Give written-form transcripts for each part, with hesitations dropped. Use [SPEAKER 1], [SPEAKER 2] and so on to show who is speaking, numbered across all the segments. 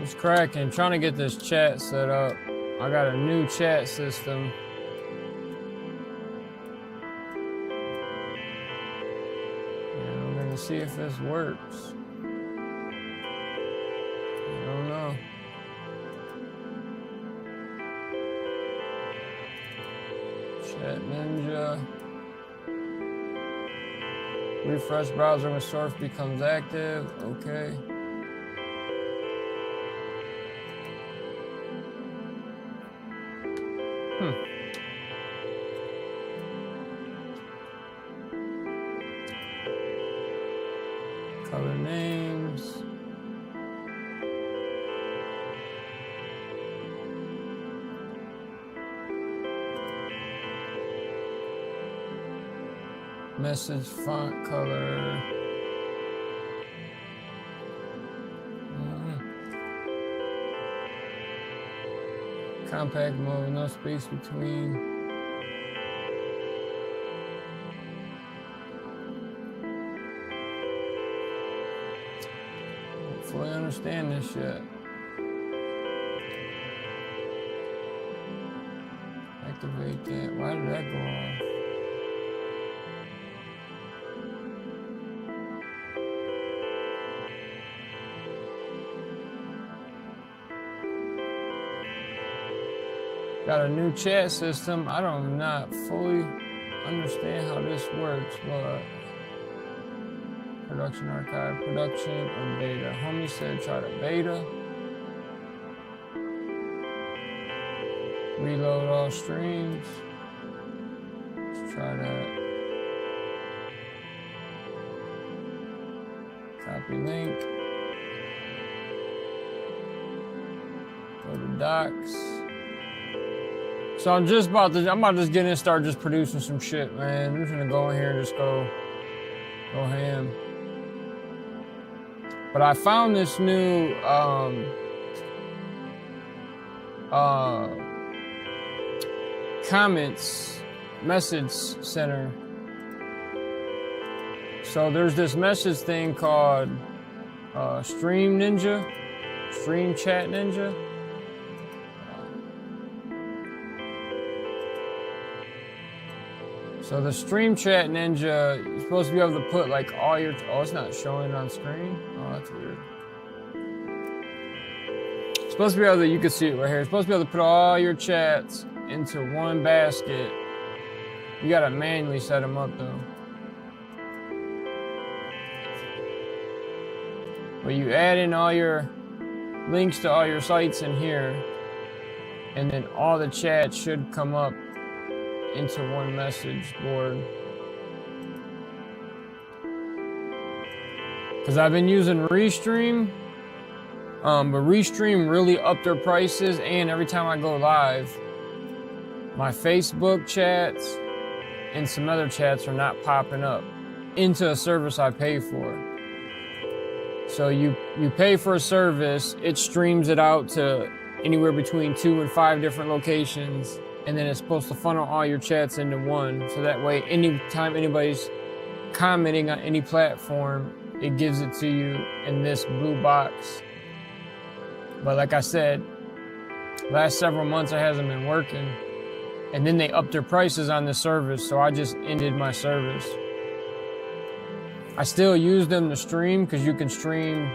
[SPEAKER 1] It's cracking. Trying to get this chat set up. I got a new chat system. And I'm gonna see if this works. I don't know. Chat Ninja. Refresh browser when source becomes active. Okay. Color names. Message font color. Compact mode, no space between. Don't fully understand this yet. Activate that. Why did that go off? Got a new chat system. I do not fully understand how this works, but production archive, production or beta. Homie said try the beta. Reload all streams. Let's try that. Copy link. Go to docs. So I'm about to just get in and start just producing some shit, man. I'm just gonna go in here and just go ham. But I found this new comments message center. So there's this message thing called Stream Ninja, Stream Chat Ninja. So the Stream Chat Ninja, you're supposed to be able to put like all your, oh, it's not showing it on screen? Oh, that's weird. It's supposed to be able to, you can see it right here. It's supposed to be able to put all your chats into one basket. You gotta manually set them up though. But you add in all your links to all your sites in here, and then all the chats should come up into one message board. Because I've been using Restream, but Restream really upped their prices, and every time I go live, my Facebook chats and some other chats are not popping up into a service I pay for. So you pay for a service, it streams it out to anywhere between 2 and 5 different locations, and then it's supposed to funnel all your chats into one. So that way, anytime anybody's commenting on any platform, it gives it to you in this blue box. But like I said, last several months it hasn't been working. And then they upped their prices on the service, so I just ended my service. I still use them to stream, because you can stream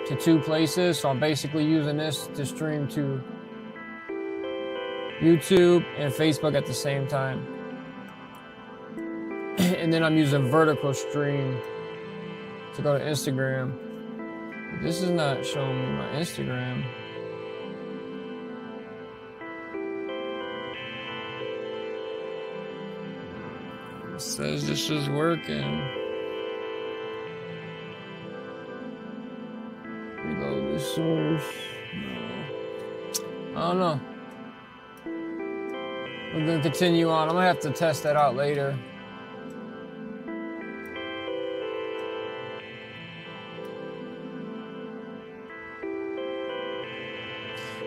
[SPEAKER 1] to 2 places. So I'm basically using this to stream to YouTube and Facebook at the same time. And then I'm using vertical stream to go to Instagram. This is not showing me my Instagram. It says this is working. Reload the source. No. I don't know. We're gonna continue on. I'm gonna have to test that out later.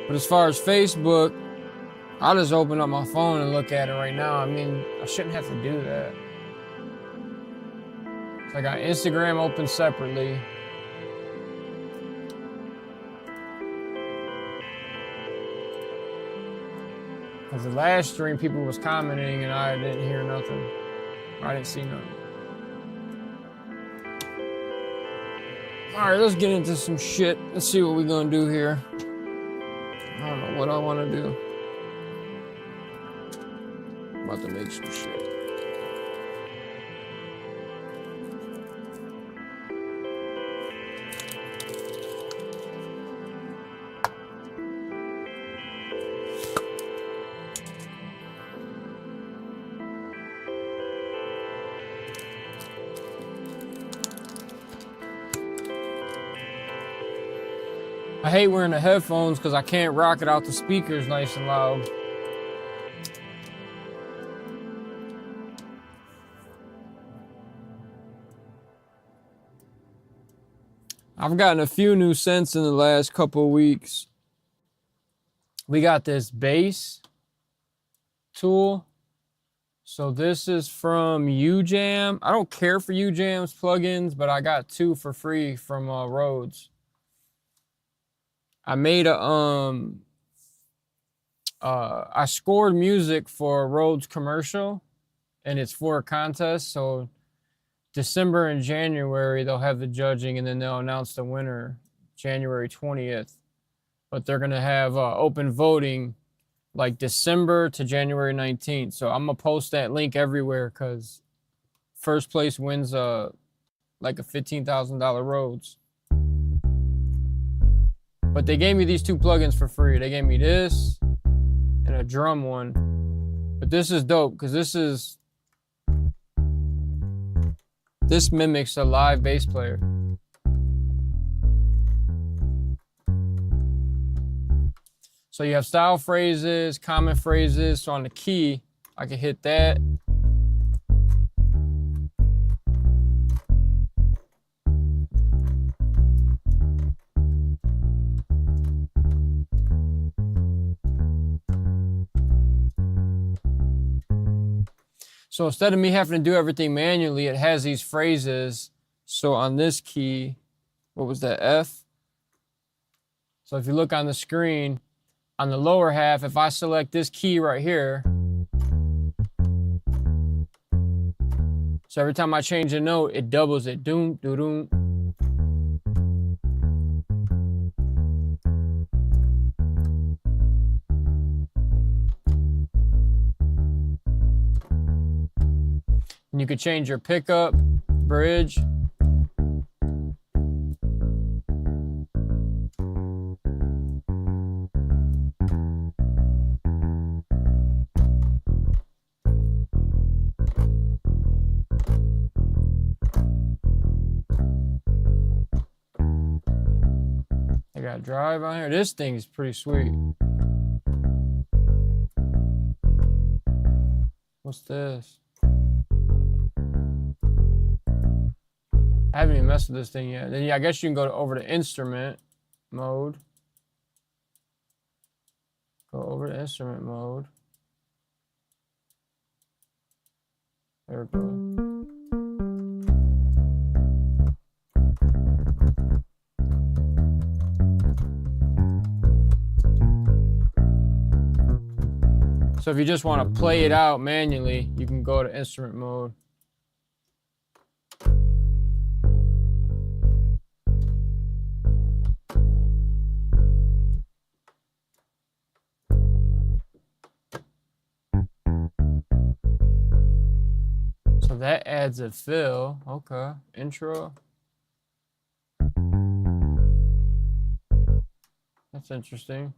[SPEAKER 1] But as far as Facebook, I'll just open up my phone and look at it right now. I mean, I shouldn't have to do that. So I got Instagram open separately. Because the last stream, people was commenting and I didn't hear nothing. I didn't see nothing. All right, let's get into some shit. Let's see what we're gonna do here. I don't know what I want to do. I'm about to make some shit. I hate wearing the headphones because I can't rock it out the speakers nice and loud. I've gotten a few new scents in the last couple of weeks. We got this bass tool. So this is from UJam. I don't care for UJam's plugins, but I got 2 for free from Rhodes. I made a I scored music for a Rhodes commercial, and it's for a contest. So December and January they'll have the judging, and then they'll announce the winner January 20th. But they're gonna have open voting like December to January 19th. So I'm gonna post that link everywhere because first place wins like a $15,000 Rhodes. But they gave me these 2 plugins for free. They gave me this and a drum one. But this is dope because this mimics a live bass player. So you have style phrases, common phrases. So on the key, I can hit that. So instead of me having to do everything manually, it has these phrases. So on this key, what was that, F? So if you look on the screen, on the lower half, if I select this key right here, so every time I change a note, it doubles it. Doom, doo, doom. And you could change your pickup, bridge. I got drive on here. This thing is pretty sweet. What's this? I haven't even messed with this thing yet. Then yeah, I guess you can go over to instrument mode. Go over to instrument mode. There we go. So if you just want to play it out manually, you can go to instrument mode. So that adds a fill. Okay. Intro. That's interesting.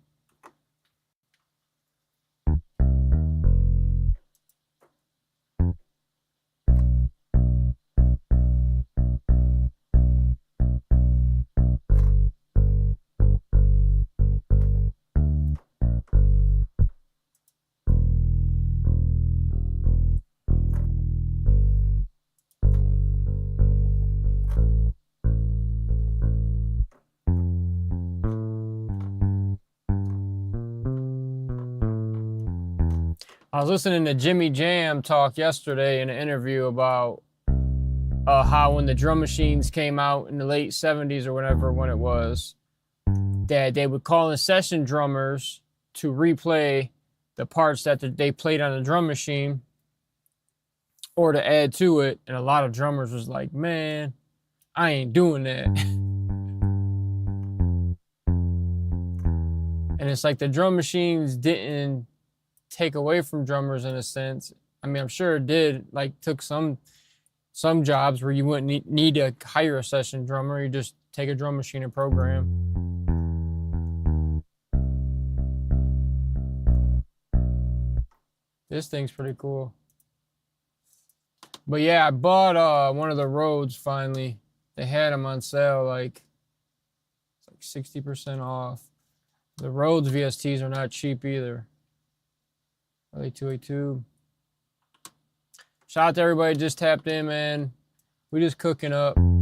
[SPEAKER 1] I was listening to Jimmy Jam talk yesterday in an interview about how when the drum machines came out in the late 70s or whatever, when it was, that they would call in session drummers to replay the parts that they played on the drum machine or to add to it. And a lot of drummers was like, man, I ain't doing that. And it's like the drum machines didn't take away from drummers in a sense. I mean, I'm sure it did, like took some jobs where you wouldn't need to hire a session drummer. You just take a drum machine and program. This thing's pretty cool. But yeah, I bought one of the Rhodes finally. They had them on sale, like 60% off. The Rhodes VSTs are not cheap either. LA282. Shout out to everybody just tapped in, man. We just cooking up. And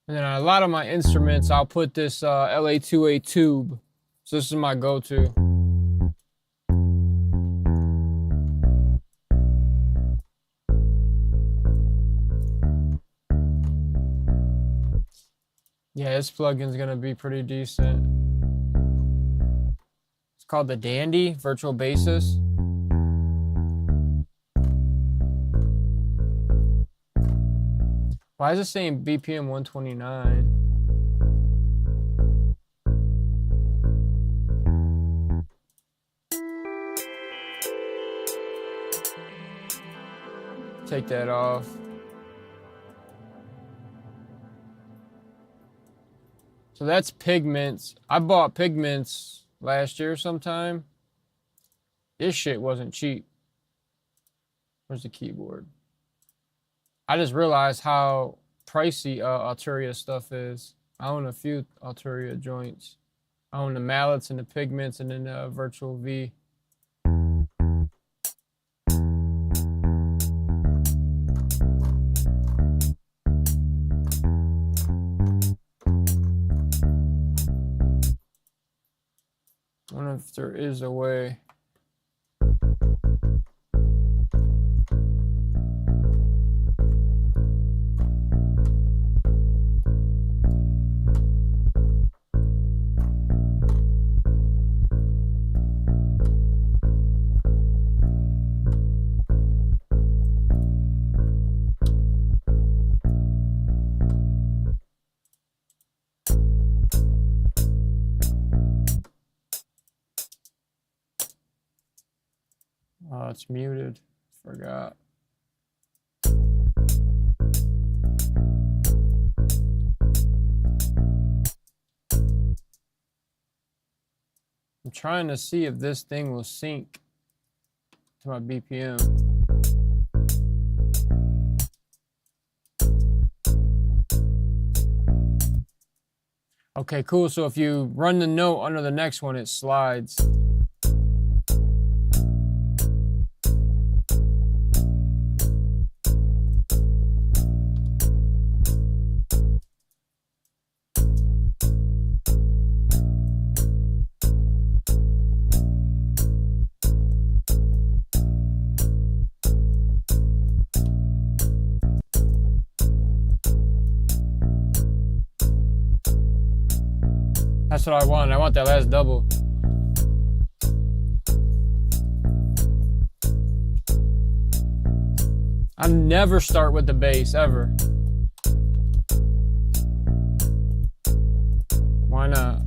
[SPEAKER 1] then on a lot of my instruments, I'll put this LA2A tube. So this is my go-to. Yeah, this plugin's gonna be pretty decent. It's called the Dandy Virtual Bassist. Why is it saying BPM 129? Take that off. So that's Pigments. I bought Pigments last year sometime. This shit wasn't cheap. Where's the keyboard? I just realized how pricey Alturia stuff is. I own a few Alturia joints. I own the Mallets and the Pigments and then the Virtual V. I wonder if there is a way. Oh, it's muted. Forgot. I'm trying to see if this thing will sync to my BPM. Okay, cool. So if you run the note under the next one, it slides. That's what I want. I want that last double. I never start with the bass, ever. Why not?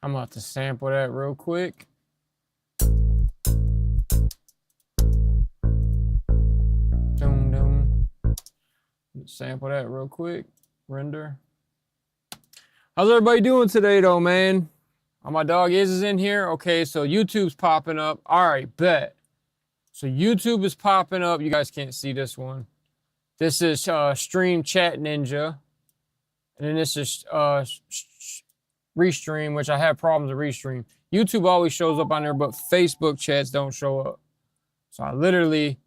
[SPEAKER 1] I'm about to sample that real quick. Doom, doom. Sample that real quick. Render. How's everybody doing today, though, man? Oh, my dog is in here. Okay, so YouTube's popping up. All right, bet. So YouTube is popping up. You guys can't see this one. This is Stream Chat Ninja. And then this is Restream, which I have problems with Restream. YouTube always shows up on there, but Facebook chats don't show up. So I literally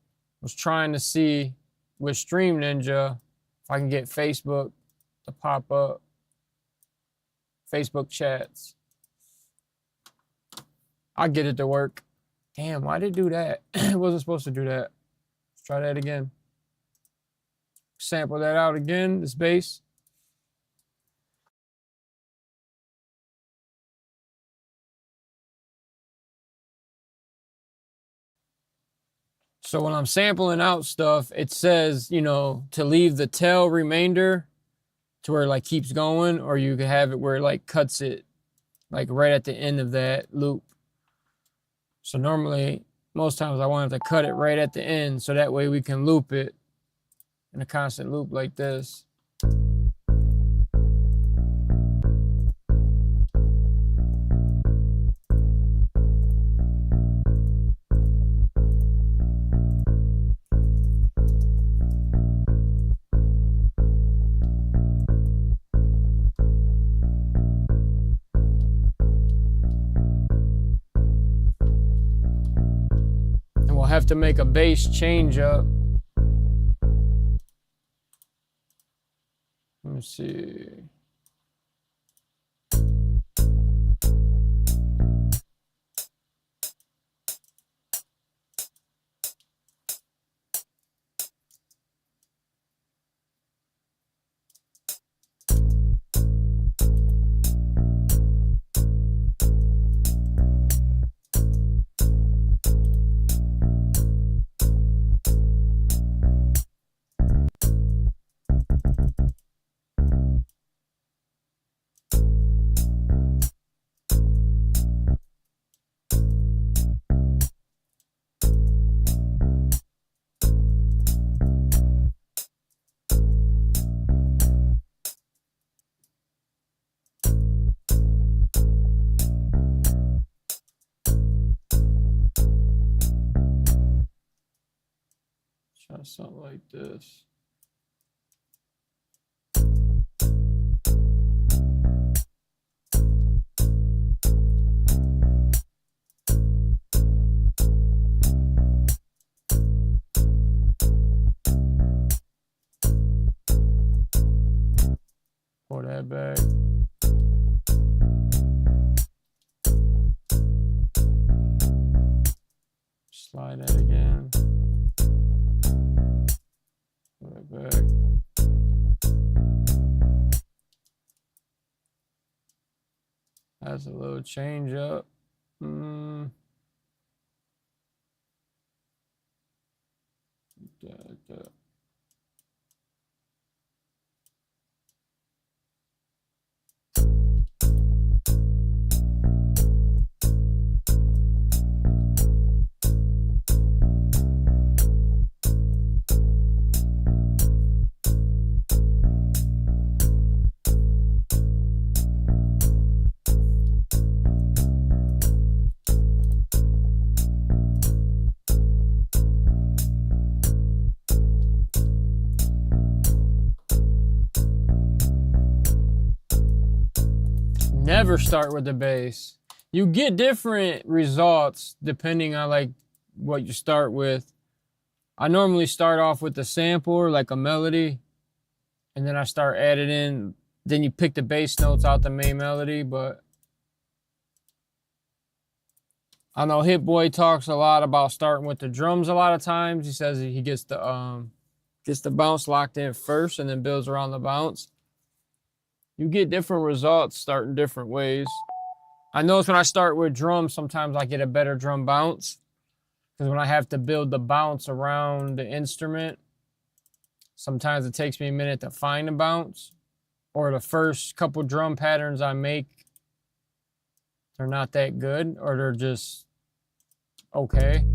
[SPEAKER 1] was trying to see with Stream Ninja if I can get Facebook to pop up. Facebook chats. I'll get it to work. Damn, why did it do that? It wasn't supposed to do that. Let's try that again. Sample that out again, this bass. So when I'm sampling out stuff, it says, you know, to leave the tail remainder to where it like keeps going, or you can have it where it like cuts it like right at the end of that loop. So normally, most times I want to cut it right at the end so that way we can loop it in a constant loop like this. Have to make a bass change up. Let me see. Try something like this. Pull that back. Slide that again. Pull that back. That's a little change up. Never start with the bass. You get different results depending on like what you start with. I normally start off with a sample or like a melody, and then I start adding in, then you pick the bass notes out the main melody. But I know Hit Boy talks a lot about starting with the drums a lot of times. He says he gets the bounce locked in first and then builds around the bounce. You get different results starting different ways. I notice when I start with drums, sometimes I get a better drum bounce, because when I have to build the bounce around the instrument, sometimes it takes me a minute to find a bounce, or the first couple drum patterns I make, they're not that good, or they're just okay.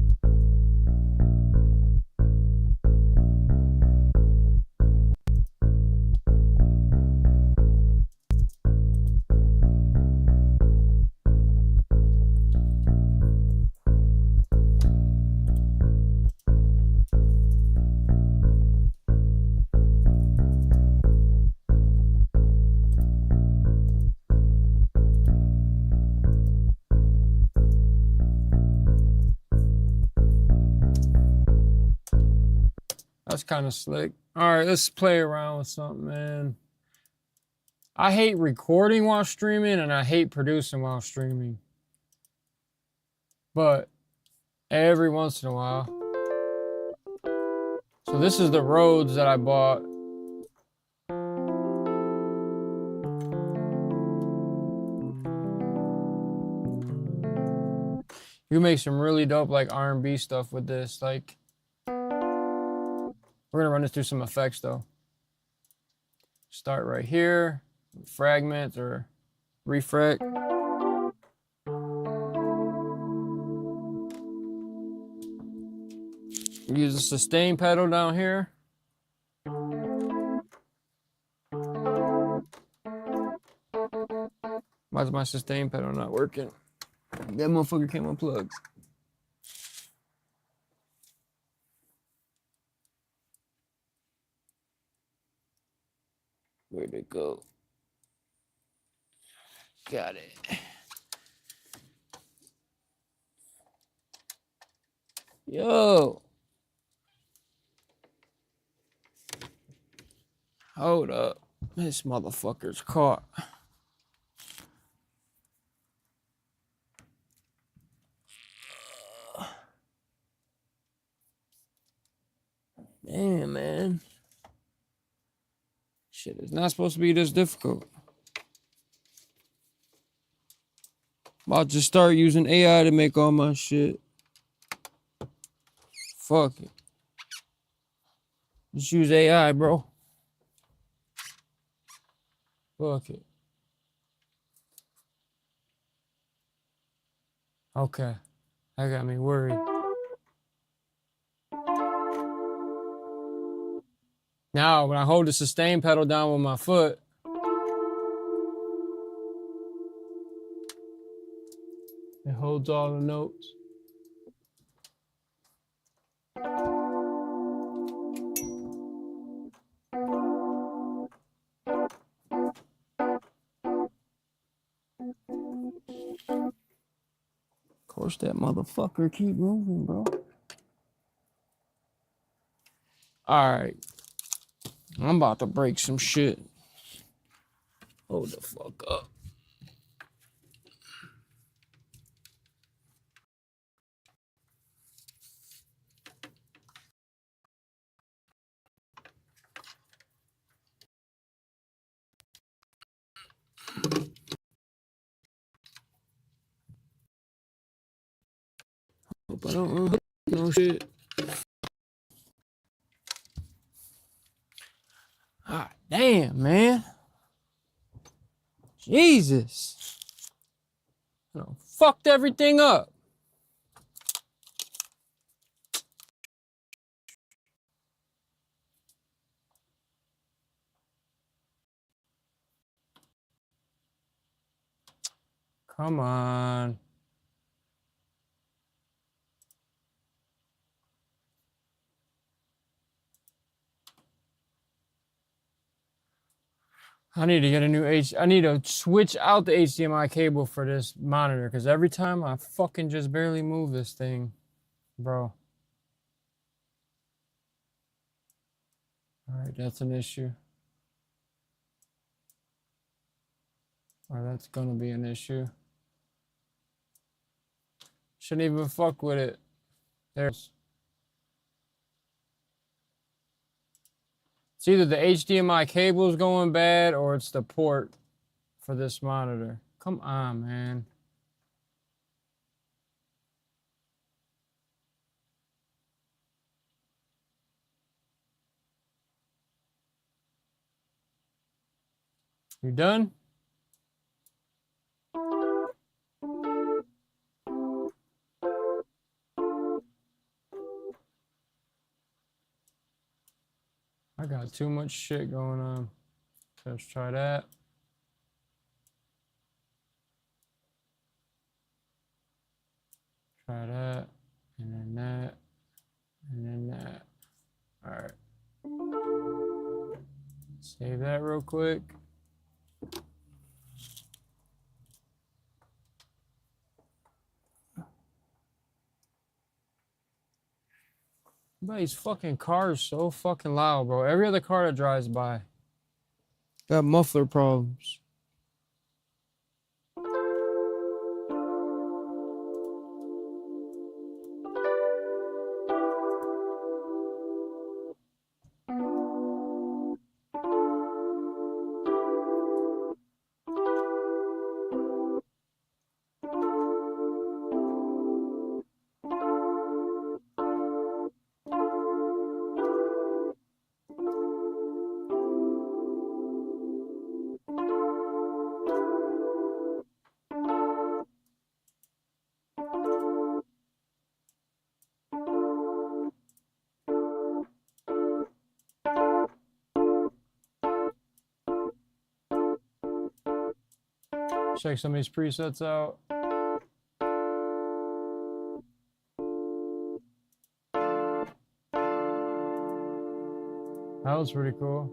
[SPEAKER 1] That's kind of slick. All right, let's play around with something, man. I hate recording while streaming and I hate producing while streaming. But every once in a while. So this is the Rhodes that I bought. You make some really dope like R&B stuff with this. Like, we're gonna run this through some effects though. Start right here, fragment or refract. Use the sustain pedal down here. Why is my sustain pedal not working? That motherfucker came unplugged. Where'd it go? Got it. Yo. Hold up. This motherfucker's caught. Damn, man. Shit, it's not supposed to be this difficult. About to start using AI to make all my shit. Fuck it. Just use AI, bro. Fuck it. Okay. That got me worried. Now, when I hold the sustain pedal down with my foot, it holds all the notes. Of course, that motherfucker keep moving, bro. All right. I'm about to break some shit. Hold the fuck up. Hope I don't no shit. Ah, damn, man. Jesus. I done fucked everything up. Come on. I need to get a new I need to switch out the HDMI cable for this monitor because every time I fucking just barely move this thing, bro. All right, that's an issue. Or that's gonna be an issue. Shouldn't even fuck with it. There's. It's either the HDMI cable is going bad or it's the port for this monitor. Come on, man. You done? I got too much shit going on. Let's try that. Try that, and then that, and then that. All right. Save that real quick. Everybody's fucking car is so fucking loud, bro. Every other car that drives by. Got muffler problems. Check some of these presets out. That was pretty cool.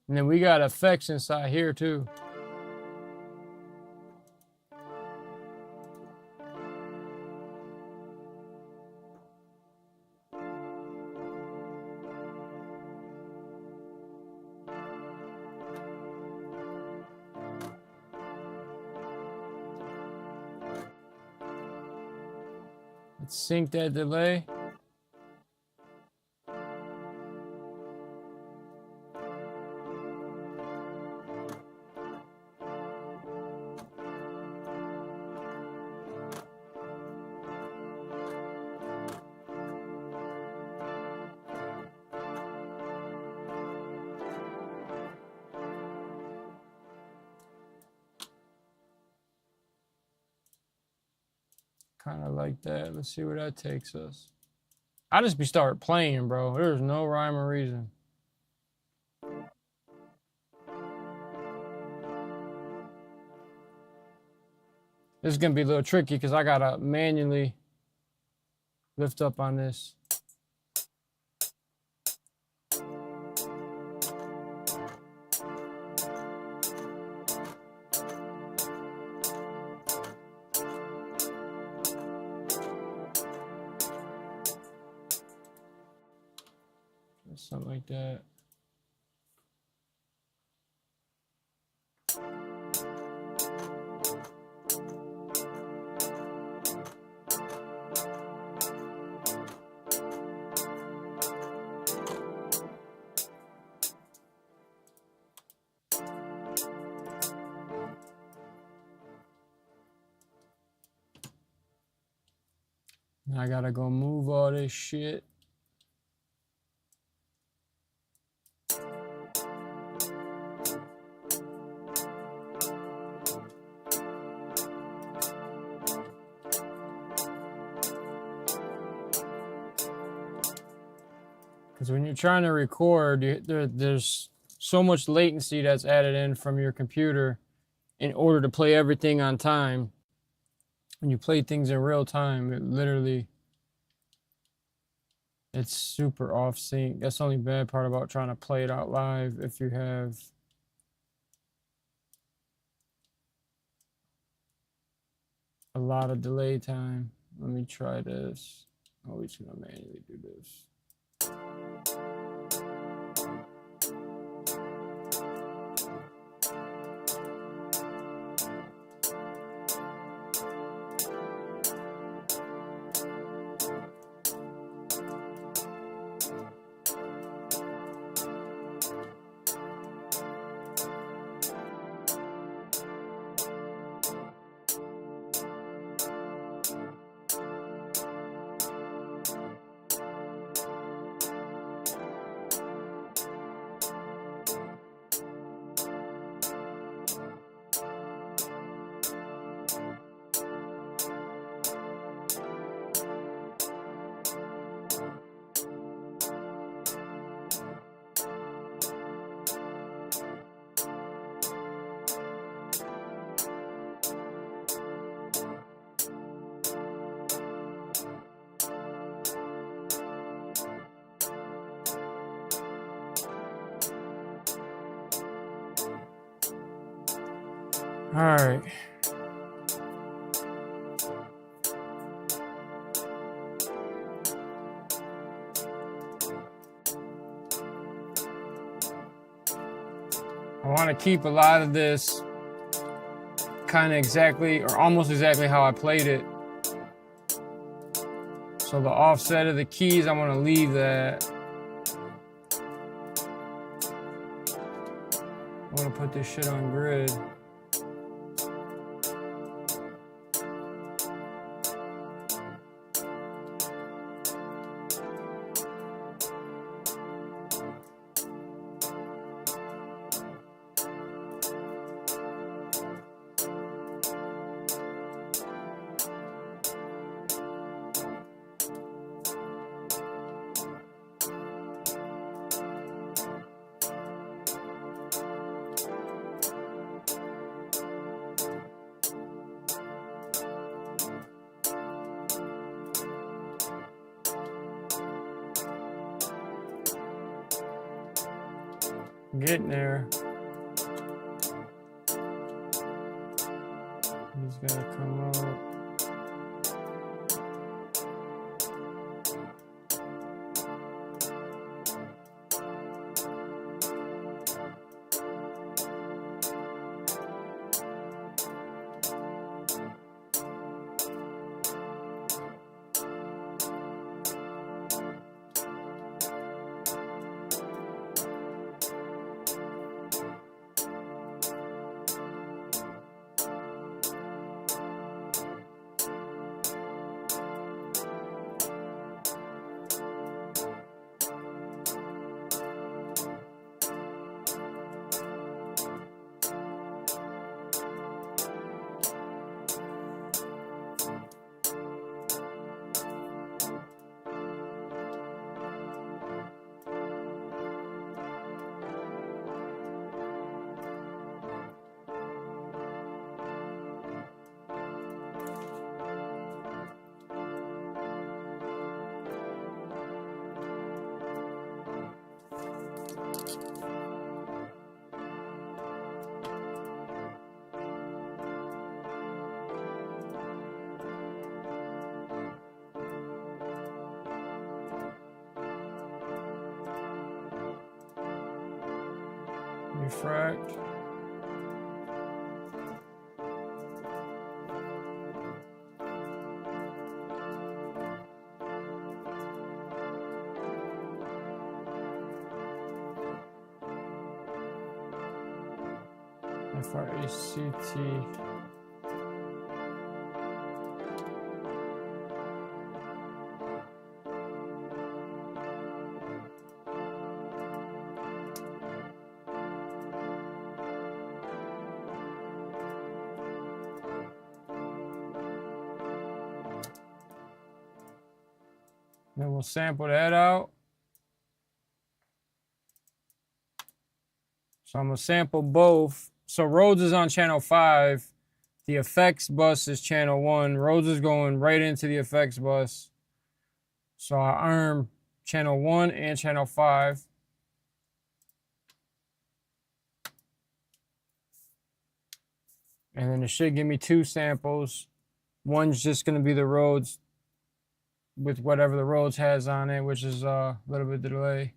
[SPEAKER 1] And then we got effects inside here too. Let's sync that delay. Kind of like that. Let's see where that takes us. I just start playing, bro. There's no rhyme or reason. This is gonna be a little tricky because I gotta manually lift up on this. Something like that. Now I gotta go move all this shit. Because when you're trying to record, there's so much latency that's added in from your computer in order to play everything on time. When you play things in real time, it's super off sync. That's the only bad part about trying to play it out live if you have a lot of delay time. Let me try this. Oh, we're just gonna manually do this. All right. I want to keep a lot of this kind of exactly or almost exactly how I played it. So the offset of the keys, I want to leave that. I want to put this shit on grid. Getting there. He's gonna come up. Refract. FRACT. Then we'll sample that out. So I'm gonna sample both. So Rhodes is on channel 5. The effects bus is channel 1. Rhodes is going right into the effects bus. So I arm channel 1 and channel 5. And then it should give me 2 samples. One's just gonna be the Rhodes with whatever the Rhodes has on it, which is a little bit of delay.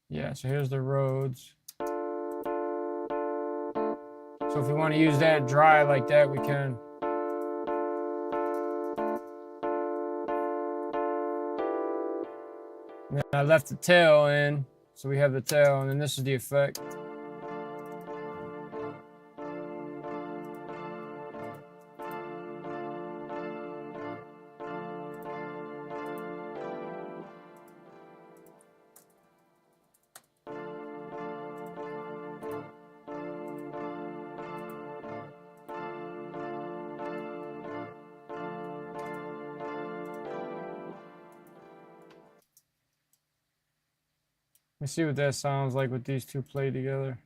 [SPEAKER 1] Yeah, so here's the Rhodes. So if we want to use that dry like that, we can. And then I left the tail in, so we have the tail, and then this is the effect. Let's see what that sounds like with these two played together.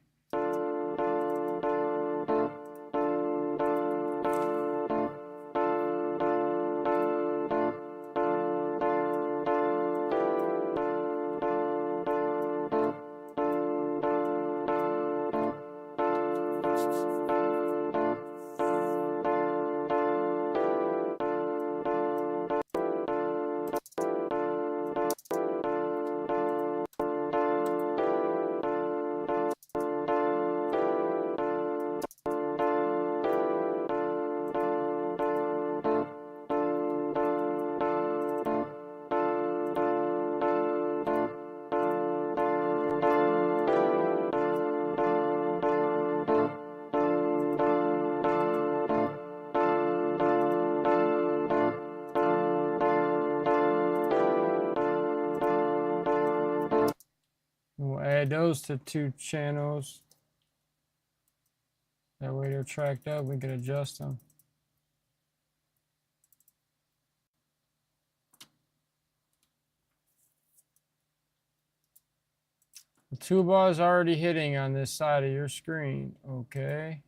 [SPEAKER 1] add those to 2 channels. That way they're tracked up, we can adjust them. The toolbar is already hitting on this side of your screen. Okay.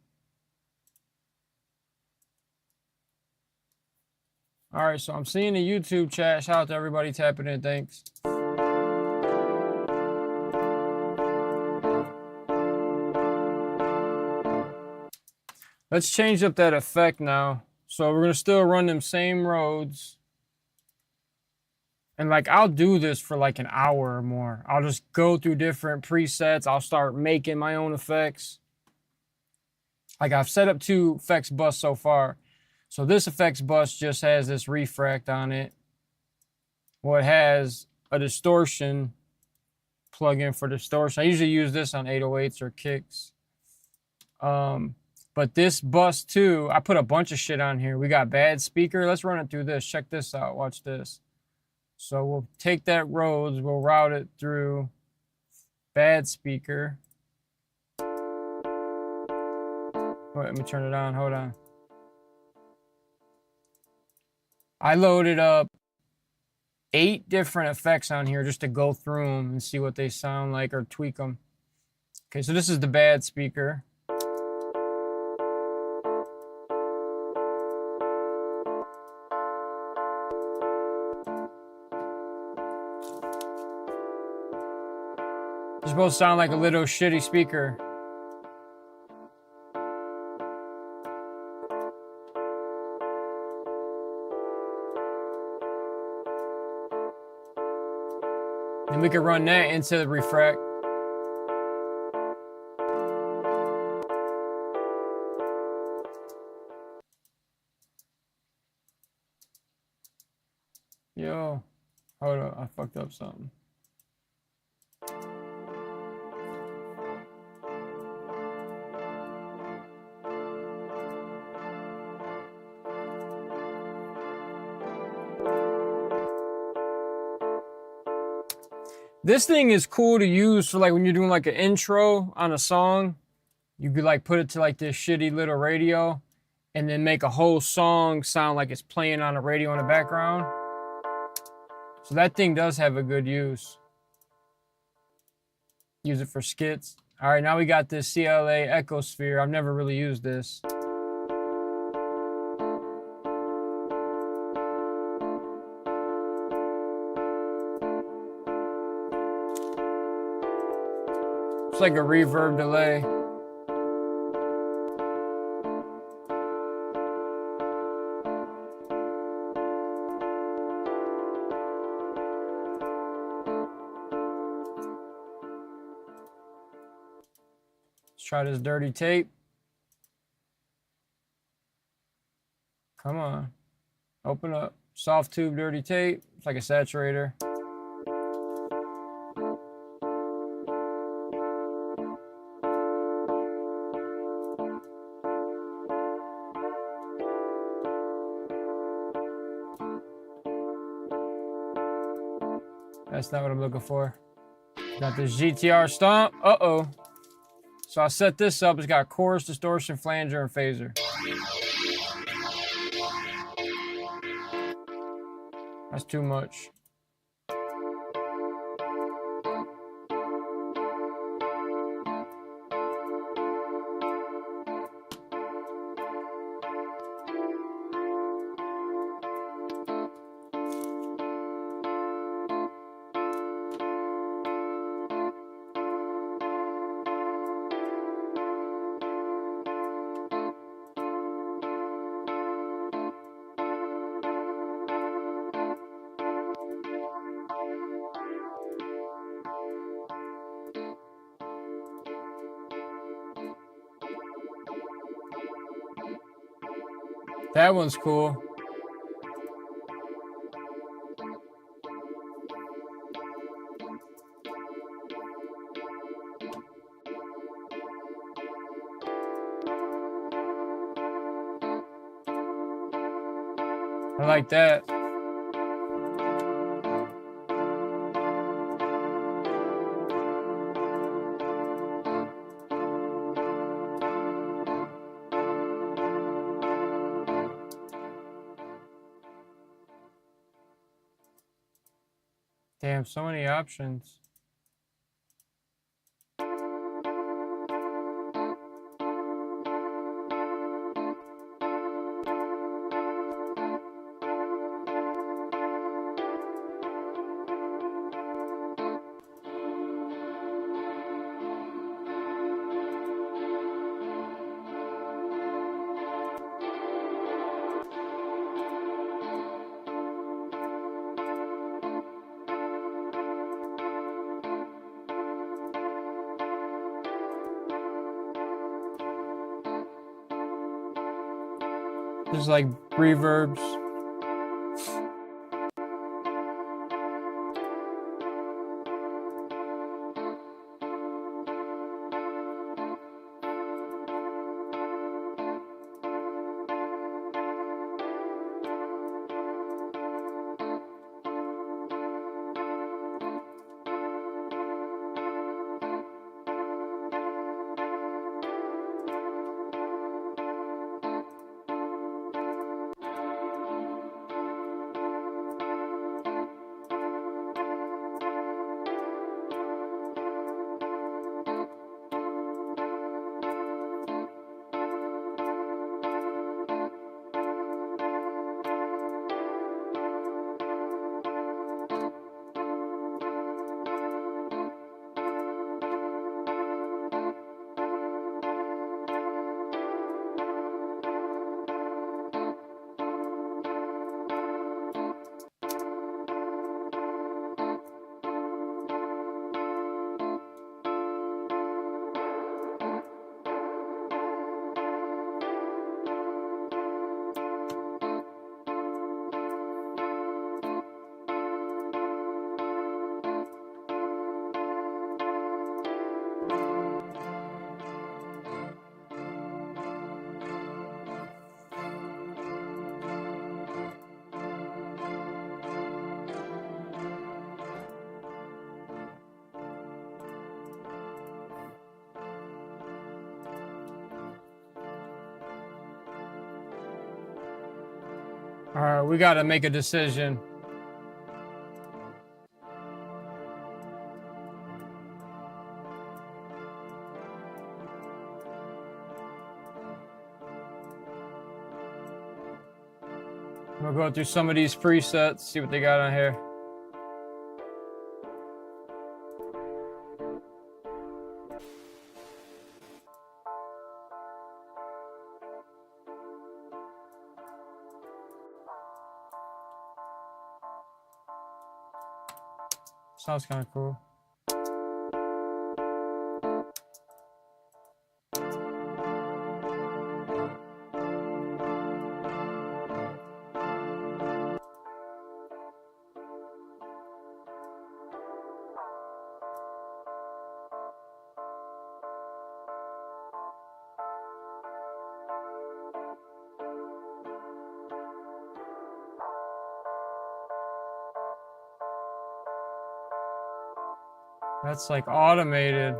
[SPEAKER 1] All right, so I'm seeing the YouTube chat. Shout out to everybody tapping in. Thanks. Let's change up that effect now. So we're going to still run them same roads. And like, I'll do this for like an hour or more. I'll just go through different presets. I'll start making my own effects. Like, I've set up 2 effects bus so far. So this effects bus just has this refract on it. Well, it has a distortion plugin for distortion. I usually use this on 808s or kicks. But this bus too, I put a bunch of shit on here. We got bad speaker. Let's run it through this. Check this out. Watch this. So we'll take that Rhodes. We'll route it through bad speaker. Wait, let me turn it on. Hold on. I loaded up 8 different effects on here just to go through them and see what they sound like or tweak them. Okay, so this is the bad speaker. It's supposed to sound like a little shitty speaker. And we can run that into the refract. Yo, hold up, I fucked up something. This thing is cool to use for like when you're doing like an intro on a song. You could like put it to like this shitty little radio and then make a whole song sound like it's playing on a radio in the background. So that thing does have a good use. Use it for skits. All right, now we got this CLA Echosphere. I've never really used this. It's like a reverb delay. Let's try this dirty tape. Come on. Open up. Soft tube dirty tape. It's like a saturator. That's not what I'm looking for. Got this GTR stomp. Uh-oh. So I set this up. It's got chorus, distortion, flanger, and phaser. That's too much. That one's cool. I like that. Damn, so many options. There's like reverbs. All right, we got to make a decision. We'll go through some of these presets, see what they got on here. Sounds kind of cool. That's like automated.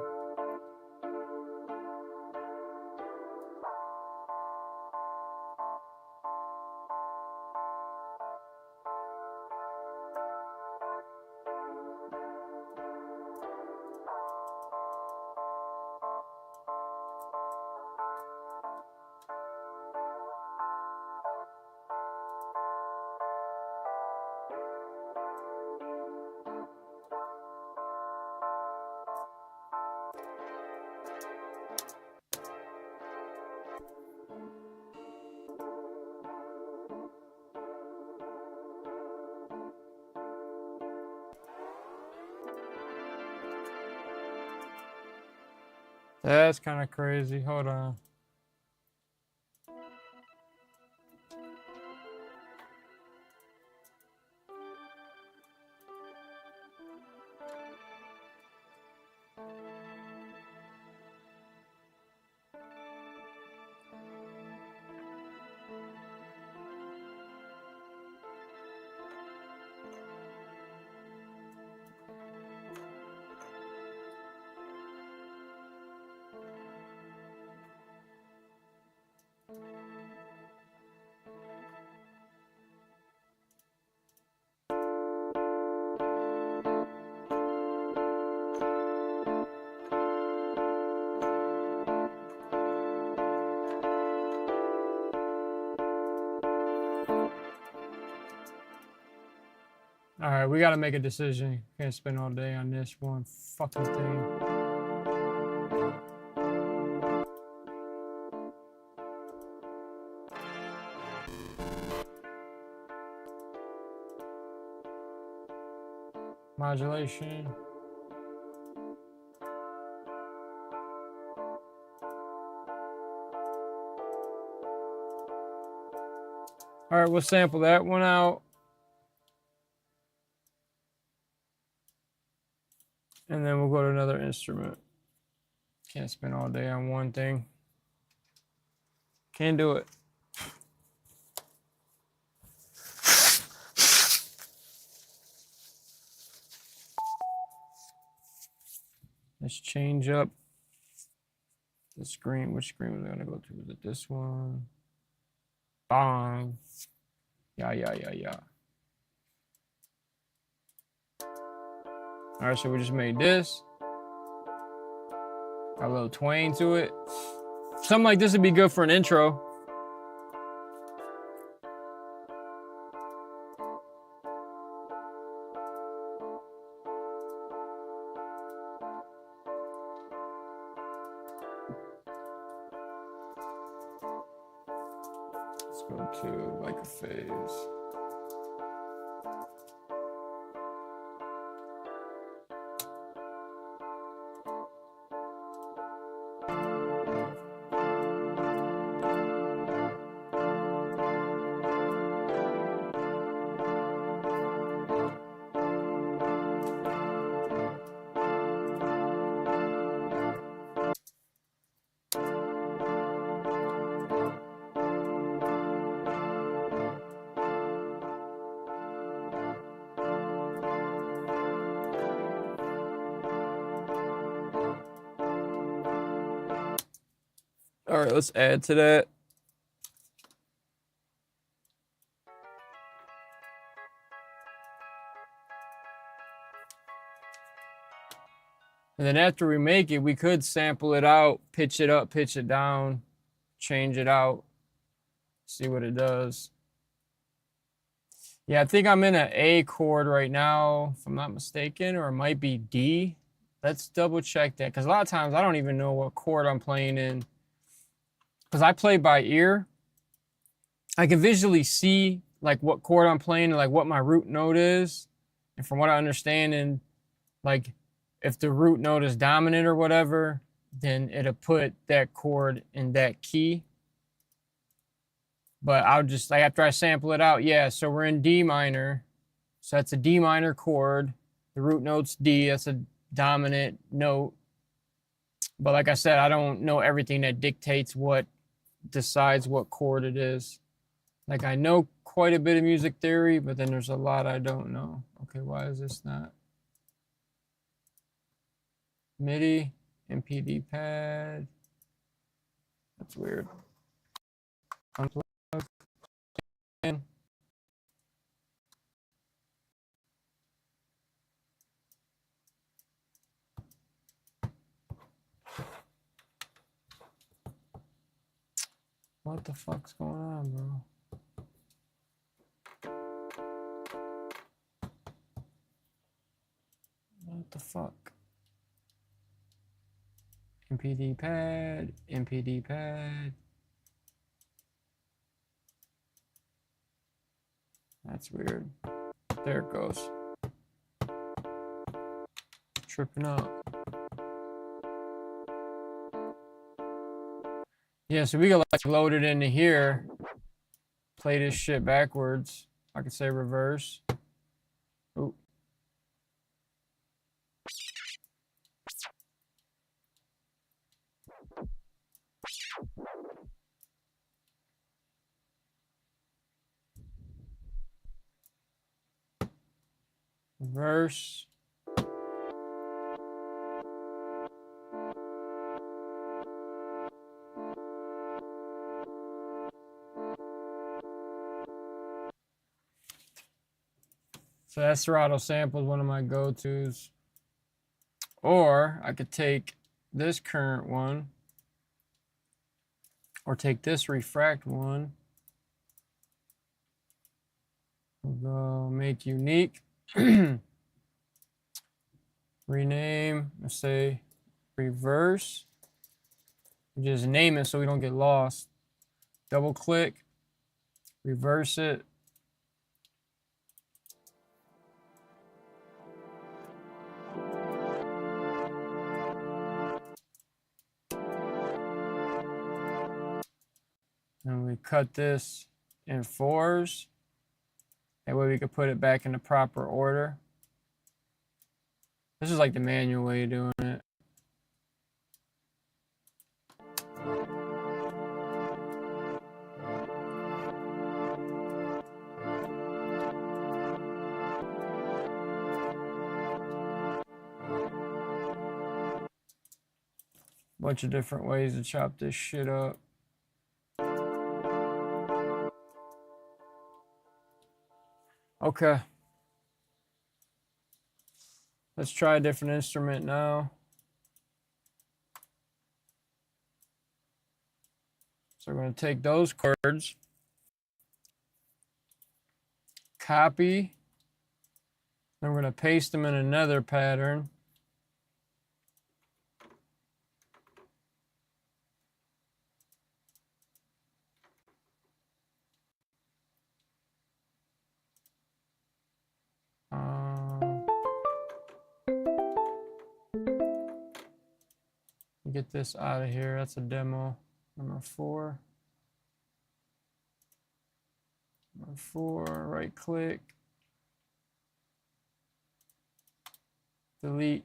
[SPEAKER 1] That's kind of crazy. Hold on. right, we gotta make a decision. Can't spend all day on this one fucking thing. Modulation. All right, we'll sample that one out. And then we'll go to another instrument. Can't spend all day on one thing. Can't do it. Let's change up the screen. Which screen was I gonna go to? Is it this one? Bong. Yeah. All right, so we just made this. Got a little twang to it. Something like this would be good for an intro. Let's go to like a phase. All right, let's add to that. And then after we make it, we could sample it out, pitch it up, pitch it down, change it out, see what it does. Yeah, I think I'm in an A chord right now, if I'm not mistaken, or it might be D. Let's double check that, because a lot of times I don't even know what chord I'm playing in. Because I play by ear, I can visually see like what chord I'm playing and like what my root note is. And from what I understand, and like if the root note is dominant or whatever, then it'll put that chord in that key. But I'll just, like after I sample it out, yeah, so we're in D minor. So that's a D minor chord. The root note's D, that's a dominant note. But like I said, I don't know everything that dictates what decides what chord it is. Like I know quite a bit of music theory, but then there's a lot I don't know. Okay, why is this not? MIDI, MPD pad. That's weird. Unplug. In. What the fuck's going on, bro? What the fuck? MPD pad, MPD pad. That's weird. There it goes. Tripping out. Yeah, so we can like load it into here. Play this shit backwards. I could say reverse. Ooh. Reverse. So that Serato sample is one of my go-tos. Or I could take this current one, or take this refract one. We'll go make unique. Rename, let's say reverse. Just name it so we don't get lost. Double click, reverse it. And we cut this in 4s. That way we can put it back in the proper order. This is like the manual way of doing it. Bunch of different ways to chop this shit up. Okay. Let's try a different instrument now. So we're going to take those chords, copy, then we're going to paste them in another pattern. Get this out of here. That's a demo. Number 4. Number 4, right click. Delete.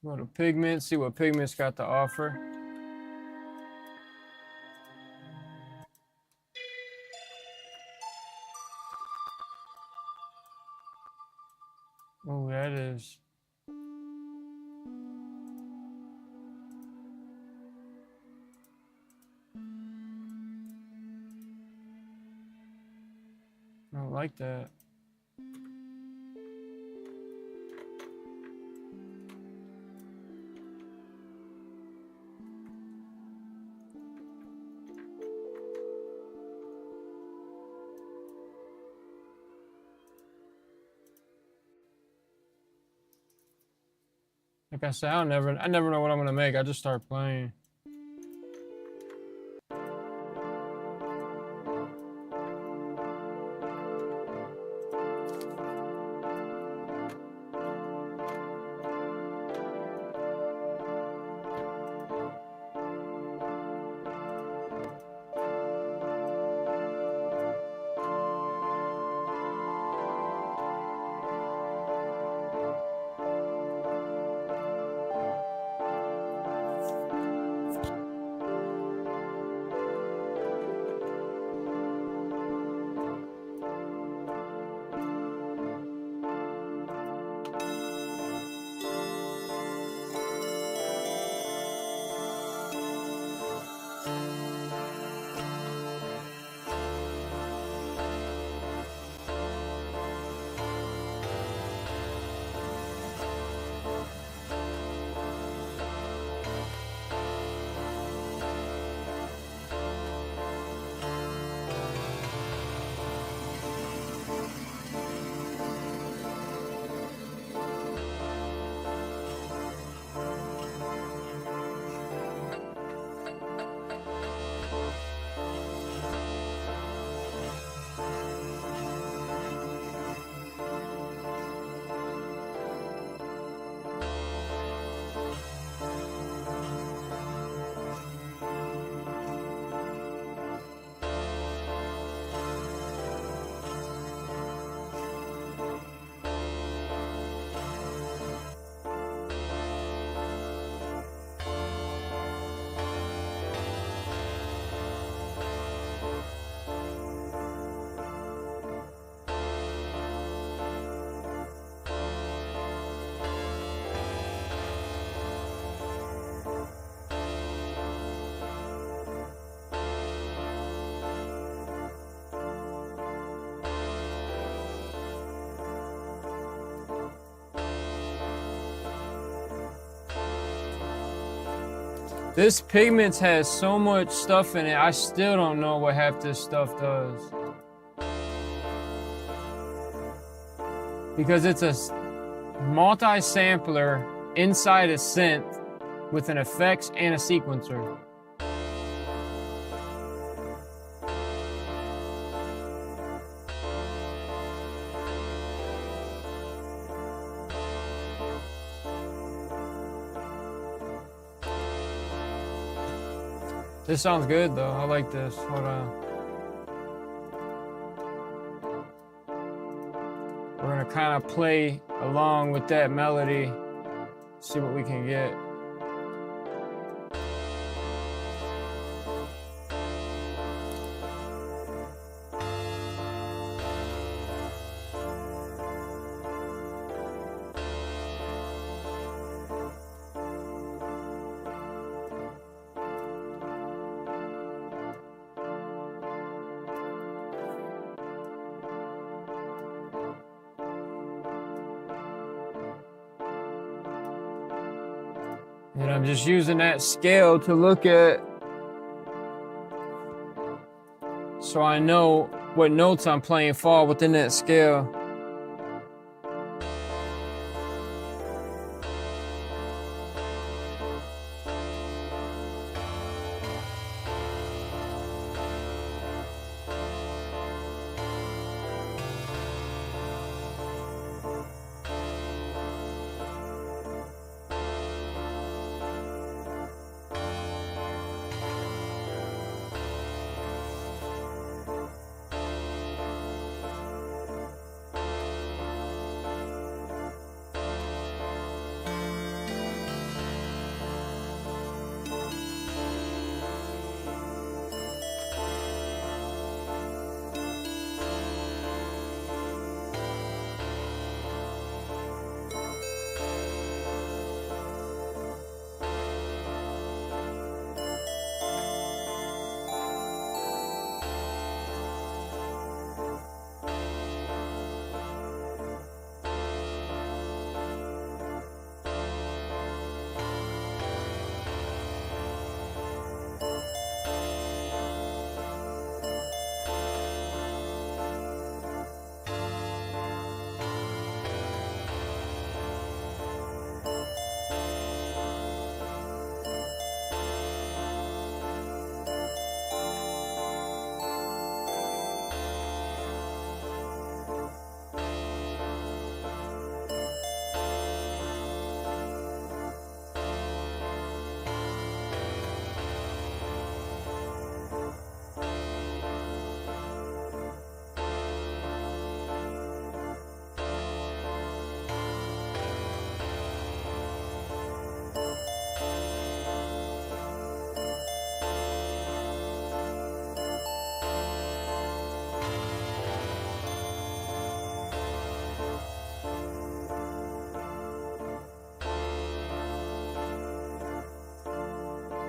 [SPEAKER 1] Go to Pigment, see what Pigment's got to offer. Oh, that is. I don't like that. Like I said, I never know what I'm gonna make. I just start playing. This Pigments has so much stuff in it, I still don't know what half this stuff does. Because it's a multi-sampler inside a synth with an effects and a sequencer. This sounds good though. I like this. Hold on. We're gonna kind of play along with that melody, see what we can get. And I'm just using that scale to look at so I know what notes I'm playing fall within that scale.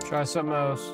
[SPEAKER 1] Try something else.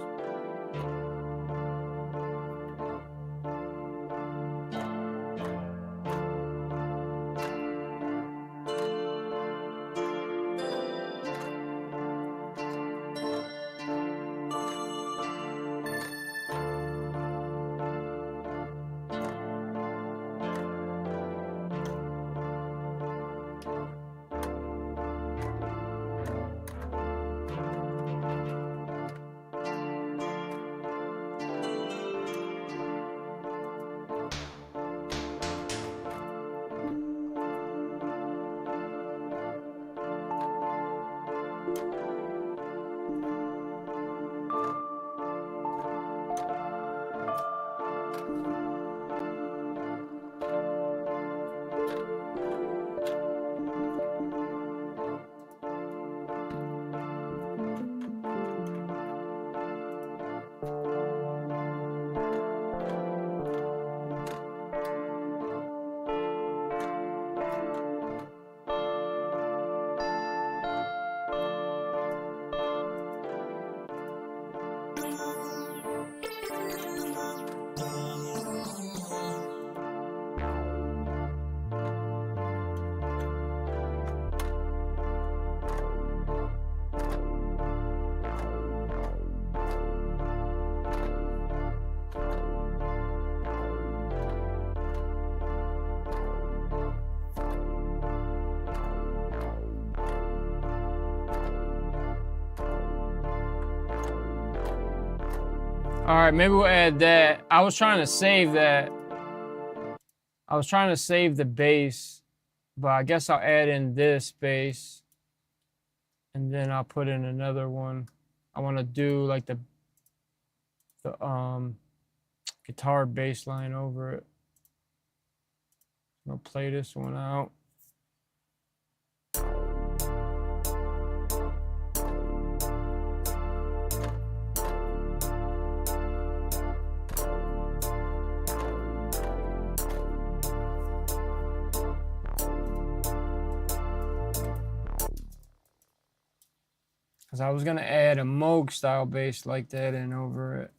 [SPEAKER 1] All right, maybe we'll add that. I was trying to save that. I was trying to save the bass, but I guess I'll add in this bass, and then I'll put in another one. I want to do like the guitar bass line over it. I'll play this one out. Because I was going to add a Moog style bass like that in over it.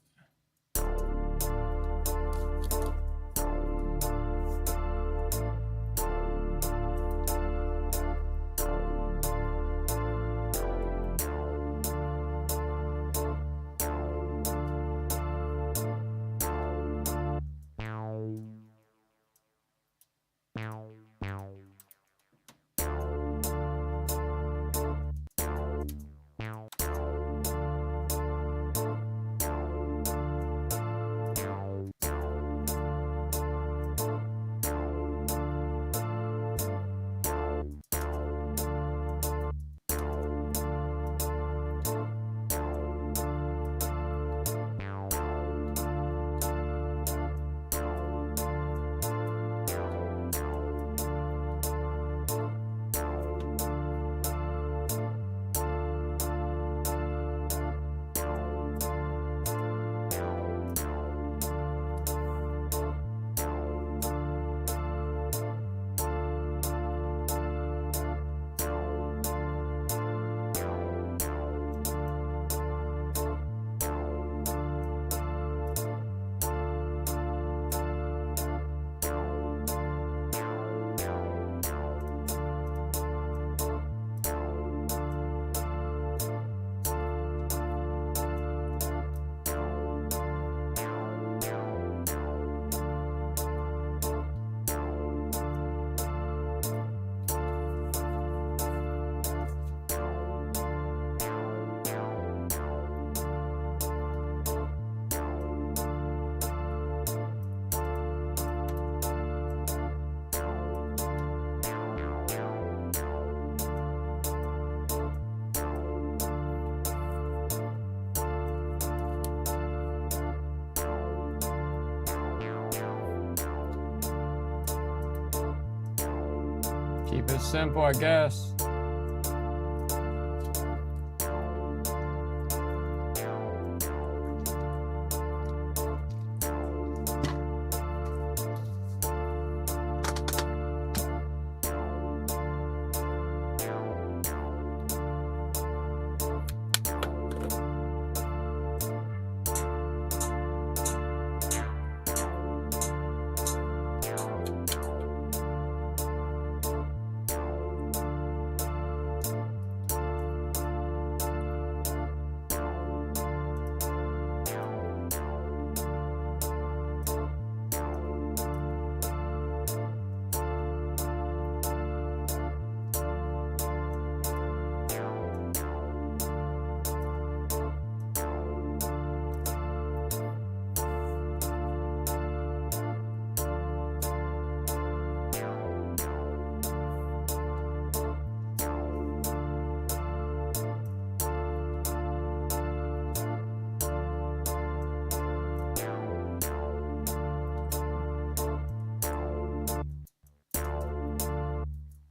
[SPEAKER 1] Keep it simple, I guess.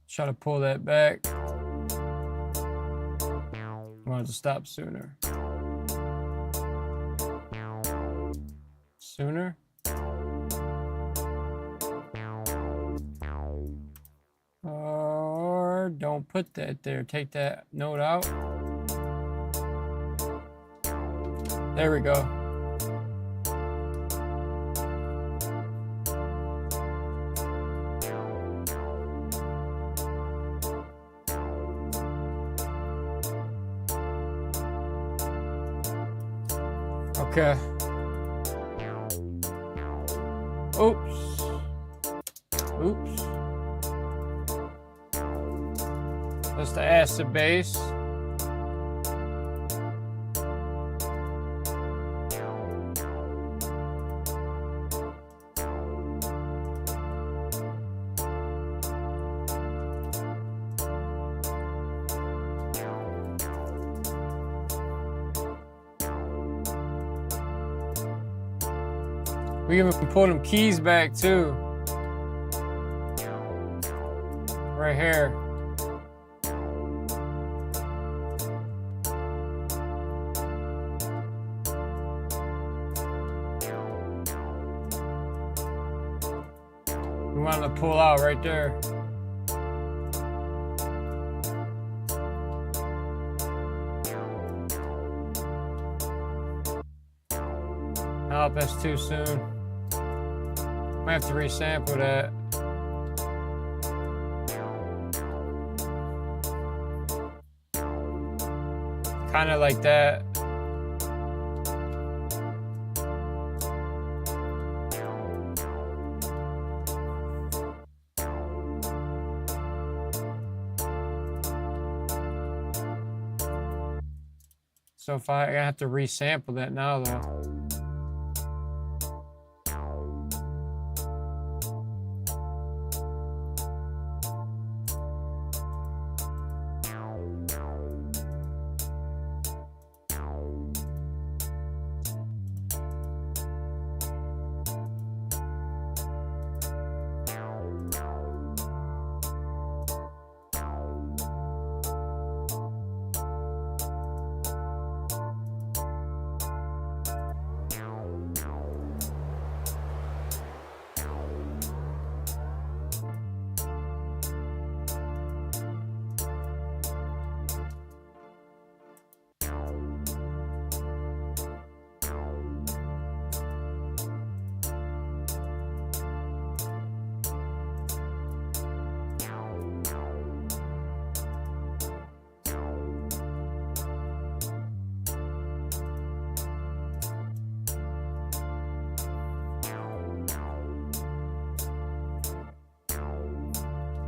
[SPEAKER 1] Try to pull that back. I wanted to stop sooner. Sooner? Or don't put that there. Take that note out. There we go. Okay. Oops. Oops. That's the acid bass. We even pull them keys back too. Right here. We wanted to pull out right there. Oh, that's too soon. Might have to resample that. Kind of like that. So if I have to resample that now though.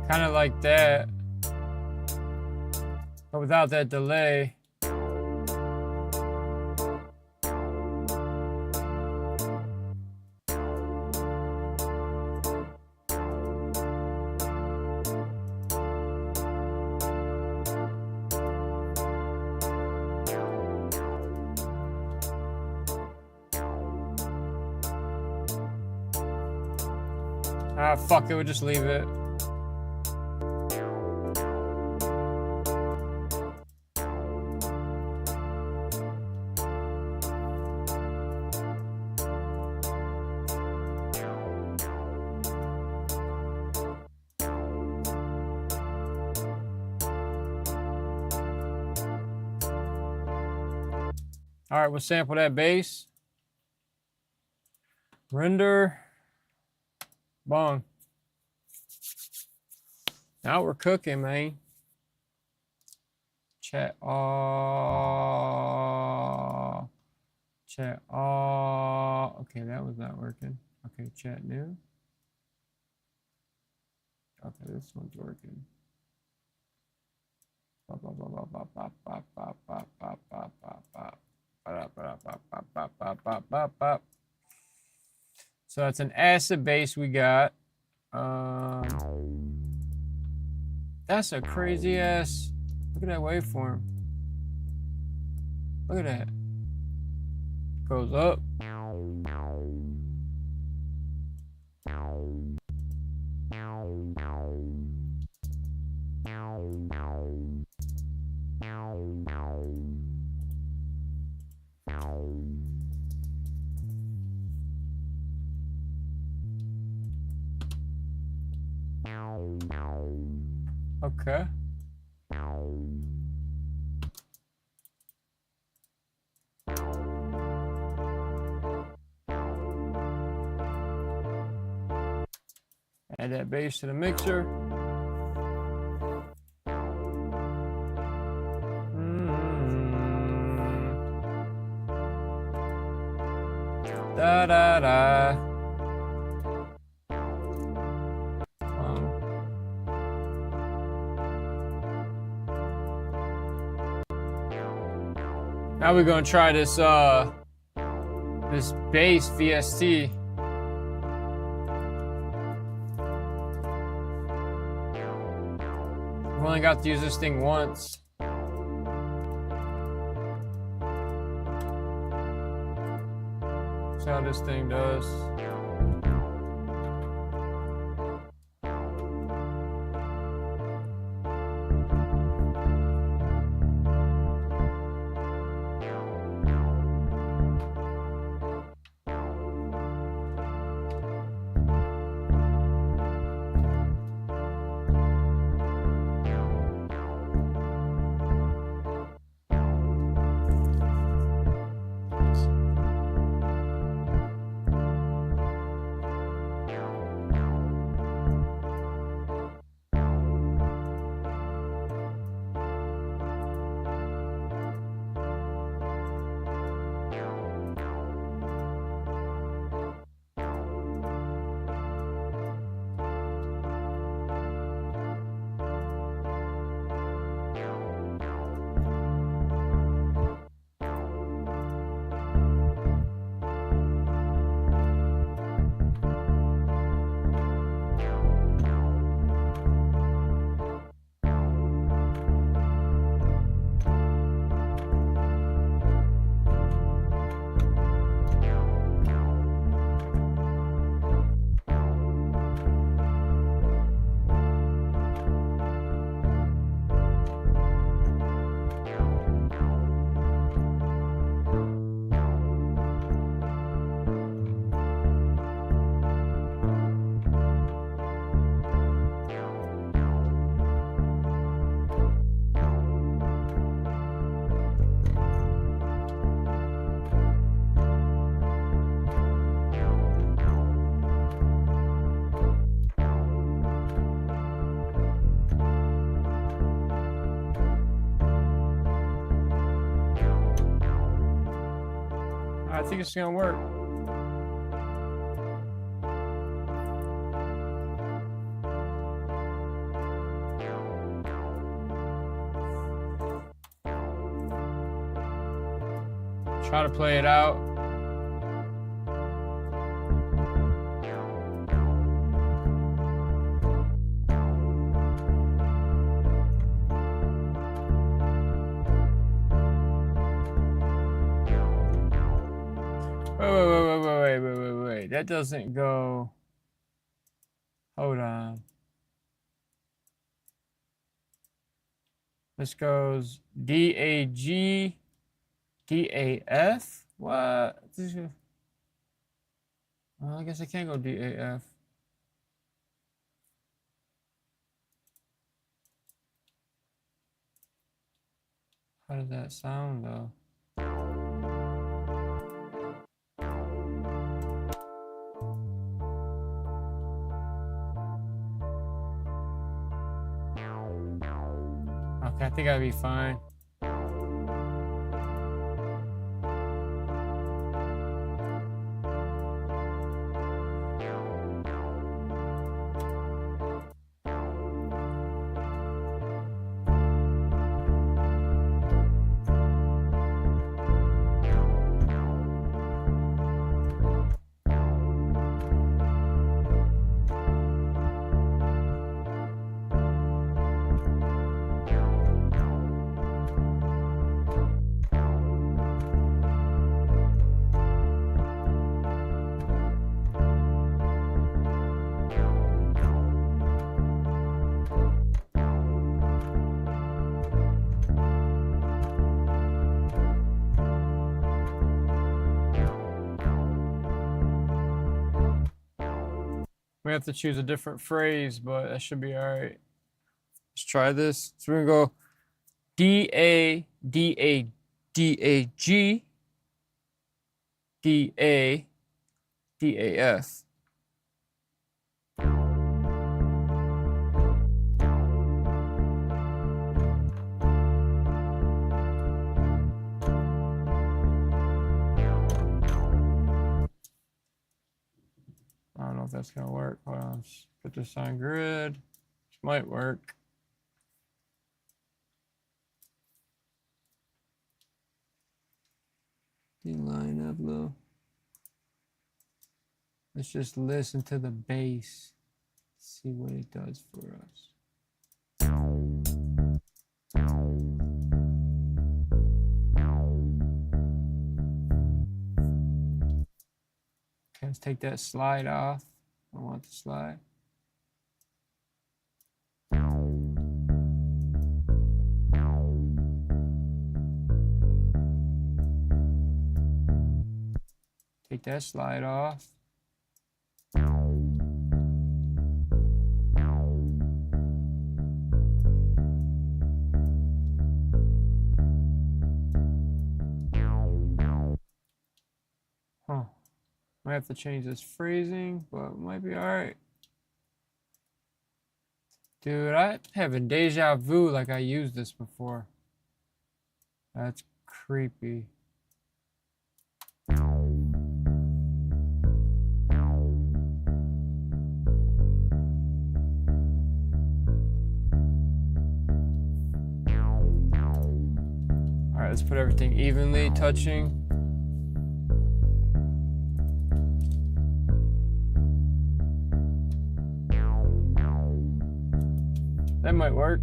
[SPEAKER 1] Kind of like that, but without that delay. Ah, fuck it, we'll just leave it. All right, we'll sample that bass. Render. Bong. Now we're cooking, man. Chat all. Chat all. Okay, that was not working. Okay, chat new. Okay, this one's working. So that's an acid bass we got. That's a crazy ass. Look at that waveform. Look at that. Goes up. Okay. Add that bass to the mixer. Da da da. Now we're gonna try this this bass VST. I've only got to use this thing once. See how this thing does. I think it's gonna work. Try to play it out. Wait. That doesn't go. Hold on. This goes D-A-G, D-A-F? What? Well, I guess I can't go D-A-F. How does that sound, though? Okay, I think I'll be fine. We have to choose a different phrase, but that should be all right. Let's try this. So we're gonna go D-A-D-A-D-A-G, D-A-D-A-F. I don't know if that's gonna work. Hold on, let's put this on grid. This might work. Line up low. Let's just listen to the bass. See what it does for us. Okay, let's take that slide off. I want the slide. Take that slide off. Huh. Might have to change this phrasing, but it might be all right. Dude, I'm having deja vu like I used this before. That's creepy. All right, let's put everything evenly touching. That might work.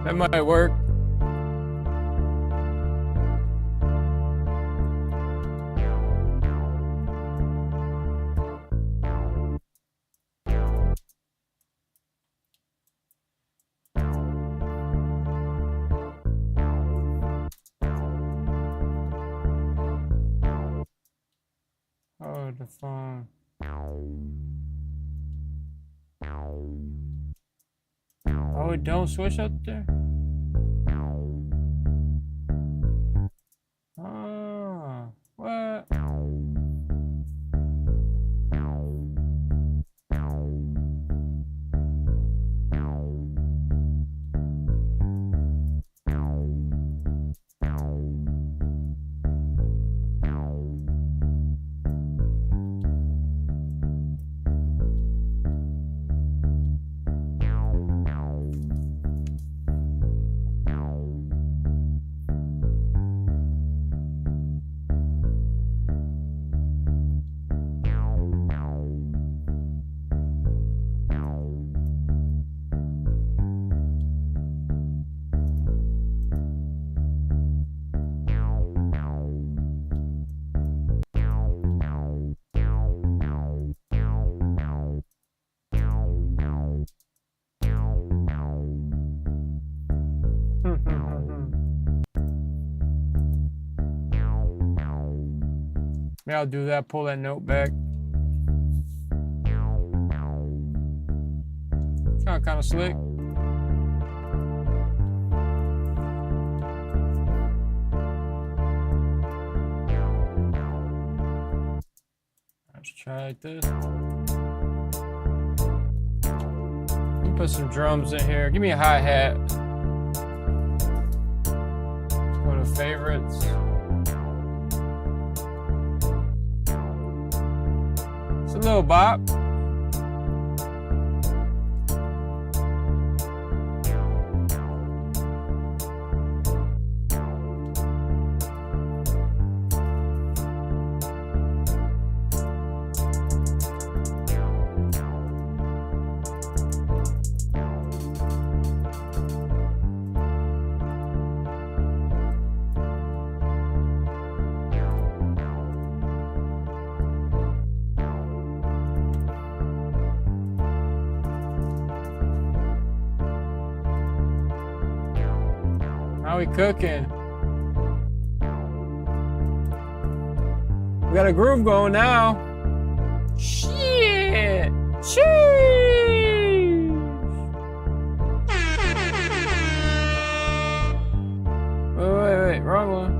[SPEAKER 1] That might work. Oh, the phone. Oh, it don't switch up there? Oh, what? Maybe I'll do that, pull that note back. Kind of slick. Let's try like this. Put some drums in here. Give me a hi-hat. Let's go to favorites. It's a little bop. How we cooking? We got a groove going now. Shit! Sheesh! Wait, wrong one.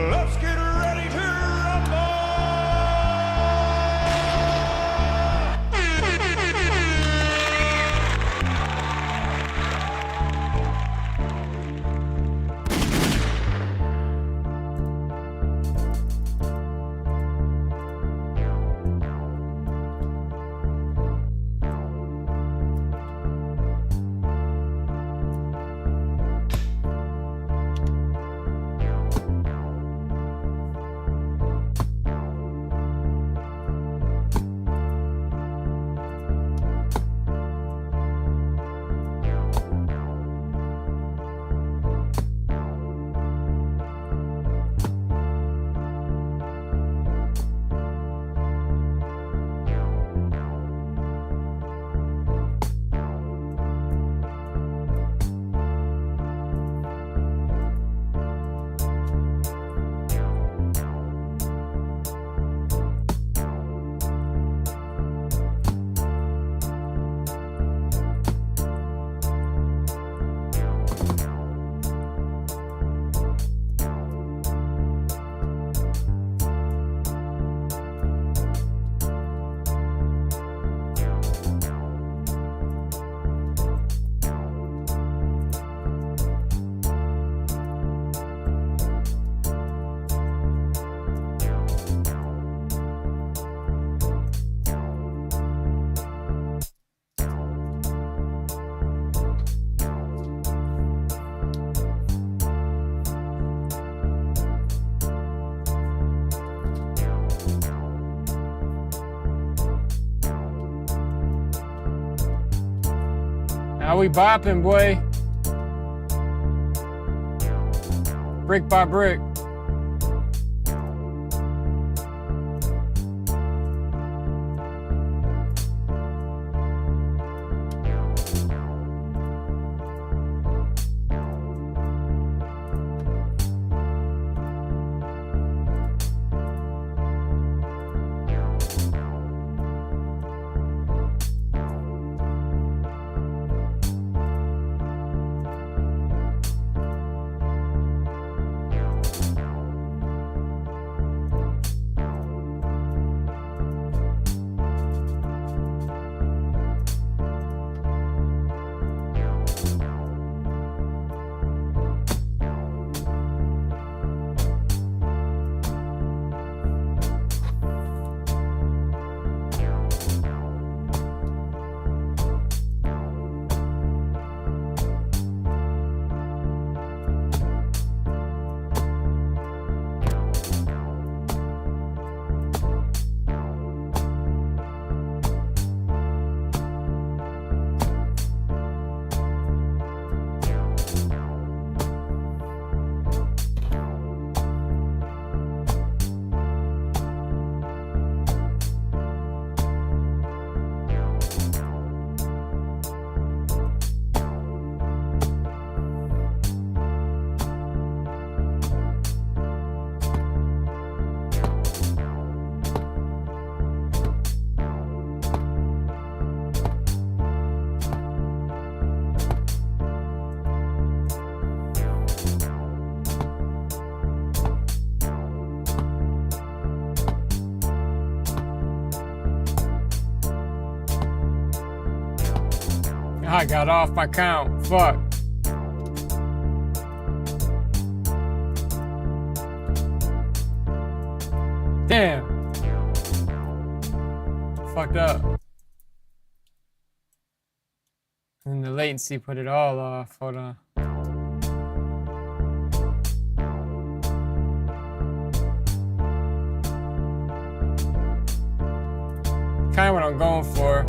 [SPEAKER 2] Let's get ready to rumble!
[SPEAKER 1] How we bopping, boy? Brick by brick. I got off my count. Fuck. Damn. Fucked up. And the latency put it all off. Hold on. Kind of what I'm going for.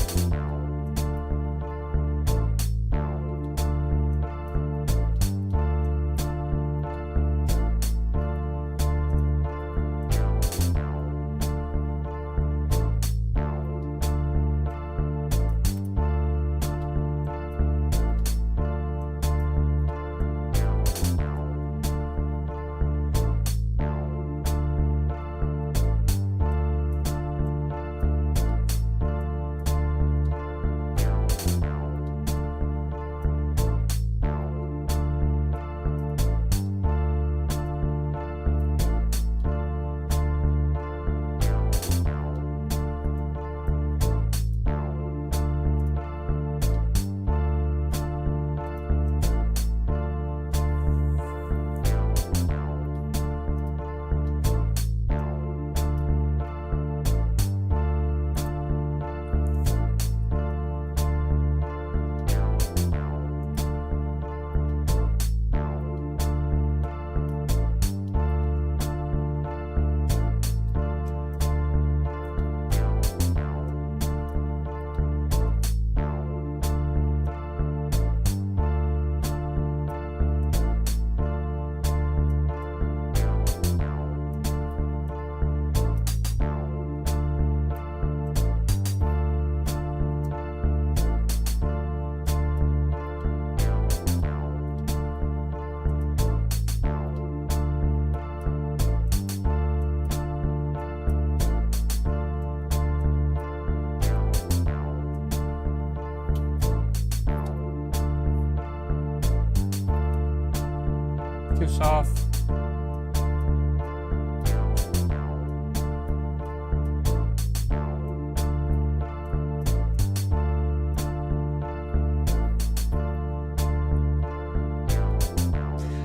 [SPEAKER 1] Too soft.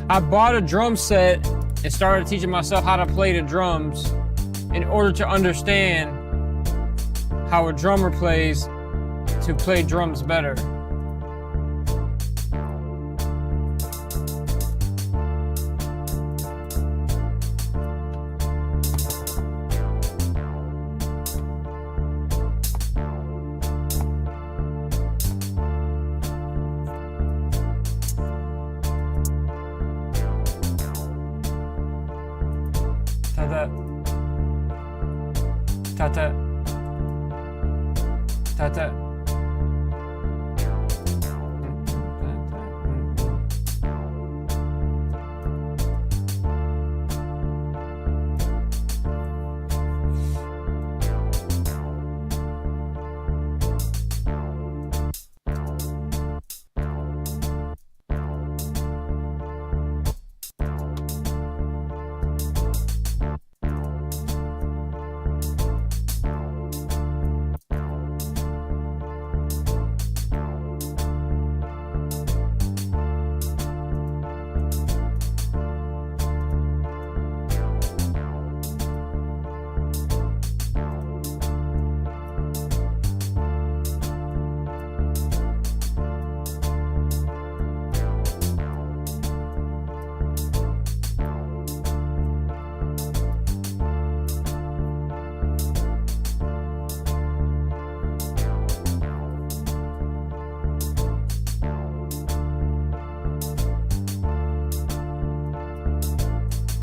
[SPEAKER 1] I bought a drum set and started teaching myself how to play the drums in order to understand how a drummer plays to play drums better. Tap tap. Tap tap.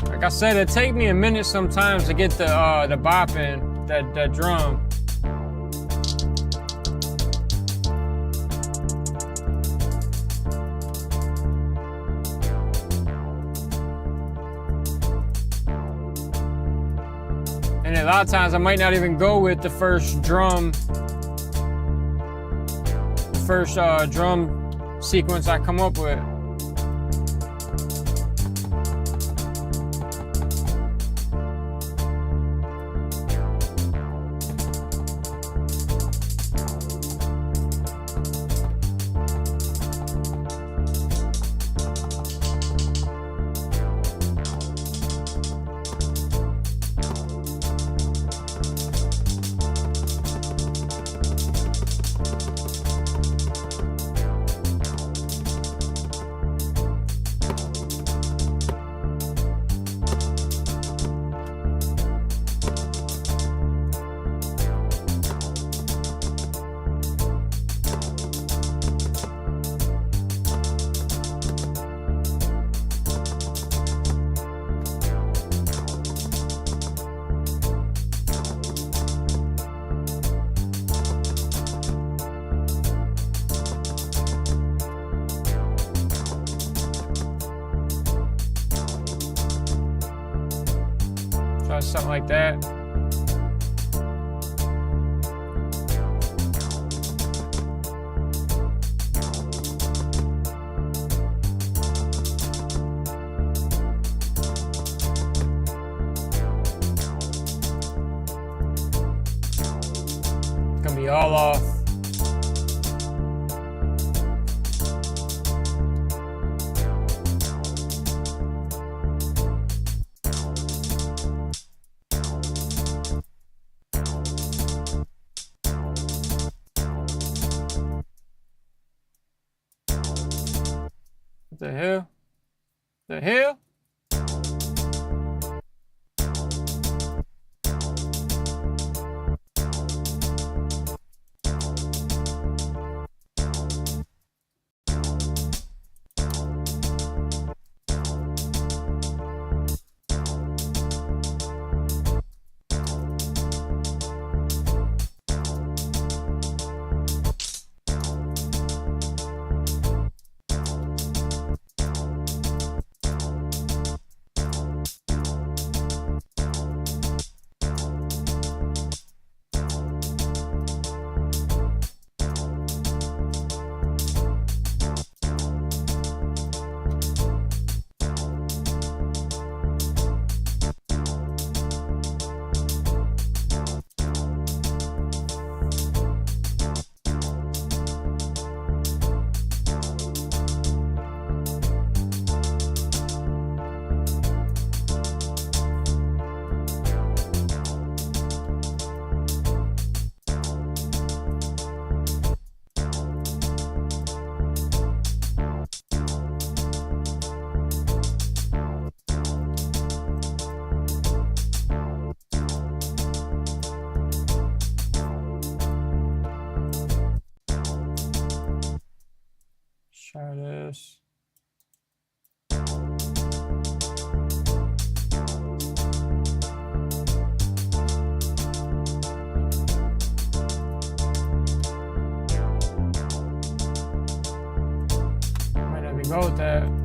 [SPEAKER 1] Like I said, it take me a minute sometimes to get the bop in, that drum. And a lot of times I might not even go with the first drum, drum sequence I come up with. Something like that. It's gonna be all off. The hell? The hell? Try this. go with that.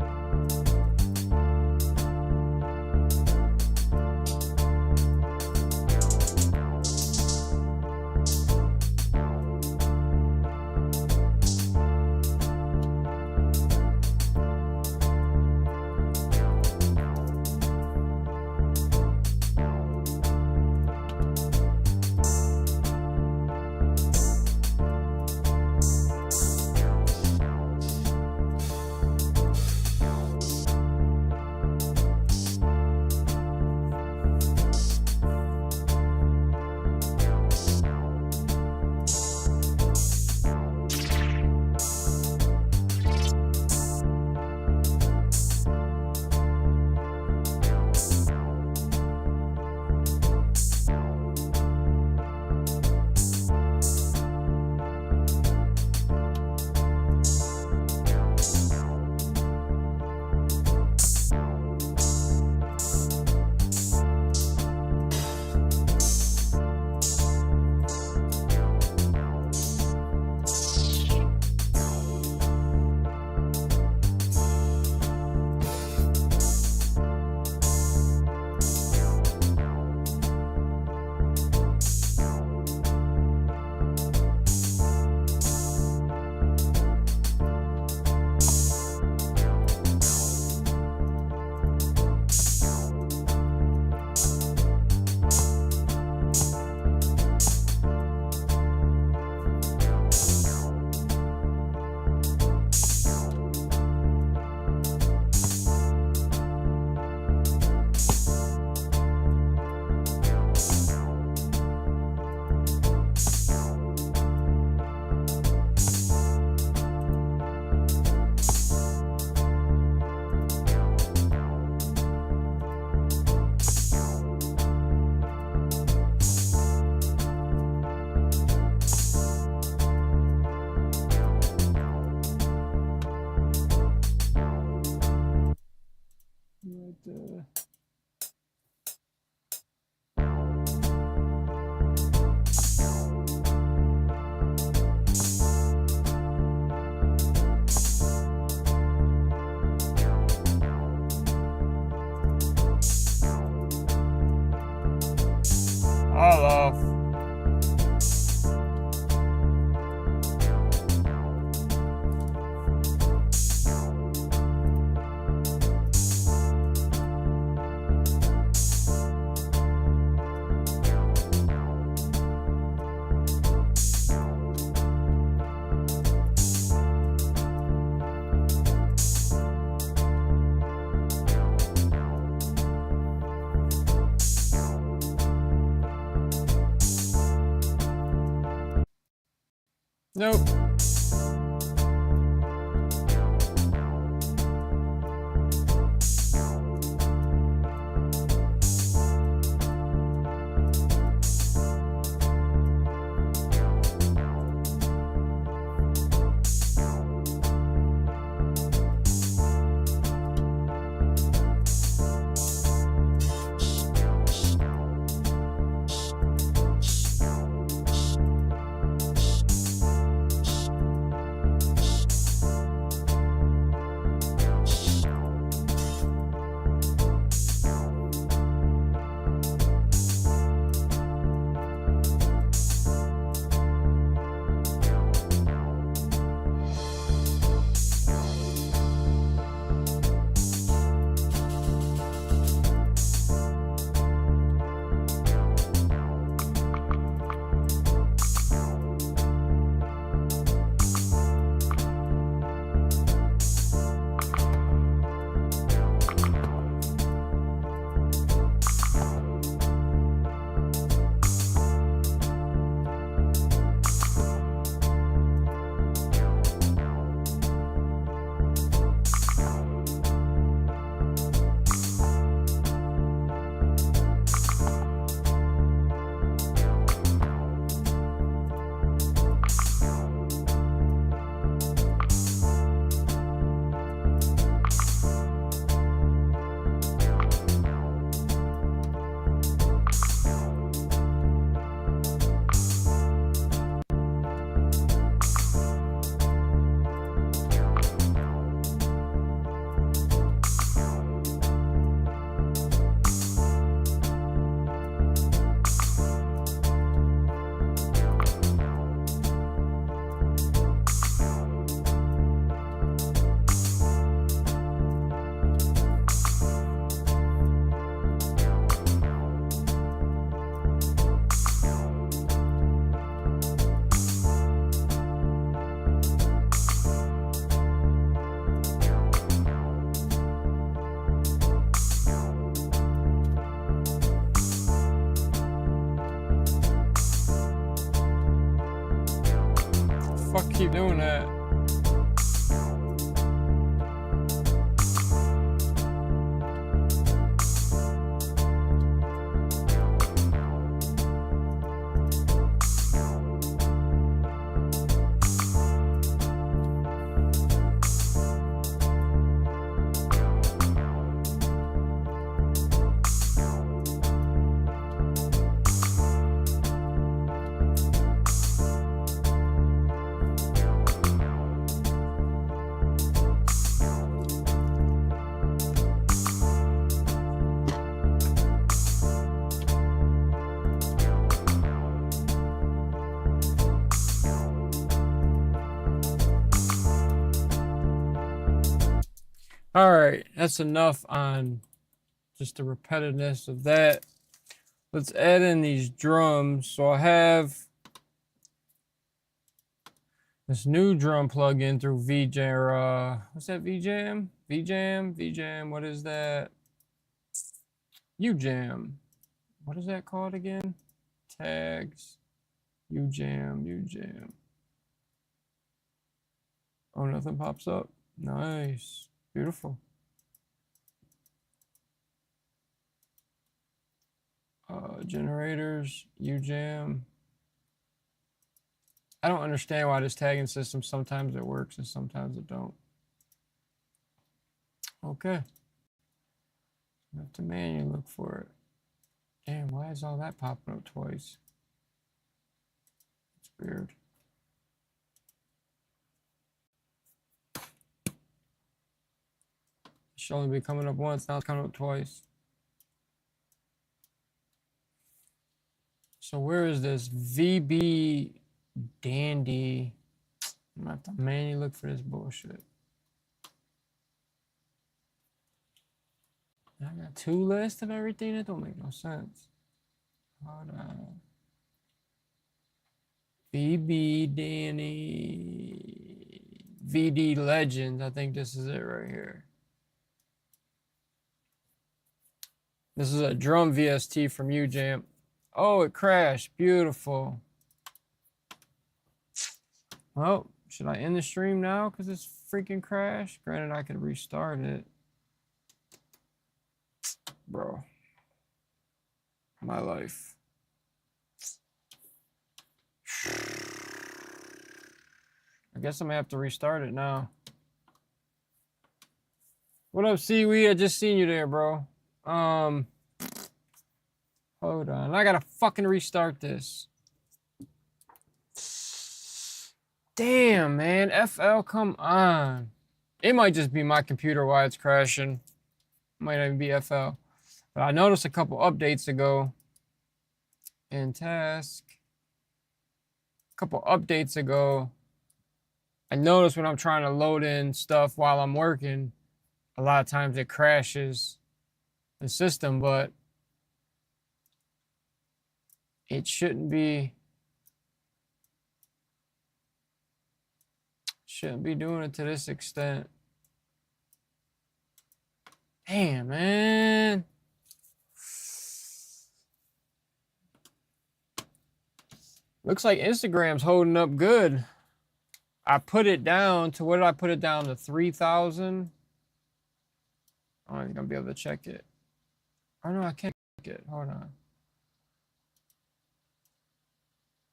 [SPEAKER 1] All off. Nope. fuck keep doing that? All right, that's enough on just the repetitiveness of that. Let's add in these drums. So I have this new drum plugin through VJam. What's that? VJam? VJam? What is that? UJam. What is that called again? Tags. UJam. Oh, nothing pops up. Nice. Beautiful. Generators, UJam. I don't understand why this tagging system, sometimes it works and sometimes it don't. Okay. I have to manually look for it. Damn, why is all that popping up twice? It's weird. It should only be coming up once, now it's coming up twice. So where is this? VB Dandy. I'm gonna have to manually look for this bullshit. I got two lists of everything? That don't make no sense. Hold on. VB Danny. VD Legends. I think this is it right here. This is a drum VST from UJam. Oh, it crashed. Beautiful. Well, should I end the stream now because it's freaking crashed? Granted, I could restart it. Bro. My life. I guess I'm gonna have to restart it now. What up, Seaweed? I just seen you there, bro. Hold on. I gotta fucking restart this. Damn, man. FL, come on. It might just be my computer why it's crashing. It might even be FL. But I noticed a couple updates ago in task. A couple updates ago, I noticed when I'm trying to load in stuff while I'm working, a lot of times it crashes the system, but it shouldn't be doing it to this extent. Damn, man. Looks like Instagram's holding up good. I put it down to, what did I put it down to? 3,000? I don't think I'm gonna be able to check it. Oh no, I can't check it. Hold on.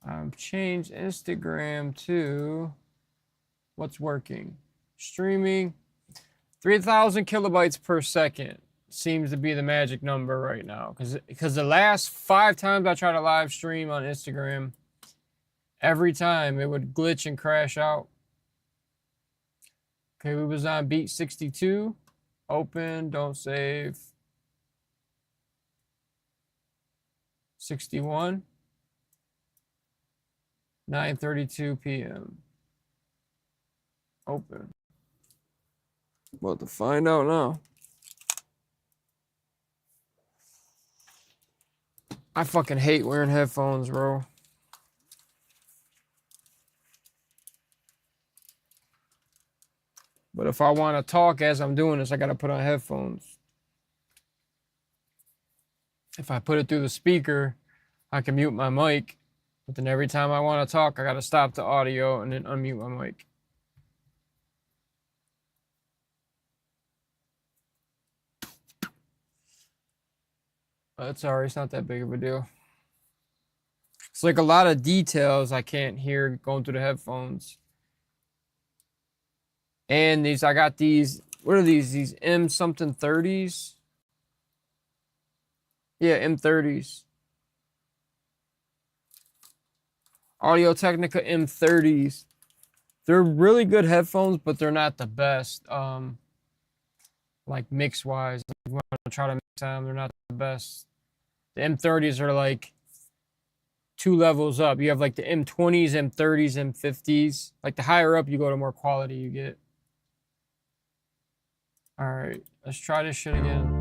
[SPEAKER 1] I've changed Instagram to what's working. Streaming. 3,000 kilobytes per second seems to be the magic number right now. Because the last 5 times I tried to live stream on Instagram, every time it would glitch and crash out. Okay, we was on beat 62. Open, don't save. 61. 9:32 p.m. Open. About to find out now. I fucking hate wearing headphones, bro. But if I want to talk as I'm doing this, I got to put on headphones. If I put it through the speaker, I can mute my mic But then every time I want to talk, I got to stop the audio and then unmute my mic. But it's alright, it's not that big of a deal. It's like a lot of details I can't hear going through the headphones. And these, I got these, what are these? These M something 30s? Yeah, M30s. Audio-Technica M30s. They're really good headphones, but they're not the best. Like mix-wise. If you want to try to mix them, they're not the best. The M30s are like 2 levels up. You have like the M20s, M30s, M50s. Like the higher up you go, the more quality you get. All right, let's try this shit again.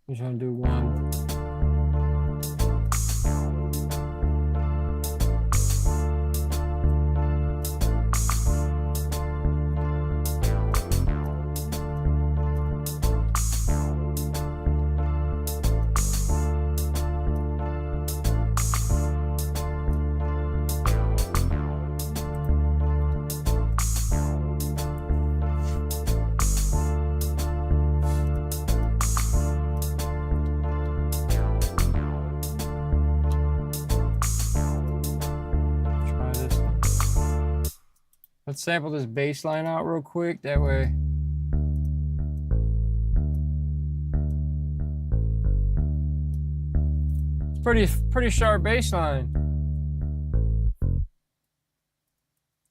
[SPEAKER 1] Just gonna do one. Let's sample this bass line out real quick, that way. It's pretty sharp bass line.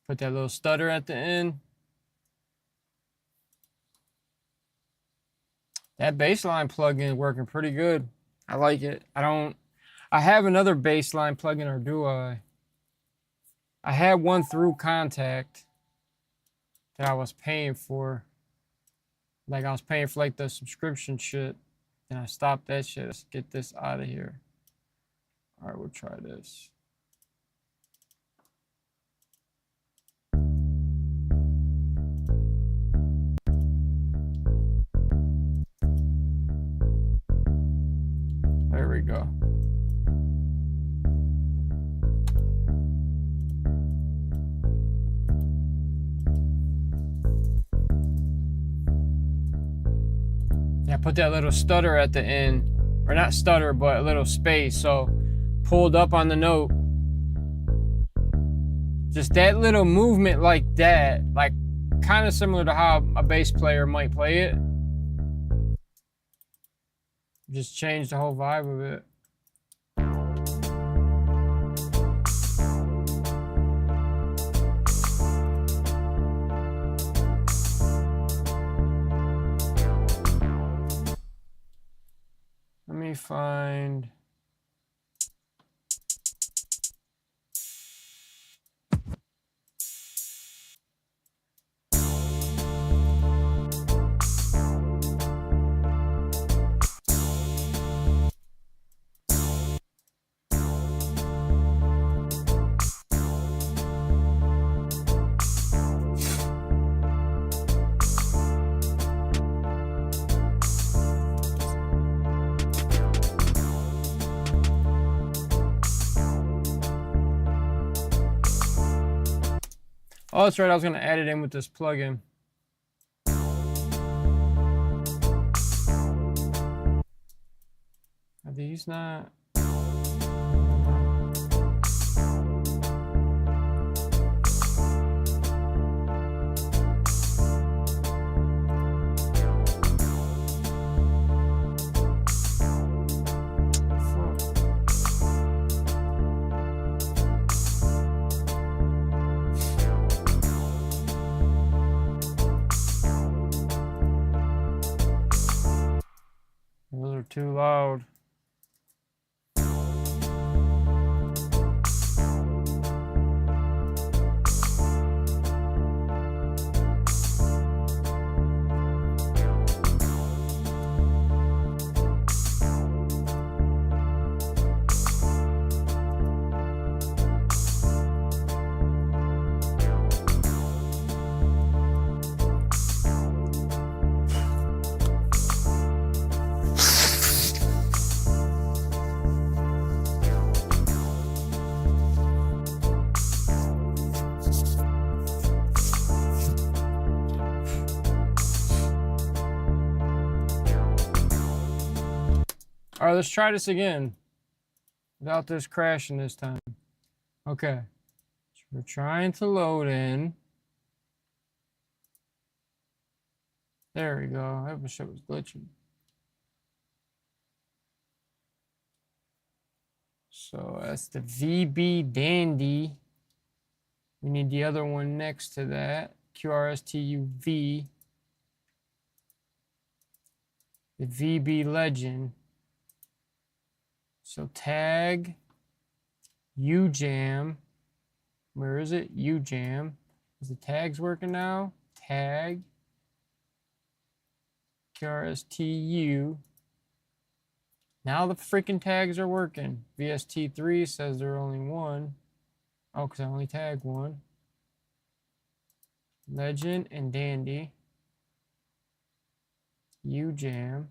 [SPEAKER 1] Put that little stutter at the end. That bass line plugin working pretty good. I like it. I have another bass line plugin, or do I? I had one through Contact that I was paying for. Like I was paying for like the subscription shit. And I stopped that shit. Let's get this out of here. All right, we'll try this. There we go. I put that little stutter at the end, or not stutter, but a little space, so pulled up on the note. Just that little movement like that, like kind of similar to how a bass player might play it. Just changed the whole vibe of it. Let me find. Oh, that's right. I was going to add it in with this plugin. Are these not? Those are too loud. All right, let's try this again without this crashing this time. Okay. So we're trying to load in. There we go. I wish it was glitching. So that's the VB Dandy. We need the other one next to that. QRSTUV. The VB Legend. So tag UJAM. Where is it? UJAM. Is the tags working now? Tag QRSTU. Now the freaking tags are working. VST3 says there are only one. Oh, because I only tag one. Legend and Dandy. UJAM.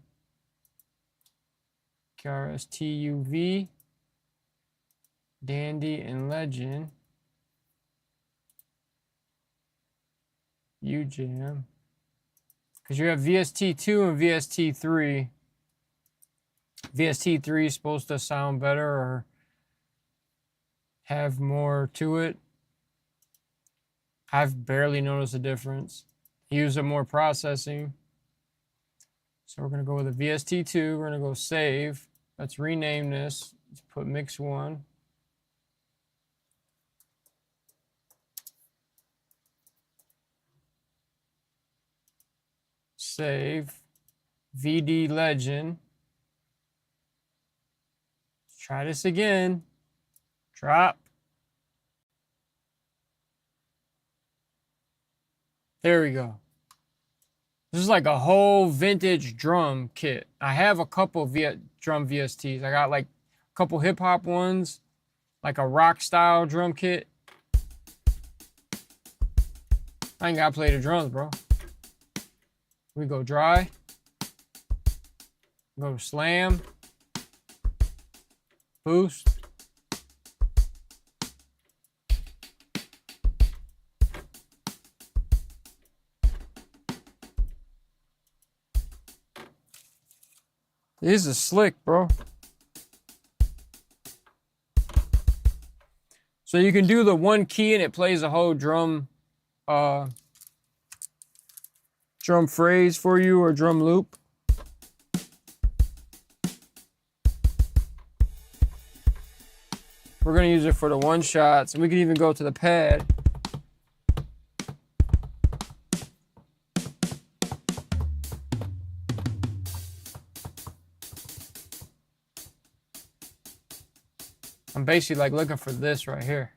[SPEAKER 1] QRSTUV. Dandy and Legend. UJAM. Because you have VST2 and VST3. VST3 is supposed to sound better or have more to it. I've barely noticed a difference. Use some more processing. So we're going to go with a VST2. We're going to go save. Let's rename this. Let's put mix 1. Save. VD Legend. Try this again. Drop. There we go. This is like a whole vintage drum kit. I have a couple drum VSTs. I got like a couple hip hop ones, like a rock style drum kit. I ain't gotta play the drums, bro. We go dry. Go slam. Boost. This is slick, bro. So you can do the one key and it plays a whole drum phrase for you or drum loop. We're going to use it for the one shots, and we can even go to the pad. I'm basically like looking for this right here.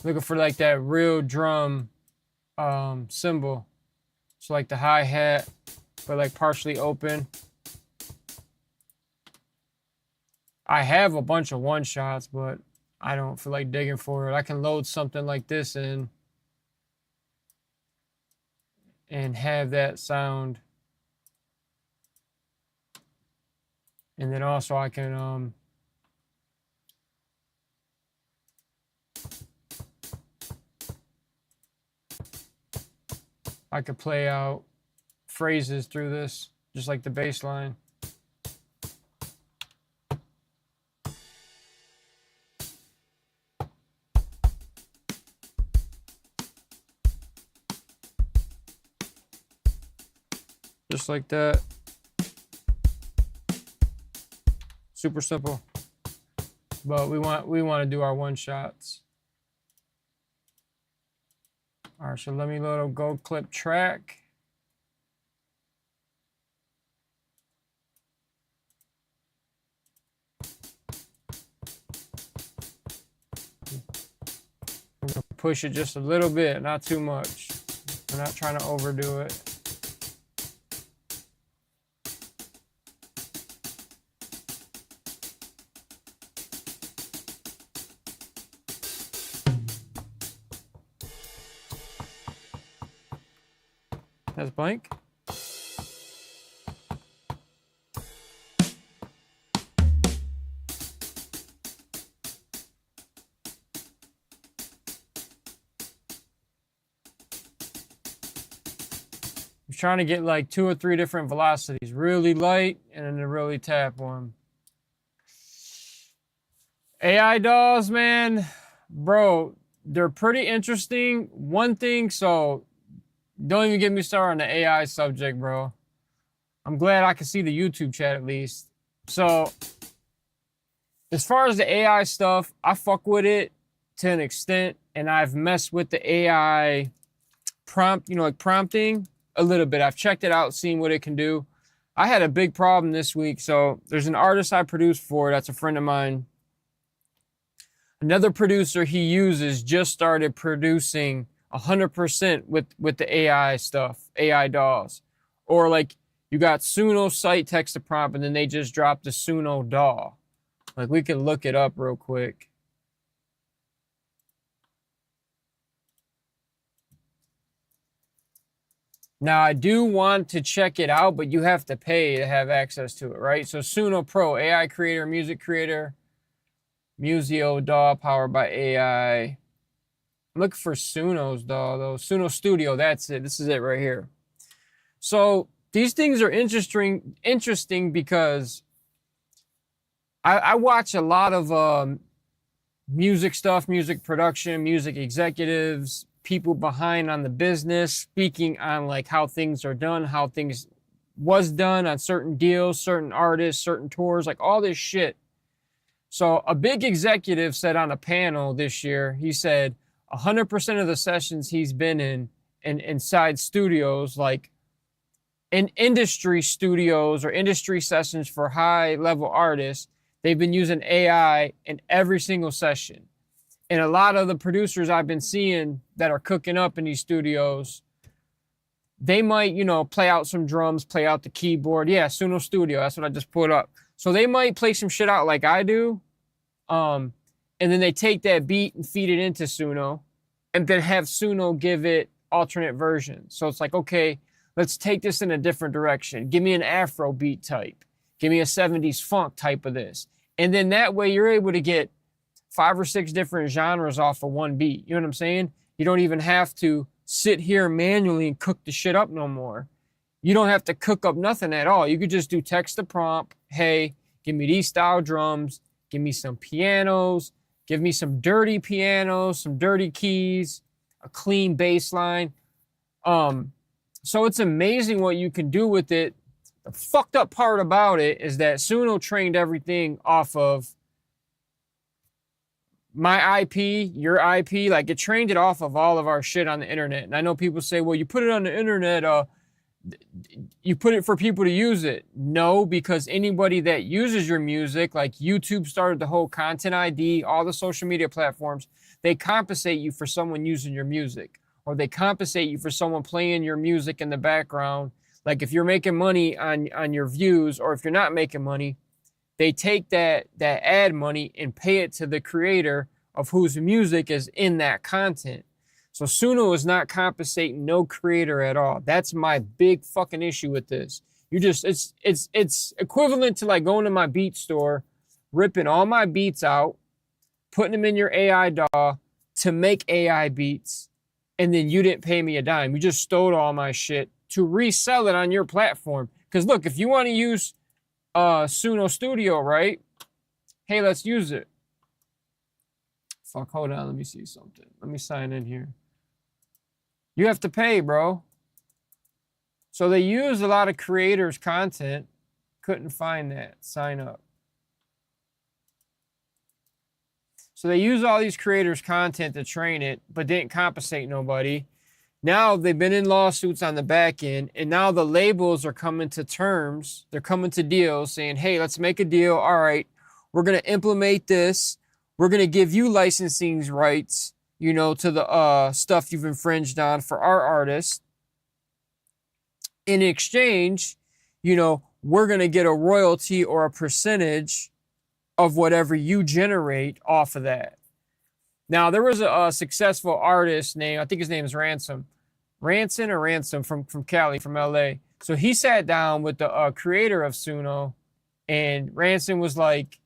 [SPEAKER 1] Looking for like that real drum cymbal. So like the hi-hat, but like partially open. I have a bunch of one shots, but I don't feel like digging for it. I can load something like this in and have that sound. And then also I can I could play out phrases through this, just like the bass line. Just like that. Super simple. But we want to do our one shots. All right, so let me load a Gold Clip track. I'm gonna push it just a little bit, not too much. I'm not trying to overdo it. That's blank. I'm trying to get like 2 or 3 different velocities. Really light and then a really tap one. AI dolls, man, bro, they're pretty interesting. One thing, so don't even get me started on the AI subject, bro. I'm glad I can see the YouTube chat at least. So, as far as the AI stuff, I fuck with it to an extent, and I've messed with the AI prompt, like prompting a little bit. I've checked it out, seen what it can do. I had a big problem this week. So, there's an artist I produced for that's a friend of mine. Another producer he uses just started producing 100% with the AI stuff, AI dolls. Or like you got Suno site text to prompt and then they just dropped the Suno doll. Like we can look it up real quick. Now I do want to check it out, but you have to pay to have access to it, right? So Suno Pro, AI creator, music creator. Museo DAW powered by AI. I'm looking for Suno's DAW though. Suno Studio, that's it. This is it right here. So these things are interesting because I watch a lot of music stuff, music production, music executives, people behind on the business, speaking on like how things are done, how things was done on certain deals, certain artists, certain tours, like all this shit. So a big executive said on a panel this year, he said 100% of the sessions he's been in inside studios, like in industry studios or industry sessions for high level artists, they've been using AI in every single session. And a lot of the producers I've been seeing that are cooking up in these studios, they might, play out some drums, play out the keyboard. Yeah, Suno Studio, that's what I just put up. So they might play some shit out like I do. And then they take that beat and feed it into Suno and then have Suno give it alternate versions. So it's like, okay, let's take this in a different direction. Give me an Afro beat type. Give me a 70s funk type of this. And then that way you're able to get 5 or 6 different genres off of one beat. You know what I'm saying? You don't even have to sit here manually and cook the shit up no more. You don't have to cook up nothing at all. You could just do text to prompt. Hey, give me these style drums. Give me some pianos. Give me some dirty pianos, some dirty keys, a clean bass line. So it's amazing what you can do with it. The fucked up part about it is that Suno trained everything off of my IP, your IP. Like it trained it off of all of our shit on the internet. And I know people say, well, you put it on the internet, you put it for people to use it. No, because anybody that uses your music, like YouTube started the whole Content ID, all the social media platforms, they compensate you for someone using your music, or they compensate you for someone playing your music in the background. Like if you're making money on your views, or if you're not making money, they take that ad money and pay it to the creator of whose music is in that content. So Suno is not compensating no creator at all. That's my big fucking issue with this. It's equivalent to like going to my beat store, ripping all my beats out, putting them in your AI DAW to make AI beats, and then you didn't pay me a dime. You just stole all my shit to resell it on your platform. Because look, if you want to use Suno Studio, right? Hey, let's use it. Fuck, hold on, let me see something. Let me sign in here. You have to pay, bro. So they use a lot of creators' content. Couldn't find that. Sign up. So they use all these creators' content to train it, but didn't compensate nobody. Now they've been in lawsuits on the back end, and now the labels are coming to terms. They're coming to deals saying, hey, let's make a deal. All right, we're going to implement this. We're going to give you licensing rights, to the stuff you've infringed on for our artists. In exchange, we're going to get a royalty or a percentage of whatever you generate off of that. Now, there was a successful artist named, I think his name is Ransom from Cali, from LA. So he sat down with the creator of Suno, and Ransom was like,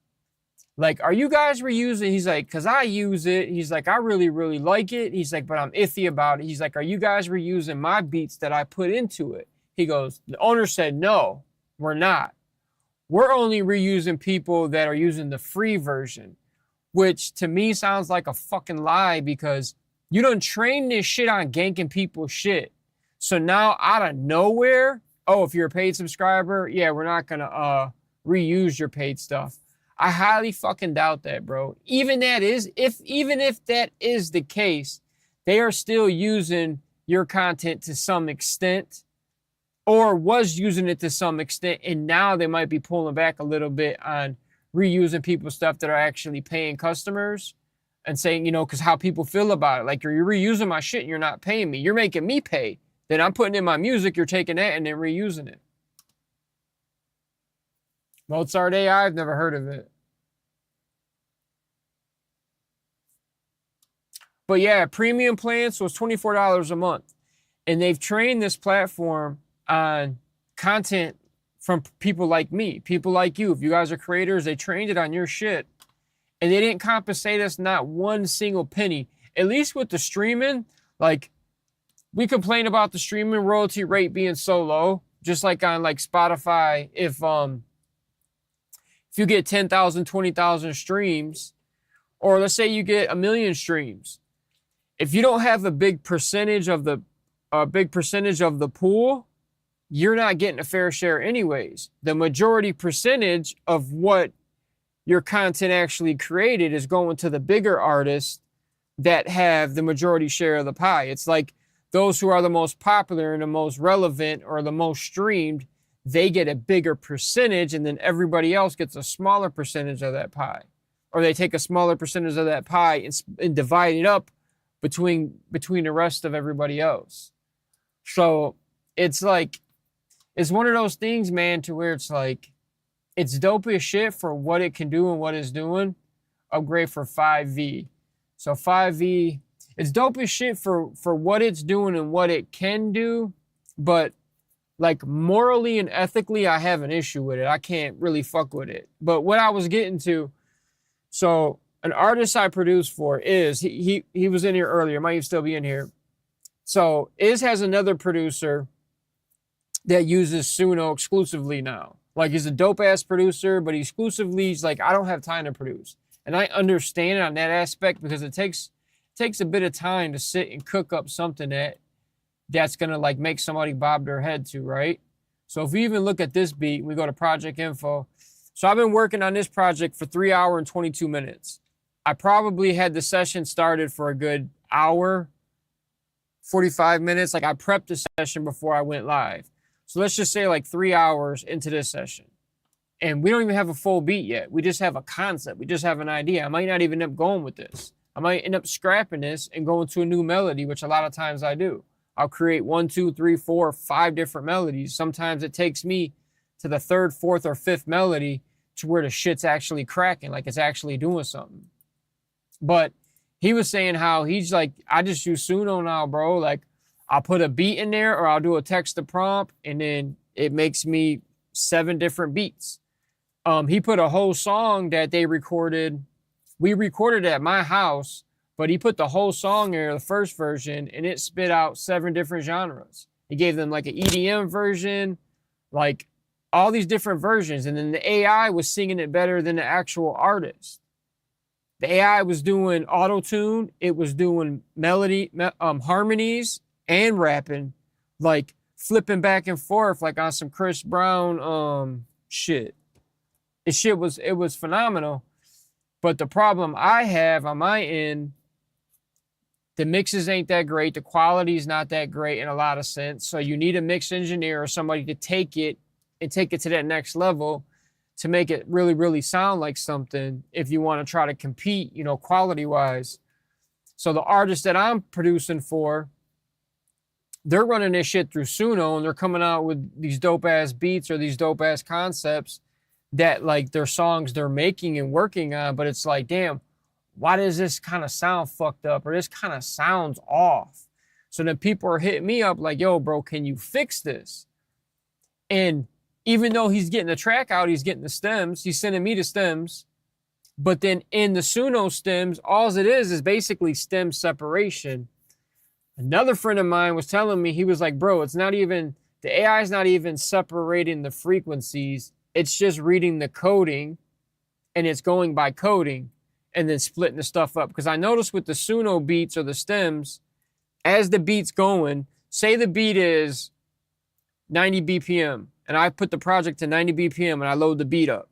[SPEAKER 1] are you guys reusing? He's like, because I use it. He's like, I really, really like it. He's like, but I'm iffy about it. He's like, are you guys reusing my beats that I put into it? He goes, the owner said, no, we're not. We're only reusing people that are using the free version, which to me sounds like a fucking lie because you done train this shit on ganking people's shit. So now out of nowhere, oh, if you're a paid subscriber, yeah, we're not going to reuse your paid stuff. I highly fucking doubt that, bro. Even if that is the case, they are still using your content to some extent or was using it to some extent. And now they might be pulling back a little bit on reusing people's stuff that are actually paying customers and saying, you know, because how people feel about it. Like, you're reusing my shit and you're not paying me. You're making me pay. Then I'm putting in my music. You're taking that and then reusing it. Mozart AI, I've never heard of it. But yeah, premium plan, so it's $24 a month. And they've trained this platform on content from people like me, people like you. If you guys are creators, they trained it on your shit. And they didn't compensate us not one single penny. At least with the streaming, like, we complain about the streaming royalty rate being so low, just like on like Spotify. If you get 10,000, 20,000 streams, or let's say you get 1 million streams, if you don't have a big percentage of the pool, you're not getting a fair share anyways. The majority percentage of what your content actually created is going to the bigger artists that have the majority share of the pie. It's like those who are the most popular and the most relevant or the most streamed, they get a bigger percentage, and then everybody else gets a smaller percentage of that pie. Or they take a smaller percentage of that pie and divide it up between the rest of everybody else. So it's like, it's one of those things, man, to where it's like, it's dope as shit for what it can do and what it's doing. Upgrade for 5V. So 5V, it's dope as shit for what it's doing and what it can do. But like morally and ethically, I have an issue with it. I can't really fuck with it. But what I was getting to, so an artist I produce for is, he was in here earlier, might even still be in here. So Iz has another producer that uses Suno exclusively now. Like, he's a dope ass producer, but exclusively, he's like, I don't have time to produce. And I understand it on that aspect because it takes a bit of time to sit and cook up something that's gonna like make somebody bob their head to, right? So if we even look at this beat, we go to project info. So I've been working on this project for 3 hours and 22 minutes. I probably had the session started for a good hour, 45 minutes. Like, I prepped the session before I went live. So let's just say like 3 hours into this session. And we don't even have a full beat yet. We just have a concept. We just have an idea. I might not even end up going with this. I might end up scrapping this and going to a new melody, which a lot of times I do. I'll create 1, 2, 3, 4, 5 different melodies. Sometimes it takes me to the 3rd, 4th, or 5th melody to where the shit's actually cracking, like it's actually doing something. But he was saying how he's like, I just use Suno now, bro. Like, I'll put a beat in there or I'll do a text to prompt and then it makes me 7 different beats. He put a whole song that they recorded. We recorded at my house, but he put the whole song there, the first version, and it spit out 7 different genres. He gave them like an EDM version, like all these different versions. And then the AI was singing it better than the actual artist. The AI was doing auto-tune. It was doing melody, harmonies, and rapping, like flipping back and forth, like on some Chris Brown shit. It was phenomenal. But the problem I have on my end, the mixes ain't that great. The quality is not that great in a lot of sense. So you need a mix engineer or somebody to take it to that next level to make it really, really sound like something if you want to try to compete, you know, quality-wise. So the artists that I'm producing for, they're running this shit through Suno and they're coming out with these dope-ass beats or these dope-ass concepts that, like, their songs they're making and working on, but it's like, damn, why does this kind of sound fucked up or this kind of sounds off? So then people are hitting me up like, yo, bro, can you fix this? And even though he's getting the track out, he's getting the stems, he's sending me the stems, but then in the Suno stems, all it is basically stem separation. Another friend of mine was telling me, he was like, bro, it's not even The AI is not even separating the frequencies. It's just reading the coding, and it's going by coding and then splitting the stuff up. Because I noticed with the Suno beats or the stems, as the beat's going, say the beat is 90 BPM, and I put the project to 90 BPM and I load the beat up.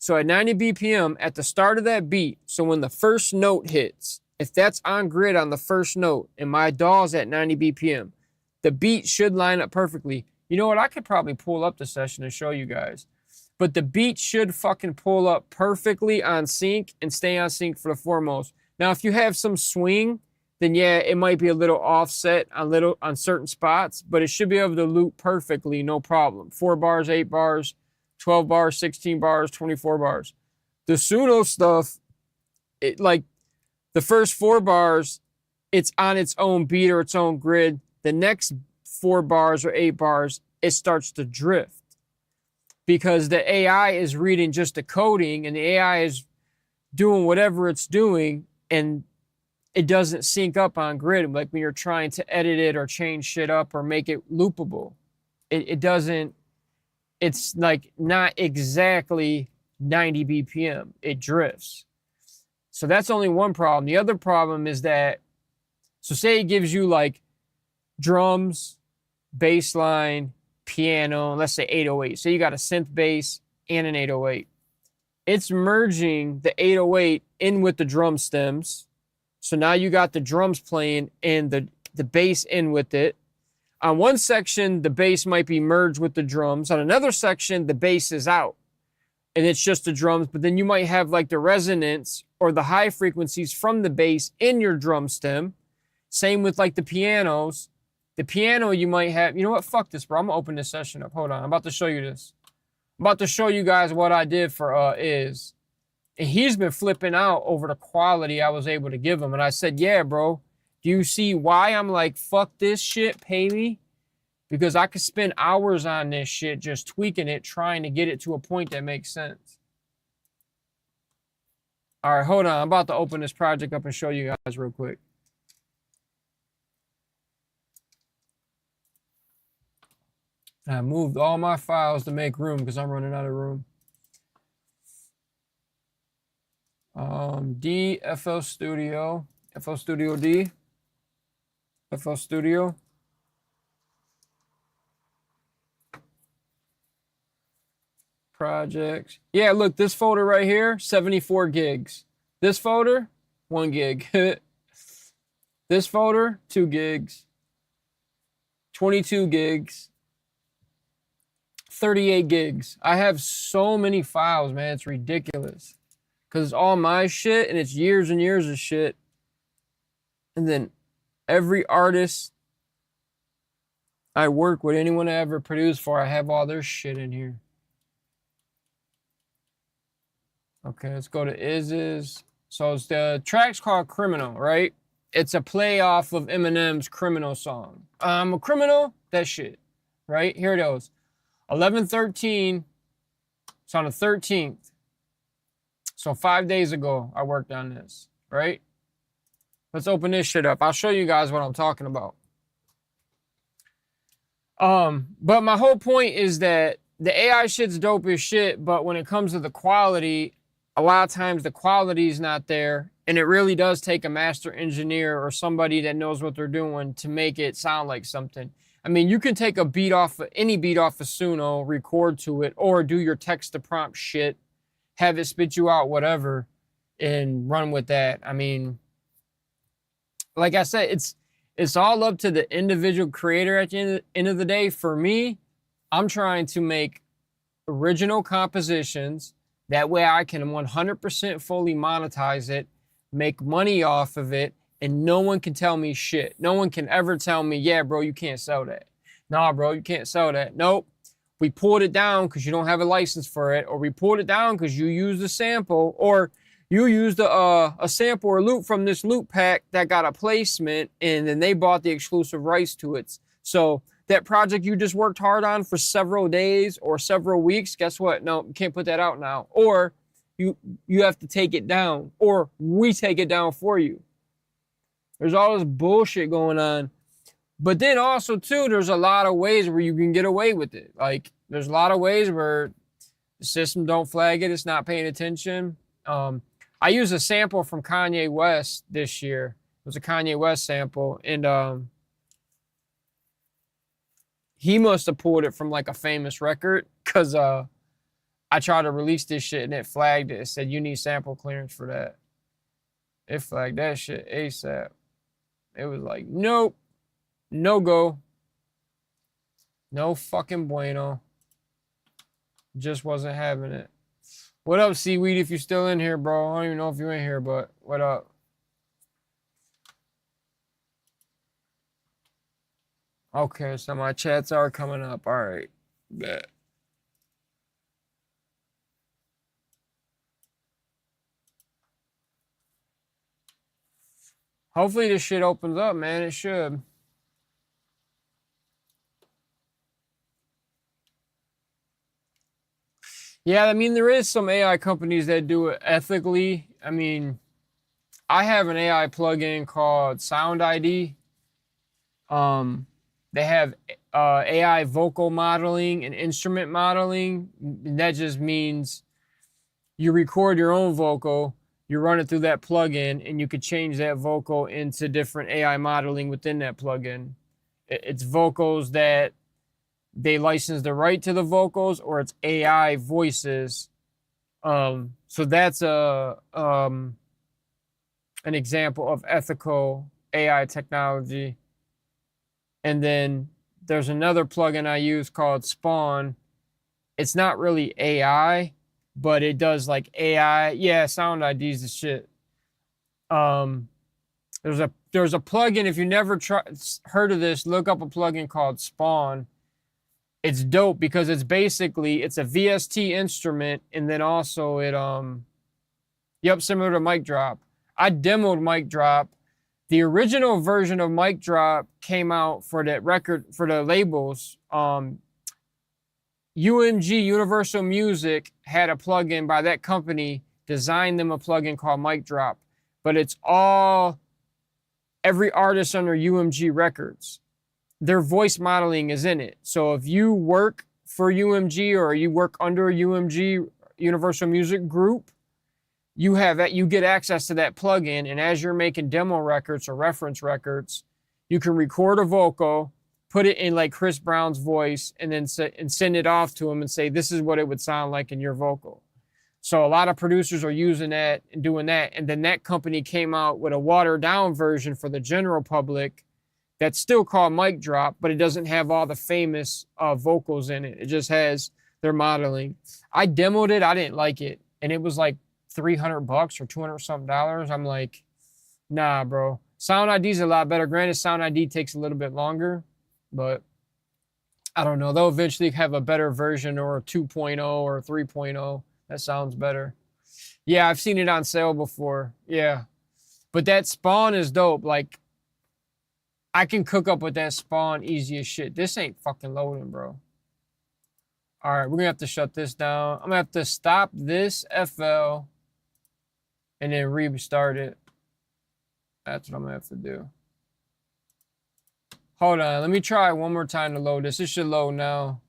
[SPEAKER 1] So at 90 BPM, at the start of that beat, so when the first note hits, if that's on grid on the first note and my DAW's at 90 BPM, the beat should line up perfectly. You know what? I could probably pull up the session and show you guys. But the beat should fucking pull up perfectly on sync and stay on sync for the foremost. Now, if you have some swing, then yeah, it might be a little offset on certain spots, but it should be able to loop perfectly, no problem. 4 bars, 8 bars, 12 bars, 16 bars, 24 bars. The Suno stuff, it like the first 4 bars, it's on its own beat or its own grid. The next 4 bars or 8 bars, it starts to drift because the AI is reading just the coding and the AI is doing whatever it's doing and it doesn't sync up on grid. Like when you're trying to edit it or change shit up or make it loopable, it doesn't. It's like not exactly 90 BPM. It drifts. So that's only one problem. The other problem is that, so say it gives you like drums, bass line, piano, let's say 808. So you got a synth bass and an 808. It's merging the 808 in with the drum stems. So now you got the drums playing and the bass in with it. On one section, the bass might be merged with the drums. On another section, the bass is out and it's just the drums. But then you might have like the resonance or the high frequencies from the bass in your drum stem. Same with like the pianos. The piano you might have, you know what? Fuck this, bro. I'm gonna open this session up. Hold on. I'm about to show you this. I'm about to show you guys what I did for Iz. And he's been flipping out over the quality I was able to give him. And I said, yeah, bro. Do you see why I'm like, fuck this shit, pay me? Because I could spend hours on this shit just tweaking it, trying to get it to a point that makes sense. All right, hold on. I'm about to open this project up and show you guys real quick. I moved all my files to make room because I'm running out of room. D, FL Studio, FL Studio D. FL Studio. Projects. Yeah, look, this folder right here, 74 gigs. This folder, 1 gig. This folder, 2 gigs. 22 gigs. 38 gigs. I have so many files, man. It's ridiculous. Because it's all my shit and it's years and years of shit. And then every artist I work with, anyone I ever produced for, I have all their shit in here. Okay, let's go to Iz's. So it's the track's called Criminal, right? It's a play off of Eminem's Criminal song. I'm a criminal, that shit, right? Here it goes. 11/13, it's on the 13th. So 5 days ago, I worked on this, right? Let's open this shit up. I'll show you guys what I'm talking about. But my whole point is that the AI shit's dope as shit, but when it comes to the quality, a lot of times the quality is not there, and it really does take a master engineer or somebody that knows what they're doing to make it sound like something. I mean, you can take a beat off of any beat off of Suno, record to it, or do your text to prompt shit, have it spit you out whatever, and run with that. I mean, like I said, it's all up to the individual creator at the end of the day. For me, I'm trying to make original compositions. That way I can 100% fully monetize it, make money off of it, and no one can tell me shit. No one can ever tell me, yeah, bro, you can't sell that. Nah, bro, you can't sell that. Nope. We pulled it down because you don't have a license for it, or we pulled it down because you used a sample, or you used a sample or loop from this loop pack that got a placement, and then they bought the exclusive rights to it. So that project you just worked hard on for several days or several weeks, guess what? No, you can't put that out now. Or you have to take it down, or we take it down for you. There's all this bullshit going on. But then also too, there's a lot of ways where you can get away with it. Like there's a lot of ways where the system don't flag it, it's not paying attention. I used a sample from Kanye West this year. It was a Kanye West sample, and he must have pulled it from like a famous record, because I tried to release this shit and it flagged it. It said you need sample clearance for that. It flagged that shit ASAP. It was like, nope, no go. No fucking bueno. Just wasn't having it. What up, Seaweed, if you're still in here, bro? I don't even know if you're in here, but what up? Okay, so my chats are coming up. All right. Bet. Hopefully this shit opens up, man. It should. Yeah, I mean, there is some AI companies that do it ethically. I mean, I have an AI plugin called Sound ID. They have AI vocal modeling and instrument modeling. And that just means you record your own vocal, you run it through that plugin, and you could change that vocal into different AI modeling within that plugin. It's vocals that they license the right to the vocals, or it's AI voices. So that's an example of ethical AI technology. And then there's another plugin I use called Spawn. It's not really AI, but it does like AI. Yeah, Sound ID's the shit. There's a plugin. If you never heard of this, look up a plugin called Spawn. It's dope because it's basically, it's a VST instrument, and then also it similar to Mic Drop. I demoed Mic Drop. The original version of Mic Drop came out for that record, for the labels. UMG, Universal Music, had a plugin by that company, designed them a plugin called Mic Drop. But it's all, every artist under UMG Records, their voice modeling is in it. So if you work for UMG or you work under a UMG, Universal Music Group, you get access to that plugin, and as you're making demo records or reference records, you can record a vocal, put it in like Chris Brown's voice, and then send it off to him and say, this is what it would sound like in your vocal. So a lot of producers are using that and doing that. And then that company came out with a watered down version for the general public that's still called Mic Drop, but it doesn't have all the famous vocals in it. It just has their modeling. I demoed it. I didn't like it. And it was like $300 or 200 something dollars. I'm like, nah, bro. Sound ID is a lot better. Granted, Sound ID takes a little bit longer, but I don't know. They'll eventually have a better version, or a 2.0 or a 3.0. That sounds better. Yeah, I've seen it on sale before. Yeah. But that Spawn is dope. Like, I can cook up with that Spawn easy as shit. This ain't fucking loading, bro. All right, we're going to have to shut this down. I'm going to have to stop this FL and then restart it. That's what I'm going to have to do. Hold on. Let me try one more time to load this. It should load now.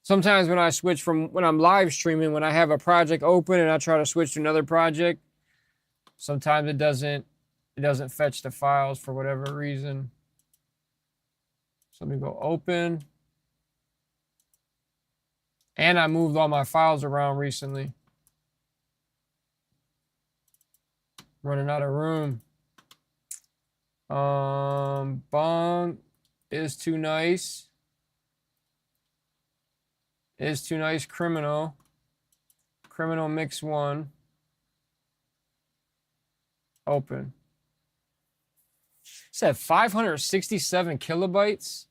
[SPEAKER 1] Sometimes when I switch from, when I'm live streaming, when I have a project open and I try to switch to another project, sometimes it doesn't fetch the files for whatever reason. So let me go open. And I moved all my files around recently. Running out of room. Bong is too nice. Is too nice. Criminal. Criminal mix 1. Open. It said 567 kilobytes.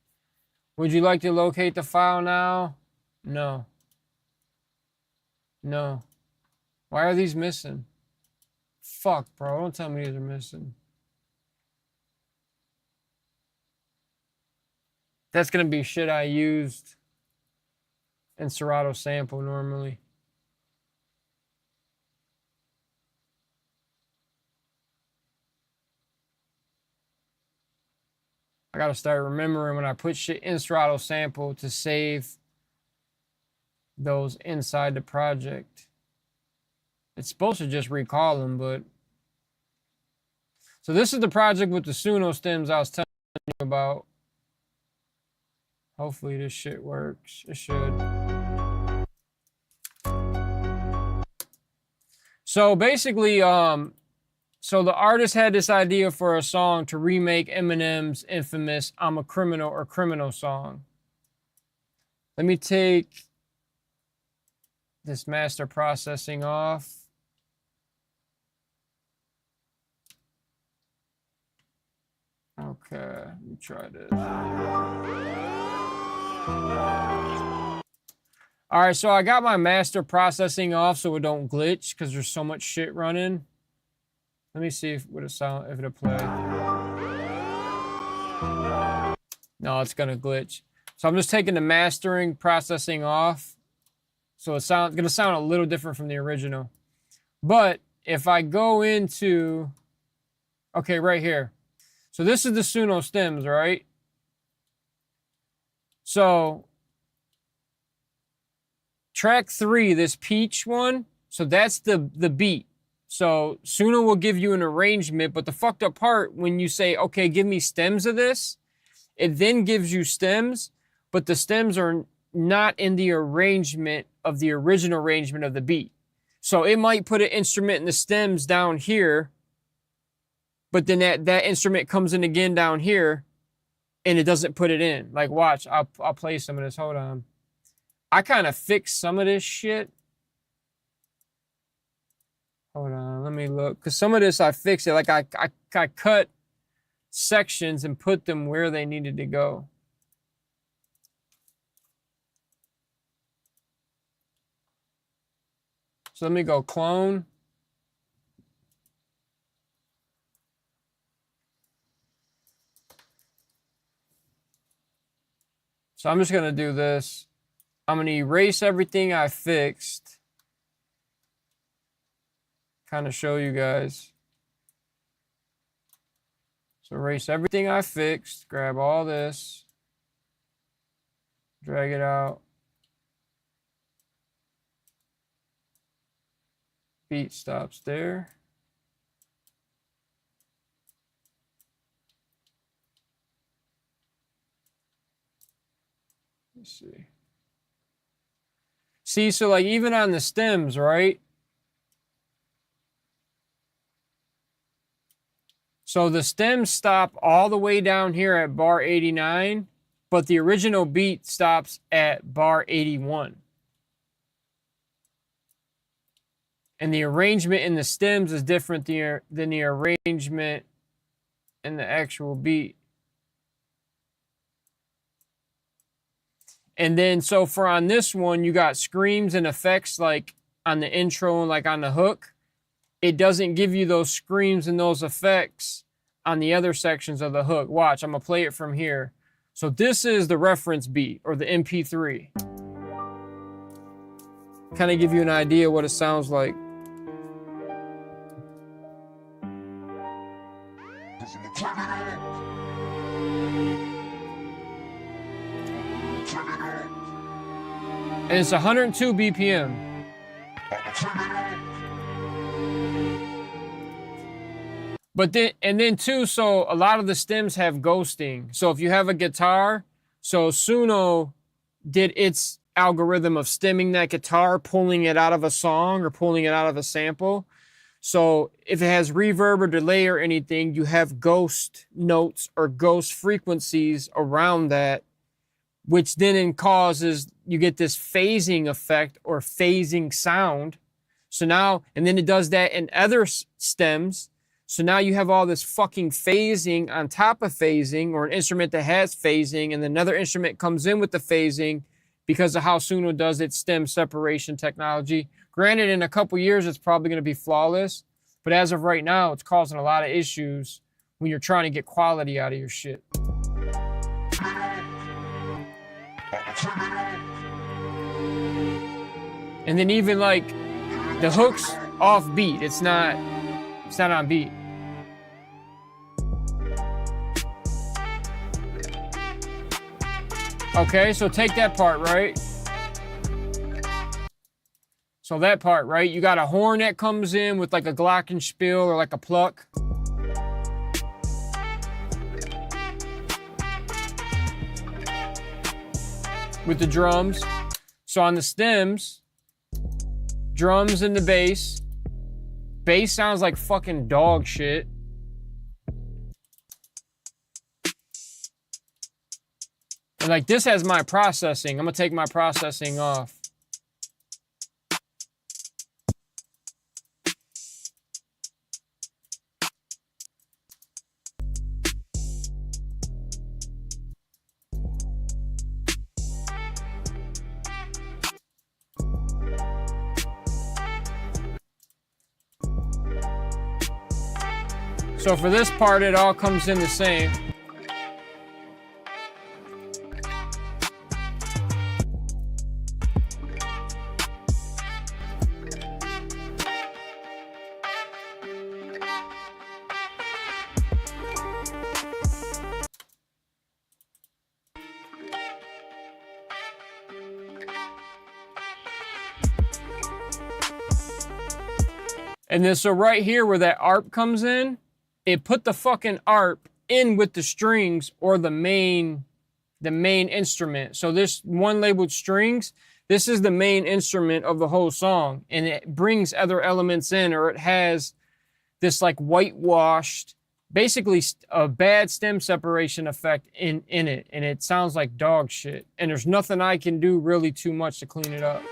[SPEAKER 1] Would you like to locate the file now? No. No. Why are these missing? Fuck, bro. Don't tell me these are missing. That's going to be shit I used in Serato Sample normally. I gotta start remembering when I put shit in Serato Sample to save those inside the project. It's supposed to just recall them, but... So this is the project with the Suno stems I was telling you about. Hopefully this shit works. It should. So basically, so the artist had this idea for a song to remake Eminem's infamous I'm a Criminal or Criminal song. Let me take this master processing off. Okay, let me try this. All right, so I got my master processing off so it don't glitch because there's so much shit running. Let me see if it'll play. No, it's gonna glitch. So I'm just taking the mastering processing off. So it's gonna sound a little different from the original. But if I go into, okay, right here. So this is the Suno stems, right? So track 3, this peach one, so that's the beat. So Suno will give you an arrangement, but the fucked up part, when you say, okay, give me stems of this, it then gives you stems, but the stems are not in the arrangement of the original arrangement of the beat. So it might put an instrument in the stems down here, but then that instrument comes in again down here, and it doesn't put it in. Like, watch, I'll play some of this. Hold on. I kind of fixed some of this shit. Hold on, let me look. Because some of this I fixed it. Like, I cut sections and put them where they needed to go. So let me go clone. So I'm just going to do this. I'm going to erase everything I fixed. Kind of show you guys. So erase everything I fixed. Grab all this. Drag it out. Beat stops there. Let's see. See, so like even on the stems, right? So the stems stop all the way down here at bar 89, but the original beat stops at bar 81. And the arrangement in the stems is different than the arrangement in the actual beat. And then, so for on this one, you got screams and effects like on the intro and like on the hook. It doesn't give you those screams and those effects on the other sections of the hook. Watch, I'm gonna play it from here. So this is the reference beat or the MP3. Kind of give you an idea what it sounds like. And it's 102 BPM. But then too, so a lot of the stems have ghosting. So if you have a guitar, so Suno did its algorithm of stemming that guitar, pulling it out of a song or pulling it out of a sample. So if it has reverb or delay or anything, you have ghost notes or ghost frequencies around that, which then causes, you get this phasing effect or phasing sound. So now, and then it does that in other stems. So now you have all this fucking phasing on top of phasing, or an instrument that has phasing, and then another instrument comes in with the phasing because of how Suno does its stem separation technology. Granted, in a couple years, it's probably going to be flawless, but as of right now, it's causing a lot of issues when you're trying to get quality out of your shit. And then even like the hook's off beat. It's not on beat. Okay, so take that part, right? So that part, right? You got a horn that comes in with like a glockenspiel or like a pluck. With the drums. So on the stems, drums and the bass. Bass sounds like fucking dog shit. And like this has my processing. I'm gonna take my processing off. So for this part, it all comes in the same. And then so right here where that ARP comes in, it put the fucking ARP in with the strings or the main instrument. So this one labeled strings, this is the main instrument of the whole song. And it brings other elements in, or it has this like whitewashed, basically a bad stem separation effect in it. And it sounds like dog shit. And there's nothing I can do really too much to clean it up.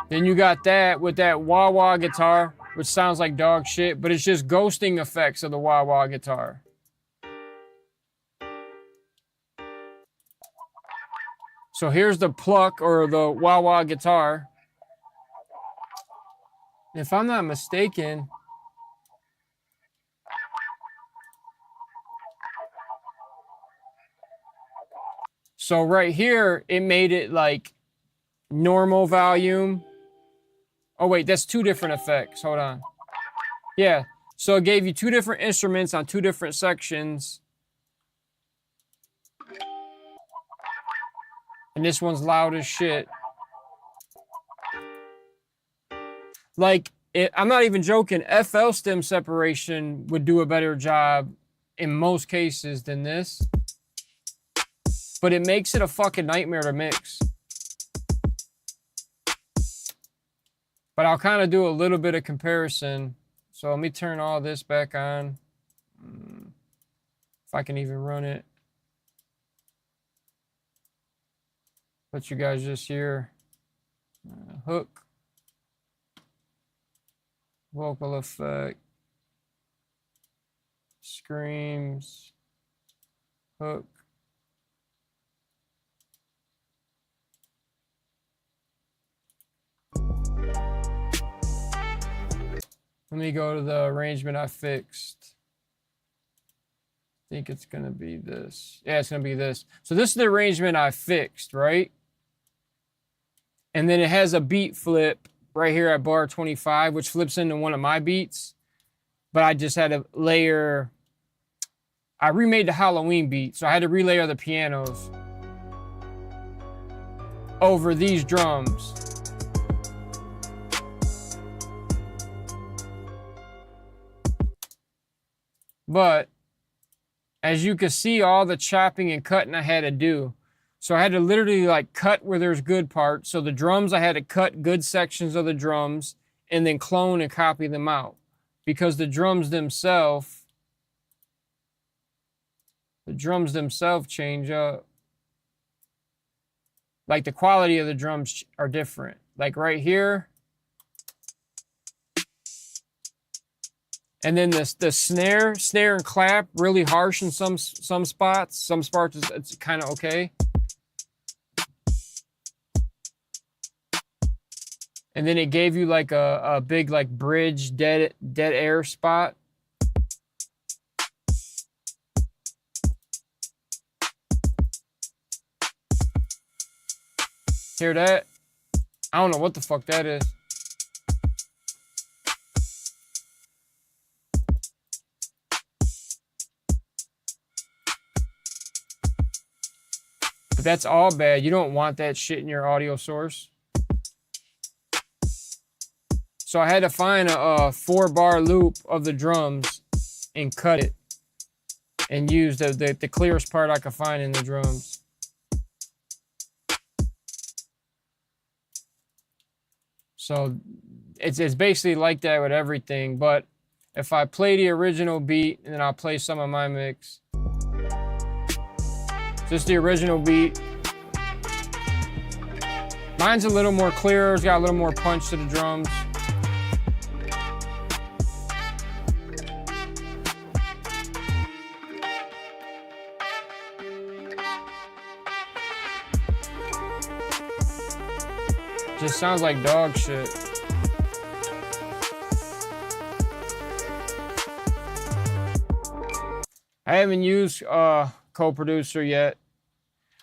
[SPEAKER 1] Then you got that with that wah-wah guitar, which sounds like dog shit, but it's just ghosting effects of the wah-wah guitar. So here's the pluck or the wah-wah guitar. If I'm not mistaken, so right here, it made it like normal volume. Oh wait, that's two different effects. Hold on. Yeah, so it gave you two different instruments on two different sections. And this one's loud as shit. Like, I'm not even joking, FL stem separation would do a better job in most cases than this. But it makes it a fucking nightmare to mix. But I'll kind of do a little bit of comparison. So let me turn all this back on. If I can even run it. Let you guys just hear hook, vocal effect, screams, hook. Let me go to the arrangement I fixed. I think it's gonna be this. Yeah, it's gonna be this. So this is the arrangement I fixed, right? And then it has a beat flip right here at bar 25, which flips into one of my beats. But I just had to layer, I remade the Halloween beat, so I had to relayer the pianos over these drums. But as you can see, all the chopping and cutting I had to do. So I had to literally like cut where there's good parts. So the drums, I had to cut good sections of the drums and then clone and copy them out. Because the drums themselves change up. Like the quality of the drums are different. Like right here. And then the snare and clap, really harsh in some spots. Some spots it's kind of okay. And then it gave you like a big like bridge dead air spot. Hear that? I don't know what the fuck that is. But that's all bad. You don't want that shit in your audio source. So I had to find a 4-bar loop of the drums and cut it and use the clearest part I could find in the drums. So it's basically like that with everything. But if I play the original beat and then I'll play some of my mix. Just the original beat. Mine's a little more clear. It's got a little more punch to the drums. Just sounds like dog shit. I haven't used Co-Producer yet.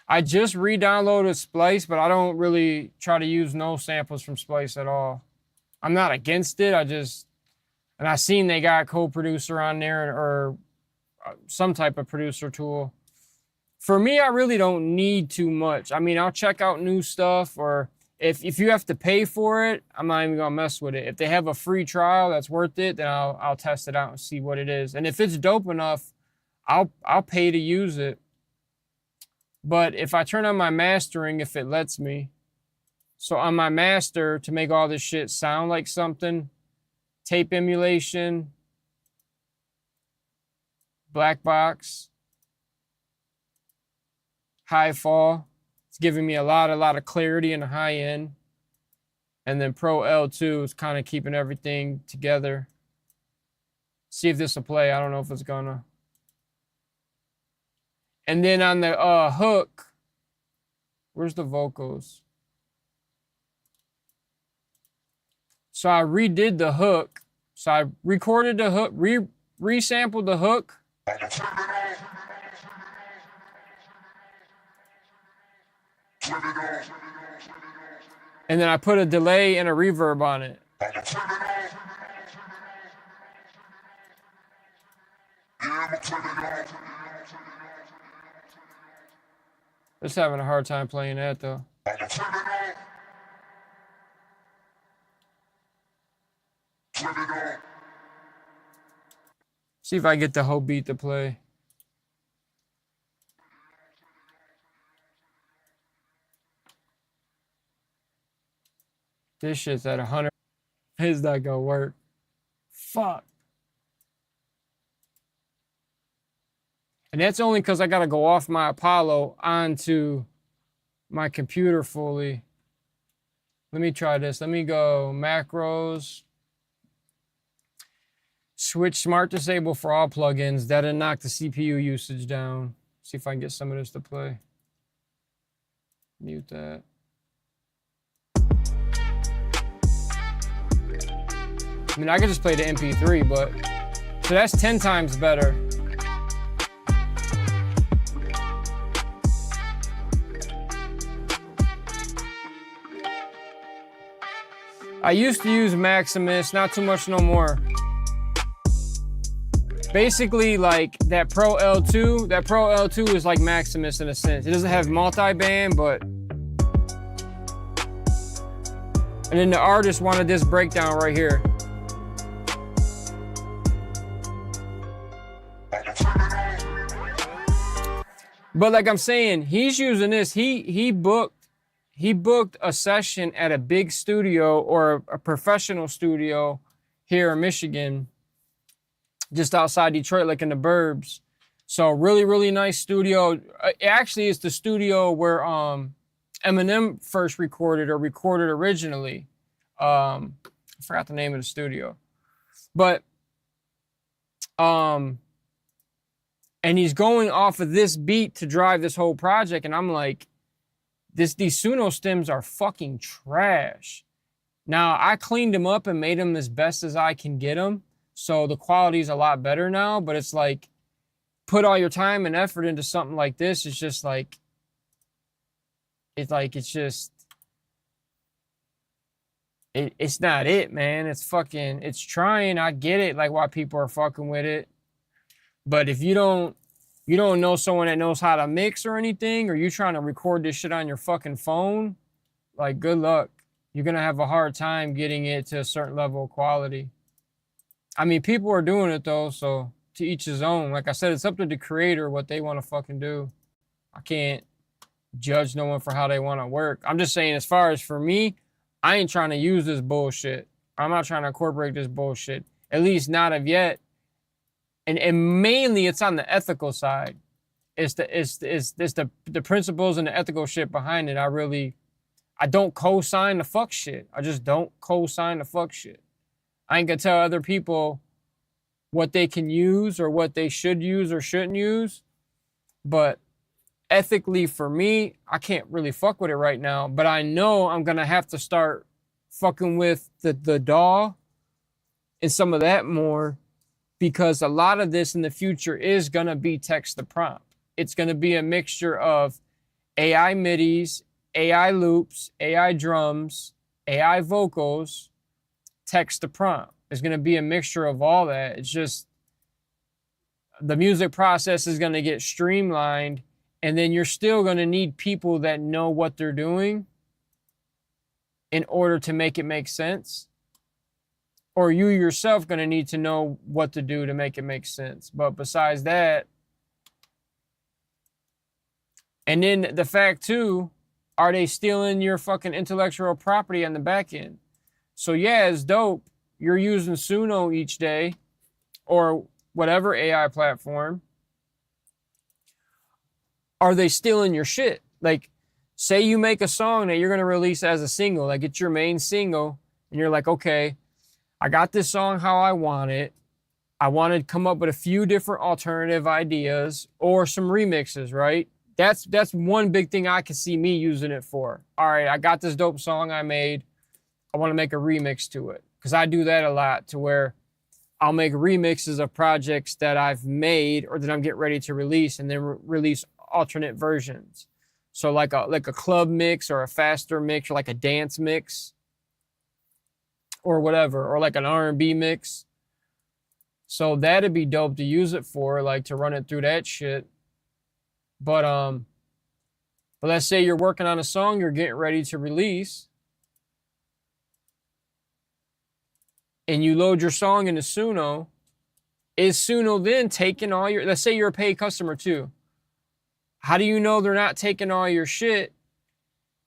[SPEAKER 1] I just re-downloaded Splice, but I don't really try to use no samples from Splice at all. I'm not against it. And I seen they got Co-Producer on there or some type of producer tool. For me, I really don't need too much. I mean, I'll check out new stuff, or if you have to pay for it, I'm not even gonna mess with it. If they have a free trial that's worth it, then I'll test it out and see what it is. And if it's dope enough, I'll pay to use it. But if I turn on my mastering, if it lets me, so on my master, to make all this shit sound like something, tape emulation, black box, high fall. It's giving me a lot of clarity in the high end. And then Pro L2 is kind of keeping everything together. See if this will play. I don't know if it's gonna. And then on the hook, where's the vocals? So I redid the hook. So I recorded the hook, resampled the hook. And then I put a delay and a reverb on it. Just having a hard time playing that though. See if I get the whole beat to play. This shit's at 100. It's not gonna work. Fuck. And that's only because I gotta go off my Apollo onto my computer fully. Let me try this. Let me go macros. Switch smart disable for all plugins. That'll knock the CPU usage down. See if I can get some of this to play. Mute that. I mean, I could just play the MP3, but so that's 10 times better. I used to use Maximus, not too much no more. Basically, like that Pro L2 is like Maximus in a sense. It doesn't have multi-band, but. And then the artist wanted this breakdown right here. But like I'm saying, he's using this. He booked a session at a big studio or a professional studio here in Michigan, just outside Detroit, like in the burbs. So really, really nice studio. Actually, it's the studio where Eminem first recorded originally. I forgot the name of the studio, but and he's going off of this beat to drive this whole project, and I'm like, these Suno stems are fucking trash. Now I cleaned them up and made them as best as I can get them, so the quality is a lot better now. But it's like, put all your time and effort into something like this. It's just like, it's just, it's not it, man. It's fucking, it's trying. I get it, like why people are fucking with it. But if you don't know someone that knows how to mix or anything, or you trying to record this shit on your fucking phone, like good luck. You're gonna have a hard time getting it to a certain level of quality. I mean, people are doing it though, so to each his own. Like I said, it's up to the creator what they want to fucking do. I can't judge no one for how they want to work. I'm just saying, as far as for me, I ain't trying to use this bullshit. I'm not trying to incorporate this bullshit. At least not of yet. And mainly it's on the ethical side. It's the principles and the ethical shit behind it. I don't co-sign the fuck shit. I just don't co-sign the fuck shit. I ain't gonna tell other people what they can use or what they should use or shouldn't use. But ethically for me, I can't really fuck with it right now. But I know I'm gonna have to start fucking with the DAW and some of that more, because a lot of this in the future is gonna be text to prompt. It's gonna be a mixture of AI MIDIs, AI loops, AI drums, AI vocals, text to prompt. There's going to be a mixture of all that. It's just the music process is going to get streamlined, and then you're still going to need people that know what they're doing in order to make it make sense. Or you yourself going to need to know what to do to make it make sense. But besides that, and then the fact too, are they stealing your fucking intellectual property on the back end? So yeah, it's dope. You're using Suno each day or whatever AI platform. Are they stealing your shit? Like, say you make a song that you're going to release as a single, like it's your main single, and you're like, okay, I got this song how I want it. I want to come up with a few different alternative ideas or some remixes, right? That's one big thing I can see me using it for. All right, I got this dope song I made. I want to make a remix to it, because I do that a lot, to where I'll make remixes of projects that I've made or that I'm getting ready to release, and then release alternate versions. So like a club mix or a faster mix or like a dance mix or whatever, or like an R&B mix. So that'd be dope to use it for, like to run it through that shit. But let's say you're working on a song you're getting ready to release, and you load your song into Suno. Is Suno then taking all your, let's say you're a paid customer too. How do you know they're not taking all your shit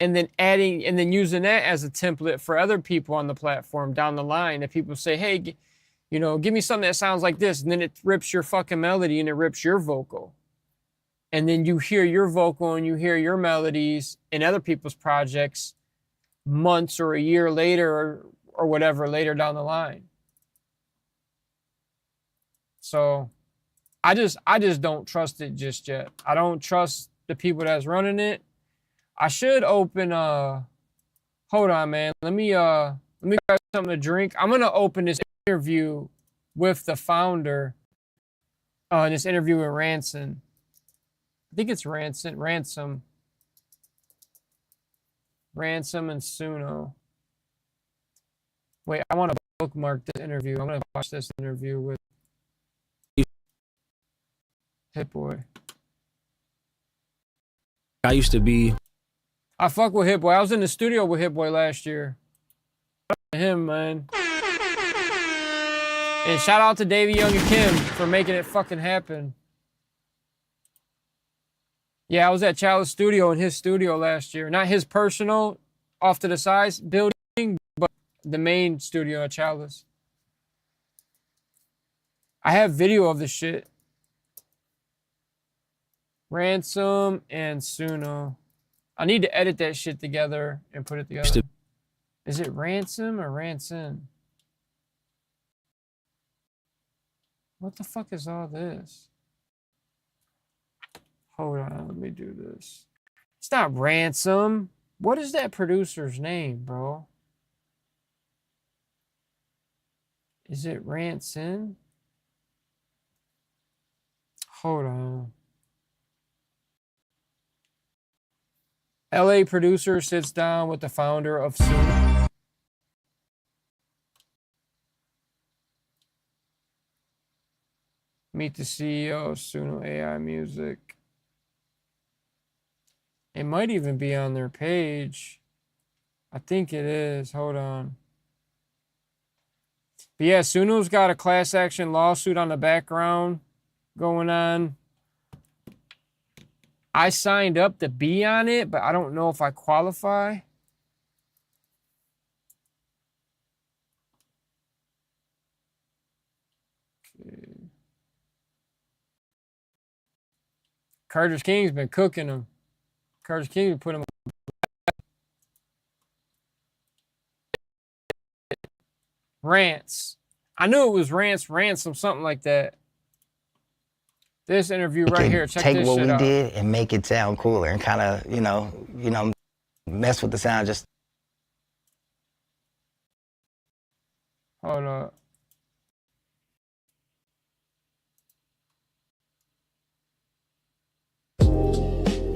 [SPEAKER 1] and then adding and then using that as a template for other people on the platform down the line? If people say, hey, give me something that sounds like this, and then it rips your fucking melody and it rips your vocal. And then you hear your vocal and you hear your melodies in other people's projects months or a year later or whatever later down the line. So I just don't trust it just yet. I don't trust the people that's running it. I should open hold on, man. Let me grab something to drink. I'm gonna open this interview with the founder. This interview with Ransom. I think it's Ransom and Suno. Wait, I want to bookmark this interview. I'm gonna watch this interview with Hit-Boy.
[SPEAKER 3] I used to be.
[SPEAKER 1] I fuck with Hit-Boy. I was in the studio with Hit-Boy last year. Shout out to him, man. And shout out to Davey Young and Kim for making it fucking happen. Yeah, I was at Chalice Studio in his studio last year. Not his personal, off to the side building, but the main studio at Chalice. I have video of this shit. Ransom and Suno. I need to edit that shit together and put it together. Is it Ransom or Ransom? What the fuck is all this? Hold on, let me do this. It's not Ransom. What is that producer's name, bro? Is it Ransom? Hold on. LA producer sits down with the founder of Suno. Meet the CEO of Suno AI Music. It might even be on their page. I think it is. Hold on. But yeah, Suno's got a class action lawsuit on the background going on. I signed up to be on it, but I don't know if I qualify. Okay. Carter's King's been cooking them. Carter's King put them. Rants. I knew it was ransom, something like that. This interview right here. Check
[SPEAKER 3] take
[SPEAKER 1] this
[SPEAKER 3] what
[SPEAKER 1] shit
[SPEAKER 3] we
[SPEAKER 1] out.
[SPEAKER 3] did and make it sound cooler and kind of, you know, mess with the sound. Just
[SPEAKER 1] Hold up.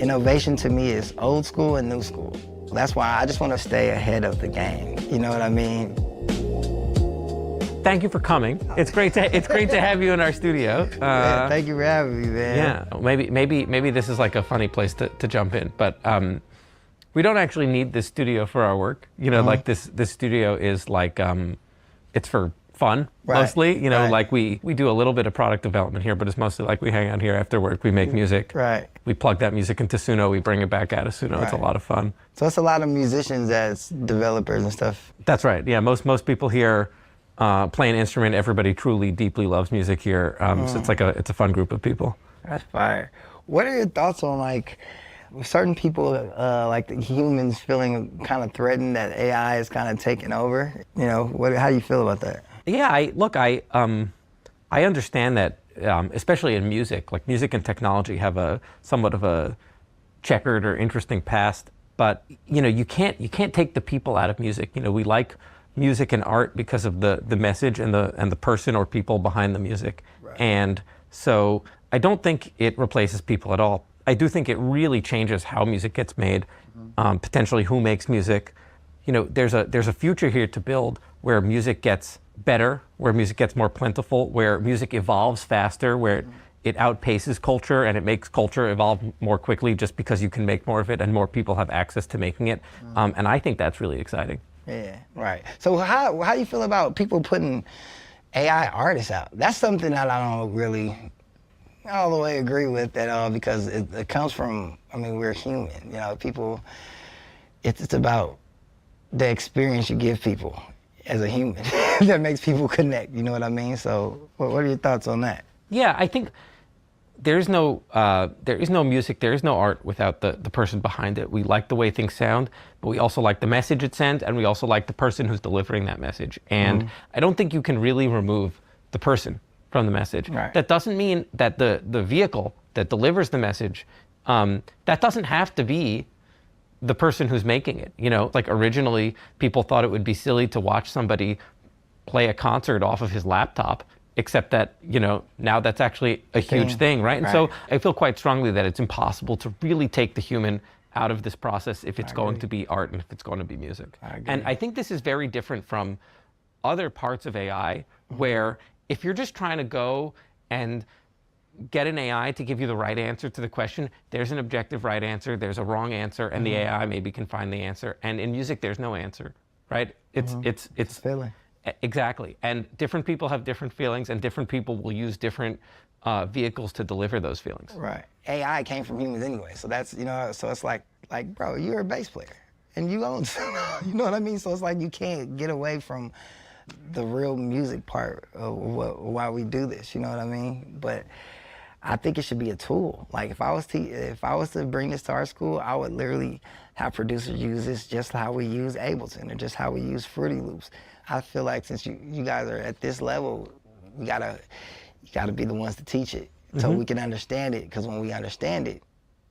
[SPEAKER 3] innovation to me is old school and new school. That's why I just want to stay ahead of the game. You know what I mean?
[SPEAKER 4] Thank you for coming. It's great to have you in our studio.
[SPEAKER 3] Yeah, thank you for having me, man.
[SPEAKER 4] Yeah, maybe this is like a funny place to jump in, but we don't actually need this studio for our work. You know, like this studio is like it's for fun mostly. You know, like we do a little bit of product development here, but it's mostly like we hang out here after work. We make music.
[SPEAKER 3] Right.
[SPEAKER 4] We plug that music into Suno. We bring it back out of Suno. It's a lot of fun.
[SPEAKER 3] So it's a lot of musicians as developers and stuff.
[SPEAKER 4] That's right. Yeah, most people here play an instrument. Everybody truly, deeply loves music here. So it's a fun group of people.
[SPEAKER 3] That's fire. What are your thoughts on like certain people, like the humans, feeling kind of threatened that AI is kind of taking over? You know, how do you feel about that?
[SPEAKER 4] Yeah, I understand that, especially in music. Like music and technology have a somewhat of a checkered or interesting past. But you know, you can't take the people out of music. You know, we like music and art because of the message and the person or people behind the music. Right. And so I don't think it replaces people at all. I do think it really changes how music gets made, potentially who makes music. You know, there's a future here to build where music gets better, where music gets more plentiful, where music evolves faster, where it outpaces culture and it makes culture evolve more quickly just because you can make more of it and more people have access to making it. And I think that's really exciting.
[SPEAKER 3] Yeah, right. So how do you feel about people putting AI artists out? That's something that I don't really all the way agree with at all, because it comes from, I mean, we're human, you know, people, it's about the experience you give people as a human that makes people connect, you know what I mean? So what are your thoughts on that?
[SPEAKER 4] Yeah, I think there is no music, there is no art without the person behind it. We like the way things sound, but we also like the message it sends, and we also like the person who's delivering that message. And I don't think you can really remove the person from the message. Right. That doesn't mean that the vehicle that delivers the message, that doesn't have to be the person who's making it. You know, like originally people thought it would be silly to watch somebody play a concert off of his laptop, except that, you know, now that's actually a huge thing, right? And so I feel quite strongly that it's impossible to really take the human out of this process if it's going to be art and if it's going to be music. And I think this is very different from other parts of AI where if you're just trying to go and get an AI to give you the right answer to the question, there's an objective right answer, there's a wrong answer, and the AI maybe can find the answer. And in music, there's no answer, right? It's
[SPEAKER 3] feeling.
[SPEAKER 4] Exactly. And different people have different feelings, and different people will use different vehicles to deliver those feelings.
[SPEAKER 3] Right. AI came from humans anyway, so that's, you know, so it's like, bro, you're a bass player, and you own some, you know what I mean? So it's like you can't get away from the real music part of why we do this, you know what I mean? But I think it should be a tool. Like if I was to bring this to our school, I would literally have producers use this just how we use Ableton or just how we use Fruity Loops. I feel like since you guys are at this level, you gotta be the ones to teach it so we can understand it. Because when we understand it,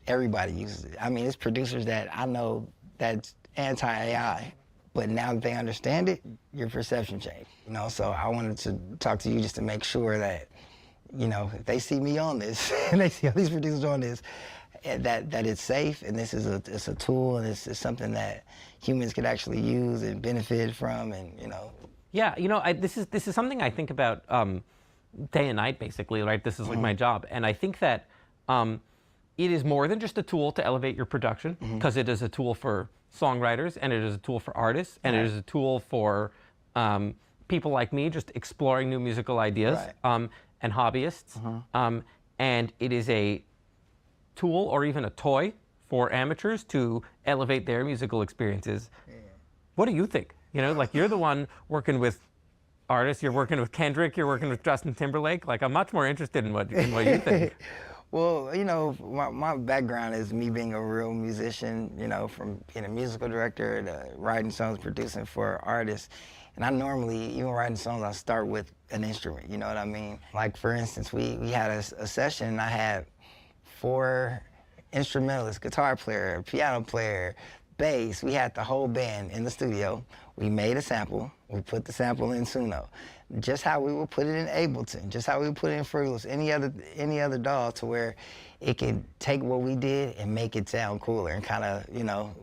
[SPEAKER 3] everybody uses it. I mean, it's producers that I know that's anti-AI, but now that they understand it, your perception changed. You know, so I wanted to talk to you just to make sure that, you know, if they see me on this and they see all these producers on this, that it's safe and this is it's a tool and it's something that humans could actually use and benefit from, and you know.
[SPEAKER 4] Yeah, you know, this is something I think about day and night, basically, right? This is like my job. And I think that it is more than just a tool to elevate your production, because it is a tool for songwriters, and it is a tool for artists, and it is a tool for people like me just exploring new musical ideas, and hobbyists. And it is a tool or even a toy for amateurs to elevate their musical experiences. What do you think? You know, like, you're the one working with artists, you're working with Kendrick, you're working with Justin Timberlake. Like, I'm much more interested in what you think.
[SPEAKER 3] Well, you know, my background is me being a real musician, you know, from being a musical director to writing songs, producing for artists. And I normally, even writing songs, I start with an instrument, you know what I mean? Like, for instance, we had a session, and I had 4 instrumentalists, guitar player, piano player, bass. We had the whole band in the studio. We made a sample. We put the sample in Suno, just how we would put it in Ableton, just how we would put it in Fruity Loops, any other DAW, to where it could take what we did and make it sound cooler and kind of, you know,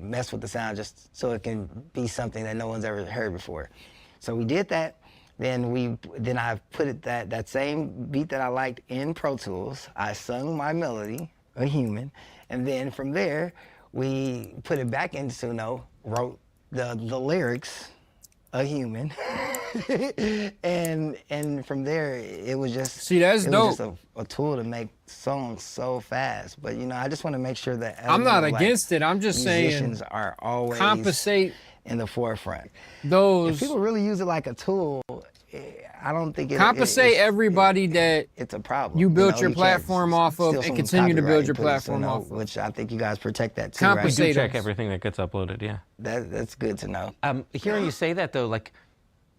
[SPEAKER 3] mess with the sound just so it can be something that no one's ever heard before. So we did that. Then I put it that same beat that I liked in Pro Tools. I sung my melody, A Human, and then from there we put it back into Suno, wrote the lyrics, A Human, and from there it was just
[SPEAKER 1] that's dope.
[SPEAKER 3] was just a tool to make songs so fast. But you know, I just want to make sure that
[SPEAKER 1] I'm not against it. I'm just saying
[SPEAKER 3] musicians are always
[SPEAKER 1] compensate
[SPEAKER 3] in the forefront.
[SPEAKER 1] those.
[SPEAKER 3] If people really use it like a tool, I don't think
[SPEAKER 1] compensate everybody that
[SPEAKER 3] it's a problem.
[SPEAKER 1] you built your
[SPEAKER 3] can't
[SPEAKER 1] platform off of,
[SPEAKER 3] steal
[SPEAKER 1] and
[SPEAKER 3] someone's
[SPEAKER 1] continue to build
[SPEAKER 3] copyright
[SPEAKER 1] your
[SPEAKER 3] and put it
[SPEAKER 1] platform
[SPEAKER 3] Suno,
[SPEAKER 1] off of.
[SPEAKER 3] which I think you guys protect that too,
[SPEAKER 4] We
[SPEAKER 1] Compensate.
[SPEAKER 3] right?
[SPEAKER 4] do check
[SPEAKER 1] us.
[SPEAKER 4] everything that gets uploaded, yeah.
[SPEAKER 3] That's good to know.
[SPEAKER 4] Hearing you say that, though, like,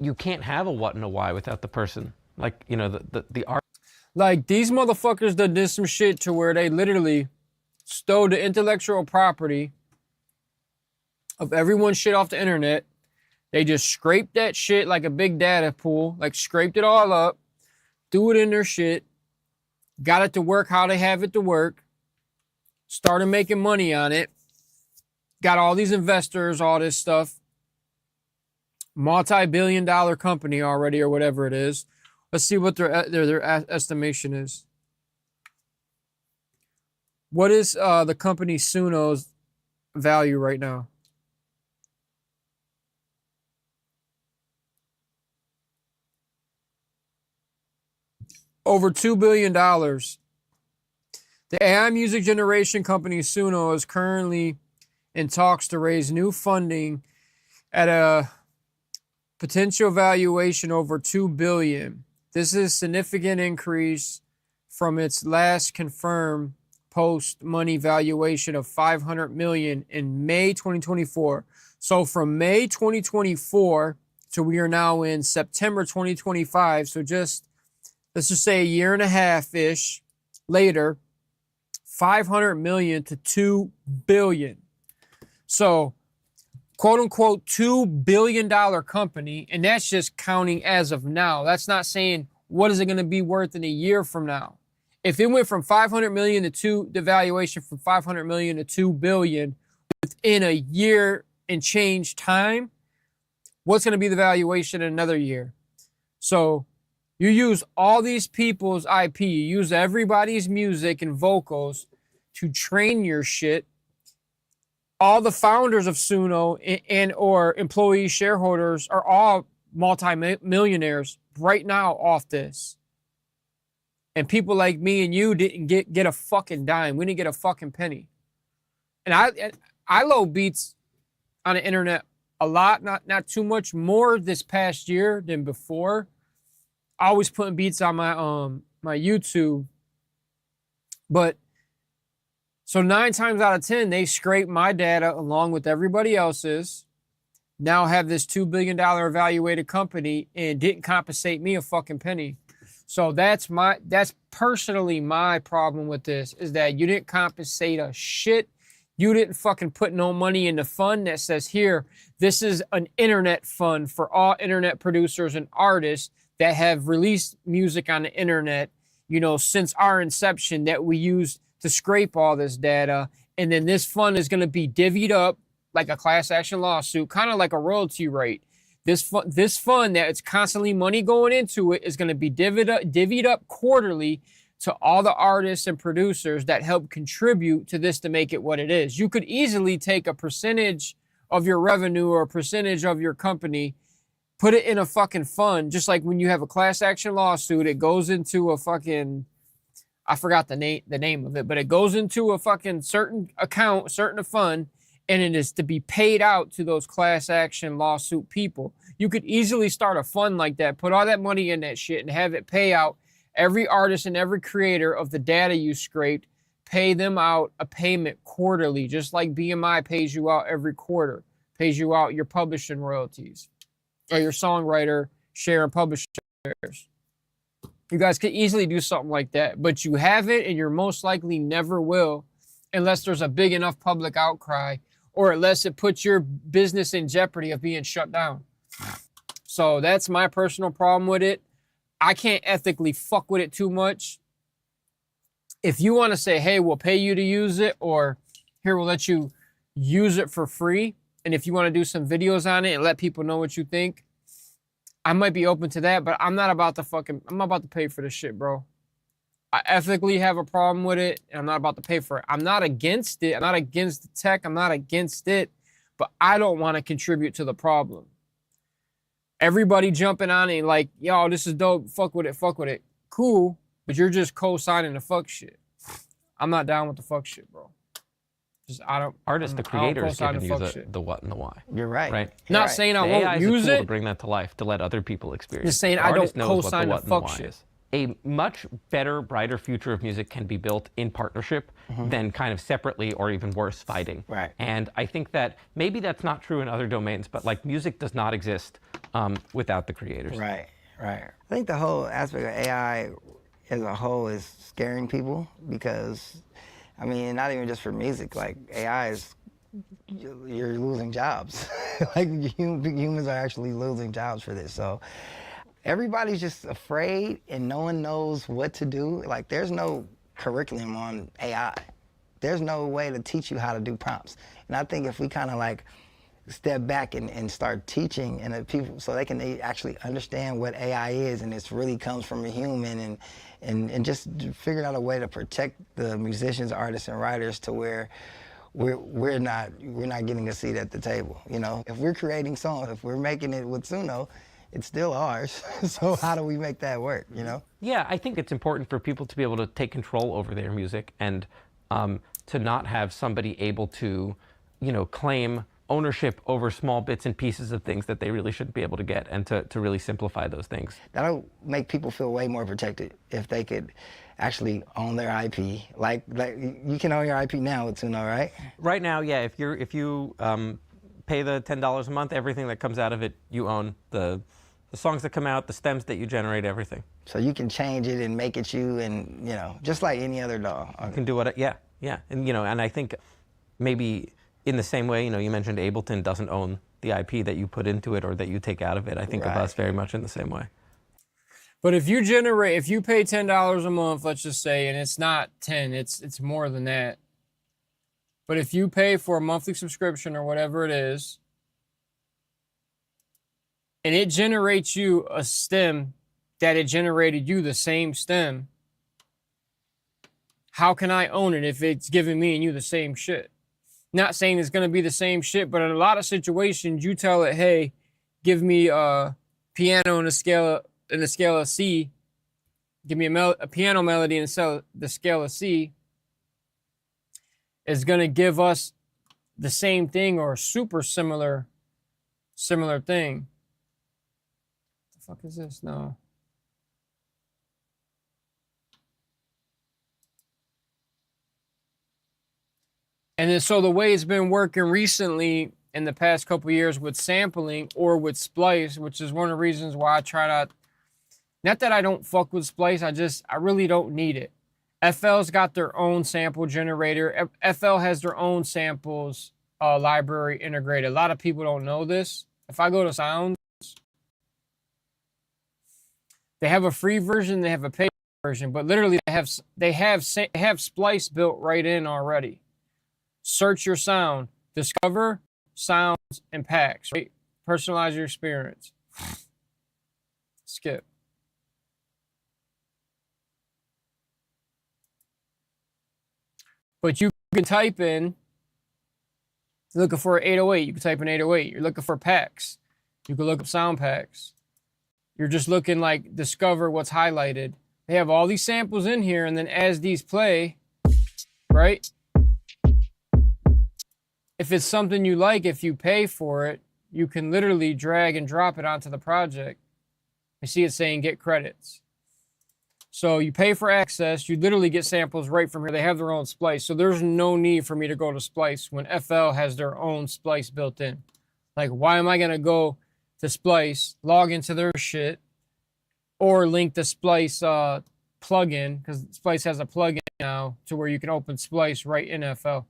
[SPEAKER 4] you can't have a what and a why without the person. Like, you know, the art.
[SPEAKER 1] Like, these motherfuckers that did some shit to where they literally stole the intellectual property of everyone's shit off the internet. They just scraped that shit like a big data pool, like scraped it all up, threw it in their shit, got it to work how they have it to work, started making money on it, got all these investors, all this stuff, multi-billion-dollar company already or whatever it is. Let's see what their estimation is. What is the company Suno's value right now? Over $2 billion. The AI music generation company Suno is currently in talks to raise new funding at a potential valuation over $2 billion. This is a significant increase from its last confirmed post-money valuation of $500 million in May 2024. So from May 2024 to we are now in September 2025. So let's just say a year and a half-ish later, 500 million to 2 billion. So, quote unquote, $2 billion company, and that's just counting as of now. That's not saying what is it going to be worth in a year from now. If it went from 500 million to the valuation from 500 million to 2 billion within a year and change time, what's going to be the valuation in another year? So, you use all these people's IP, you use everybody's music and vocals to train your shit. All the founders of Suno and or employee shareholders are all multi-millionaires right now off this. And people like me and you didn't get a fucking dime. We didn't get a fucking penny. And I load beats on the internet a lot, not too much, more this past year than before. Always putting beats on my YouTube. But so 9 times out of 10, they scrape my data along with everybody else's. Now have this $2 billion evaluated company and didn't compensate me a fucking penny. So that's personally my problem with this, is that you didn't compensate a shit. You didn't fucking put no money in the fund that says, here, this is an internet fund for all internet producers and artists that have released music on the internet, you know, since our inception, that we used to scrape all this data. And then this fund is going to be divvied up like a class action lawsuit, kind of like a royalty rate. This fund that it's constantly money going into it is going to be divvied up quarterly to all the artists and producers that help contribute to this to make it what it is. You could easily take a percentage of your revenue or a percentage of your company, put it in a fucking fund, just like when you have a class action lawsuit, it goes into a fucking, I forgot the name of it, but it goes into a fucking certain account, certain fund, and it is to be paid out to those class action lawsuit people. You could easily start a fund like that, put all that money in that shit, and have it pay out every artist and every creator of the data you scraped, pay them out a payment quarterly, just like BMI pays you out every quarter, pays you out your publishing royalties, or your songwriter share and publishing shares. You guys could easily do something like that, but you haven't, and you're most likely never will, unless there's a big enough public outcry, or unless it puts your business in jeopardy of being shut down. So that's my personal problem with it. I can't ethically fuck with it too much. If you want to say, hey, we'll pay you to use it, or here, we'll let you use it for free, and if you want to do some videos on it and let people know what you think, I might be open to that, but I'm not about to pay for this shit, bro. I ethically have a problem with it, and I'm not about to pay for it. I'm not against it. I'm not against the tech. I'm not against it, but I don't want to contribute to the problem. Everybody jumping on it like, yo, this is dope. Fuck with it. Cool, but you're just co-signing the fuck shit. I'm not down with the fuck shit, bro.
[SPEAKER 4] Artists, the creators giving you the what and the why.
[SPEAKER 3] You're right.
[SPEAKER 4] Right.
[SPEAKER 1] Not saying I won't use it.
[SPEAKER 4] To bring that to life, to let other people experience.
[SPEAKER 1] Just saying I don't co-sign the fuck shit.
[SPEAKER 4] A much better, brighter future of music can be built in partnership than kind of separately, or even worse, fighting.
[SPEAKER 3] Right.
[SPEAKER 4] And I think that maybe that's not true in other domains, but like music does not exist without the creators.
[SPEAKER 3] Right. I think the whole aspect of AI as a whole is scaring people because, I mean, not even just for music, like AI is, you're losing jobs. Like humans are actually losing jobs for this. So everybody's just afraid and no one knows what to do. Like there's no curriculum on AI. There's no way to teach you how to do prompts. And I think if we kind of like step back and start teaching and people so they can actually understand what AI is and it really comes from a human and just figure out a way to protect the musicians, artists, and writers to where we're not getting a seat at the table. You know, if we're creating songs, if we're making it with Suno, it's still ours. So how do we make that work, you know?
[SPEAKER 4] Yeah, I think it's important for people to be able to take control over their music and to not have somebody able to, you know, claim ownership over small bits and pieces of things that they really shouldn't be able to get, and to really simplify those things. That'll
[SPEAKER 3] make people feel way more protected if they could actually own their IP. Like you can own your IP now with Suno, right?
[SPEAKER 4] Right now, yeah. If you pay the $10 a month, everything that comes out of it, you own the songs that come out, the stems that you generate, everything.
[SPEAKER 3] So you can change it and make it you, and you know, just like any other DAW.
[SPEAKER 4] You can do what, yeah, and you know, and I think maybe in the same way, you know, you mentioned Ableton doesn't own the IP that you put into it or that you take out of it. I think of us very much in the same way.
[SPEAKER 1] But if you pay $10 a month, let's just say, and it's not 10, it's more than that. But if you pay for a monthly subscription or whatever it is, and it generates you a stem that it generated you the same stem, how can I own it if it's giving me and you the same shit? Not saying it's going to be the same shit, but in a lot of situations, you tell it, hey, give me a piano in a scale of C. Give me a piano melody in the scale of C. Is going to give us the same thing or a super similar thing. What the fuck is this? No. And then so the way it's been working recently in the past couple of years with sampling or with Splice, which is one of the reasons why I try not that I don't fuck with Splice, I really don't need it. FL's got their own sample generator. FL has their own samples library integrated. A lot of people don't know this. If I go to Sounds, they have a free version, they have a paid version, but literally they have Splice built right in already. Search your sound, discover, sounds, and packs, right? Personalize your experience. Skip. But you can type in, you're looking for 808, you can type in 808. You're looking for packs, you can look up sound packs. You're just looking like discover what's highlighted. They have all these samples in here, and then as these play, right? If it's something you like, if you pay for it, you can literally drag and drop it onto the project. I see it saying get credits. So you pay for access, you literally get samples right from here. They have their own splice. So there's no need for me to go to Splice when FL has their own splice built in. Like, why am I going to go to Splice, log into their shit, or link the Splice plugin, because Splice has a plugin now to where you can open Splice right in FL.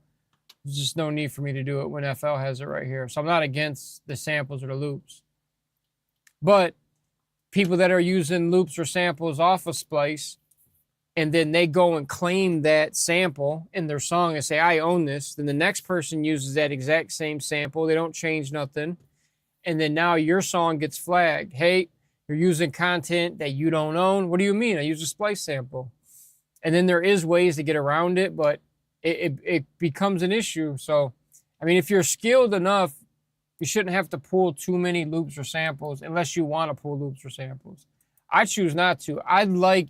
[SPEAKER 1] There's just no need for me to do it when FL has it right here. So I'm not against the samples or the loops. But people that are using loops or samples off of Splice, and then they go and claim that sample in their song and say, I own this. Then the next person uses that exact same sample. They don't change nothing. And then now your song gets flagged. Hey, you're using content that you don't own. What do you mean? I use a Splice sample. And then there is ways to get around it, but it becomes an issue. So, I mean, if you're skilled enough, you shouldn't have to pull too many loops or samples unless you want to pull loops or samples. I choose not to. I like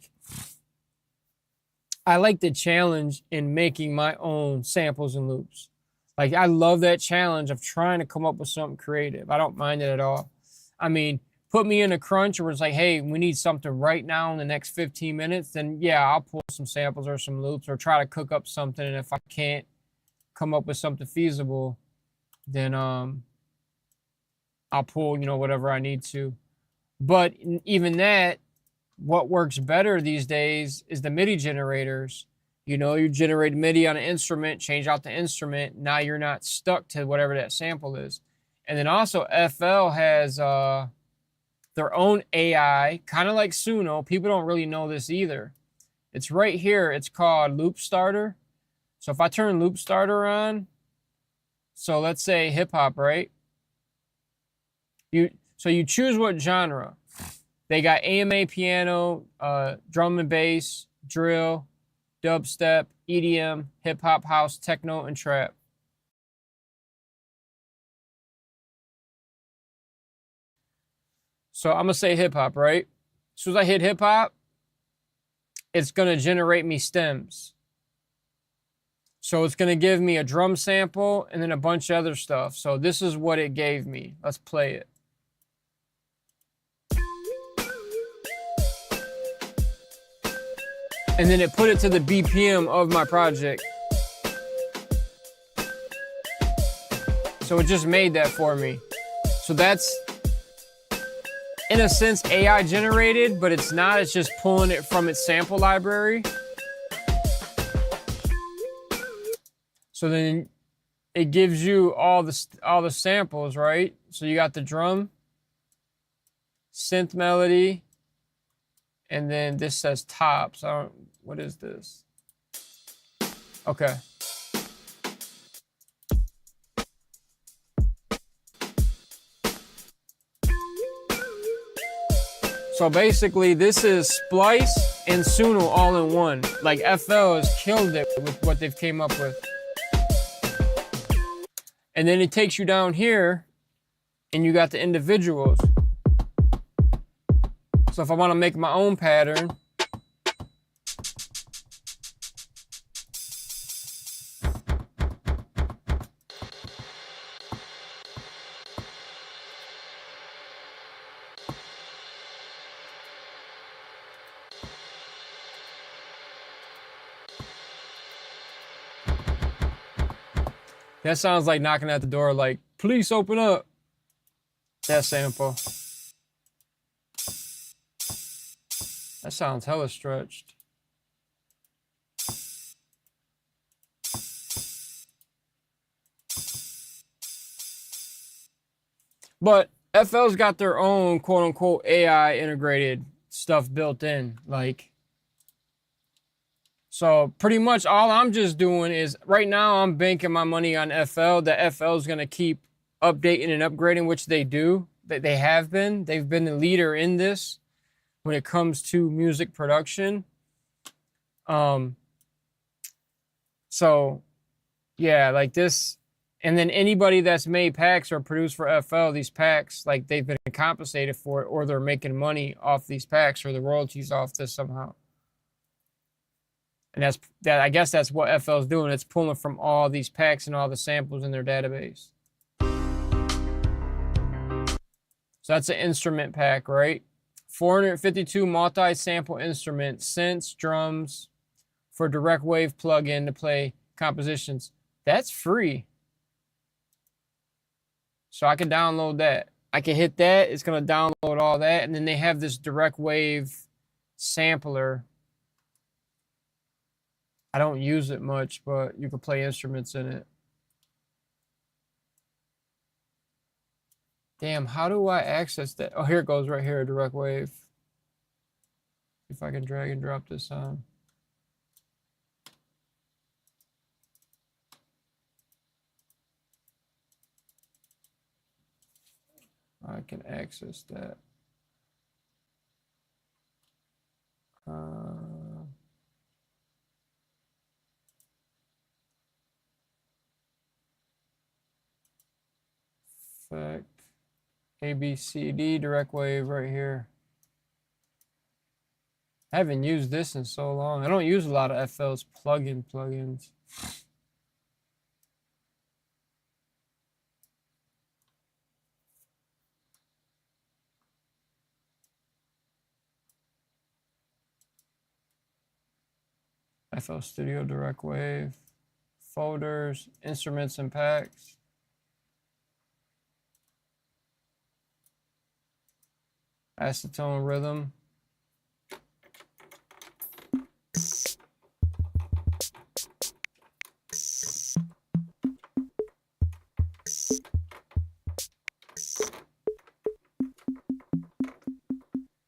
[SPEAKER 1] the challenge in making my own samples and loops. Like, I love that challenge of trying to come up with something creative. I don't mind it at all. I mean, put me in a crunch where it's like, hey, we need something right now in the next 15 minutes, then yeah, I'll pull some samples or some loops or try to cook up something. And if I can't come up with something feasible, then I'll pull, whatever I need to. But even that, what works better these days is the MIDI generators. You generate MIDI on an instrument, change out the instrument. Now you're not stuck to whatever that sample is. And then also FL has their own AI, kind of like Suno. People don't really know this either. It's right here. It's called Loop Starter. So if I turn Loop Starter on, so let's say hip hop, right? So you choose what genre. They got AMA, piano, drum and bass, drill, dubstep, EDM, hip hop, house, techno, and trap. So I'm gonna say hip hop, right? As soon as I hit hip hop, it's gonna generate me stems. So it's gonna give me a drum sample and then a bunch of other stuff. So this is what it gave me. Let's play it. And then it put it to the BPM of my project. So it just made that for me. So that's, in a sense, AI generated, but it's not. It's just pulling it from its sample library. So then it gives you all the samples, right? So you got the drum, synth melody, and then this says tops. What is this? Okay. So basically, this is Splice and Suno all in one. Like, FL has killed it with what they've came up with. And then it takes you down here, and you got the individuals. So if I want to make my own pattern, that sounds like knocking at the door like, please open up. That sample. That sounds hella stretched. But FL's got their own quote unquote AI integrated stuff built in. Like, so pretty much all I'm just doing is right now I'm banking my money on FL, that FL is going to keep updating and upgrading, which they do. They have been. They've been the leader in this when it comes to music production. So yeah, like this, and then anybody that's made packs or produced for FL, these packs, like they've been compensated for it, or they're making money off these packs or the royalties off this somehow. And I guess that's what FL's doing. It's pulling from all these packs and all the samples in their database. So that's an instrument pack, right? 452 multi-sample instruments, synths, drums for direct wave plugin to play compositions. That's free. So I can download that. I can hit that. It's going to download all that. And then they have this direct wave sampler. I don't use it much, but you can play instruments in it. Damn, how do I access that? Oh, here it goes right here, direct wave. If I can drag and drop this on. I can access that. Effect. ABCD direct wave right here. I haven't used this in so long. I don't use a lot of FL's plugins. FL Studio direct wave, folders, instruments and packs. Acetone rhythm.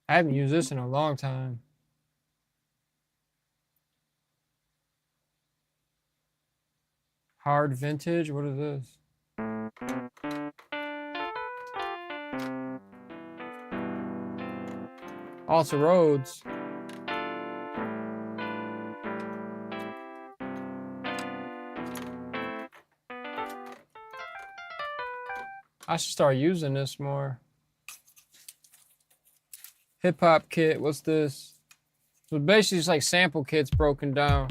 [SPEAKER 1] I haven't used this in a long time. Hard vintage, what is this? Alta Rhodes. I should start using this more. Hip hop kit, what's this? So basically it's like sample kits broken down.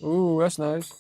[SPEAKER 1] Ooh, that's nice.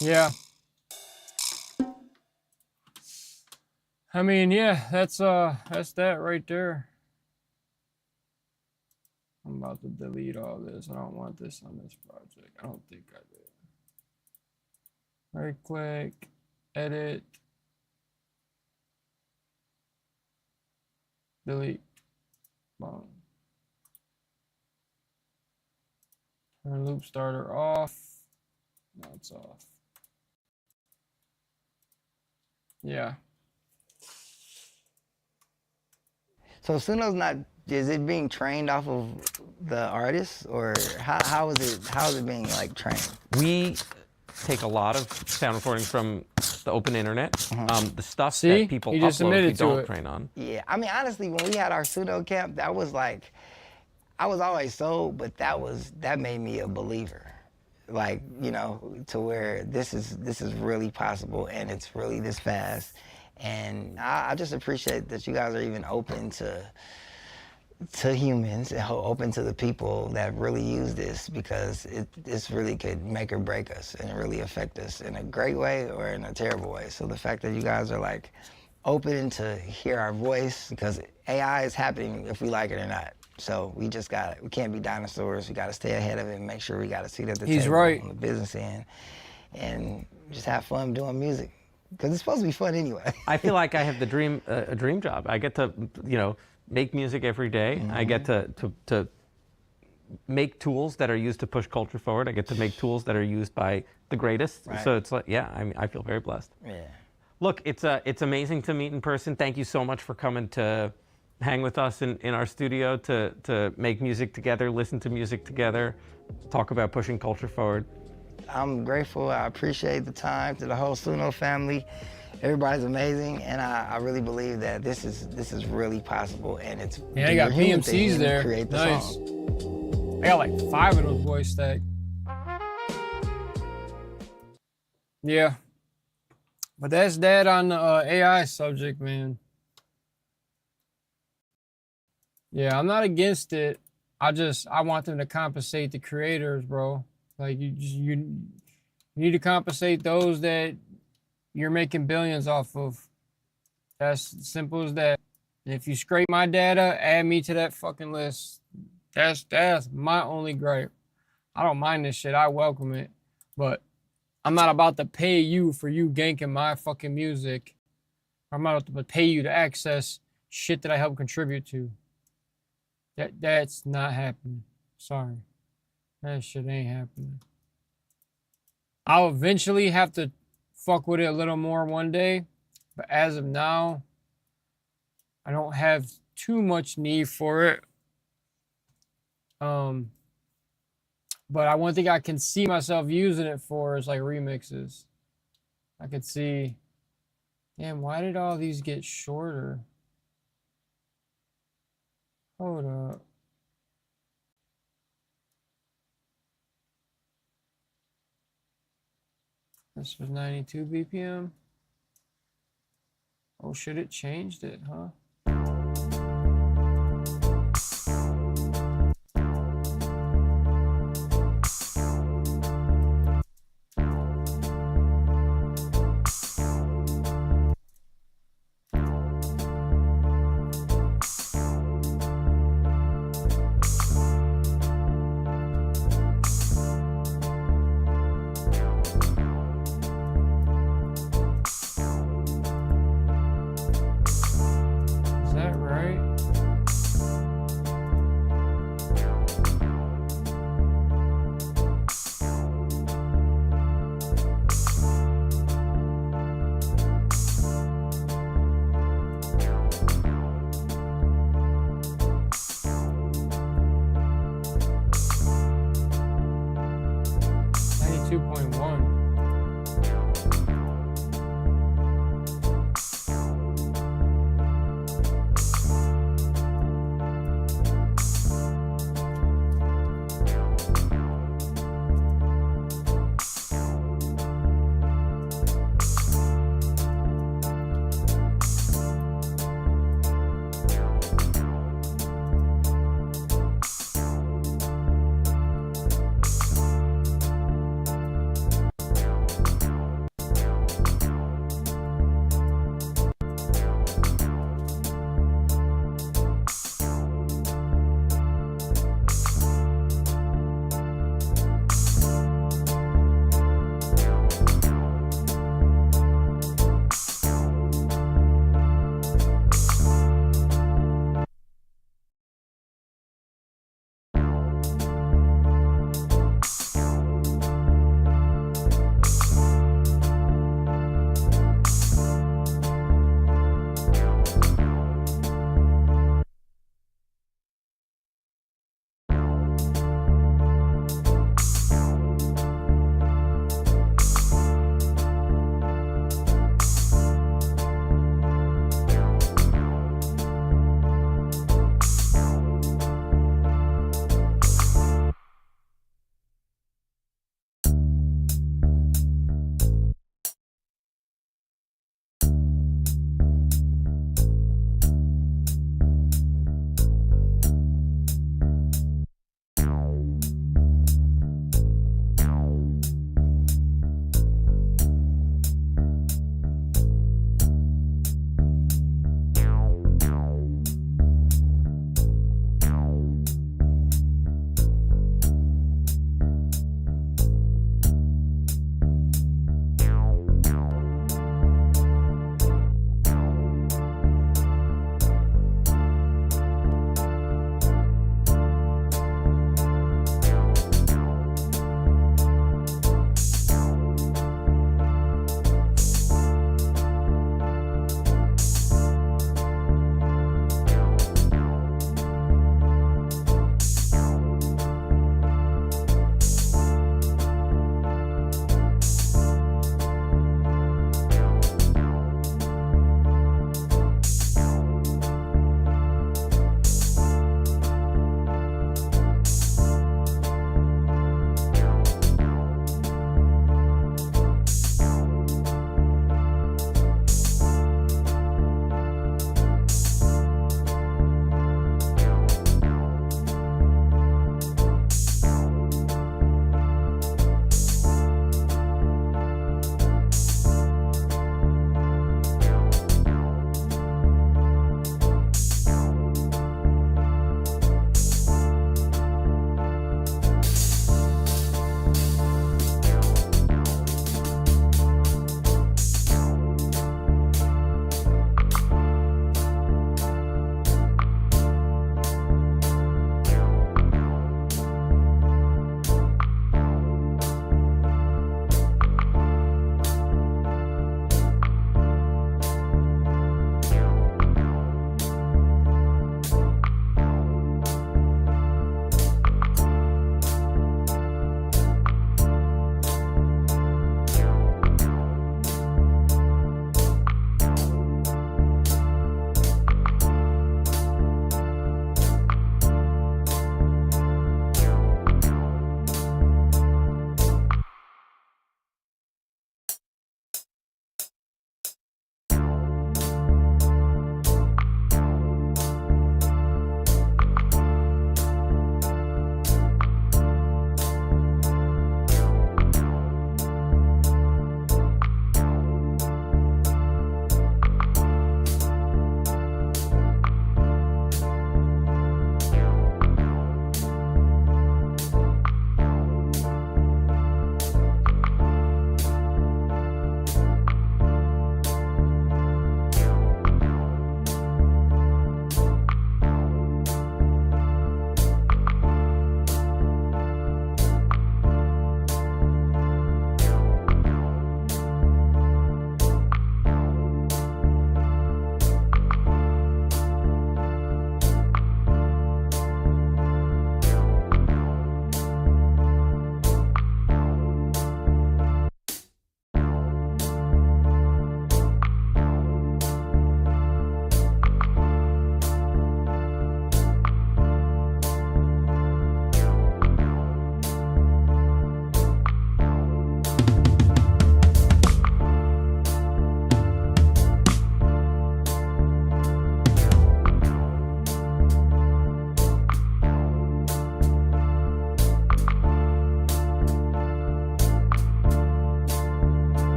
[SPEAKER 1] Yeah. I mean, yeah, that's that right there. I'm about to delete all this. I don't want this on this project. I don't think I did. Right click, edit, delete. Boom. Turn loop starter off. Now it's off. Yeah.
[SPEAKER 3] So Suno's not, is it being trained off of the artist, or how is it being like trained?
[SPEAKER 4] take a lot of sound recordings from the open internet. The stuff
[SPEAKER 1] See?
[SPEAKER 4] that people
[SPEAKER 1] He just
[SPEAKER 4] upload, you
[SPEAKER 1] admitted to
[SPEAKER 4] don't
[SPEAKER 1] it.
[SPEAKER 4] train on.
[SPEAKER 3] Yeah, I mean, honestly, when we had our pseudo camp, that was like, I was always sold, but that made me a believer. Like, you know, to where this is really possible and it's really this fast. And I just appreciate that you guys are even open to humans and open to the people that really use this, because this really could make or break us and really affect us in a great way or in a terrible way. So the fact that you guys are like open to hear our voice, because AI is happening if we like it or not. So we can't be dinosaurs. We got to stay ahead of it and make sure we got a seat at the
[SPEAKER 1] He's
[SPEAKER 3] table
[SPEAKER 1] right.
[SPEAKER 3] on the business end and just have fun doing music. Because it's supposed to be fun anyway.
[SPEAKER 4] I feel like I have the dream, a dream job. I get to, you know, make music every day. I get to make tools that are used to push culture forward. I get to make tools that are used by the greatest.
[SPEAKER 3] Right.
[SPEAKER 4] So it's like, yeah, I feel very blessed.
[SPEAKER 3] Yeah.
[SPEAKER 4] Look, it's amazing to meet in person. Thank you so much for coming to hang with us in our studio to make music together, listen to music together, talk about pushing culture forward.
[SPEAKER 3] I'm grateful. I appreciate the time, to the whole Suno family. Everybody's amazing, and I really believe that this is really possible, and it's
[SPEAKER 1] Yeah, I got
[SPEAKER 3] the human thing
[SPEAKER 1] PMCs
[SPEAKER 3] and
[SPEAKER 1] there.
[SPEAKER 3] Create the
[SPEAKER 1] Nice.
[SPEAKER 3] song.
[SPEAKER 1] I got like 5 of those voice stacked. Yeah. But that's that on the AI subject, man. Yeah, I'm not against it. I want them to compensate the creators, bro. Like you need to compensate those that you're making billions off of. That's simple as that. And if you scrape my data, add me to that fucking list. That's my only gripe. I don't mind this shit. I welcome it. But I'm not about to pay you for you ganking my fucking music. I'm not about to pay you to access shit that I help contribute to. That's not happening. Sorry. That shit ain't happening. I'll eventually have to fuck with it a little more one day. But as of now, I don't have too much need for it. But one thing I can see myself using it for is like remixes. I could see, damn, why did all these get shorter? Hold up. This was 92 BPM. Oh shit, it changed it, huh? Is that right? Ninety-two point one.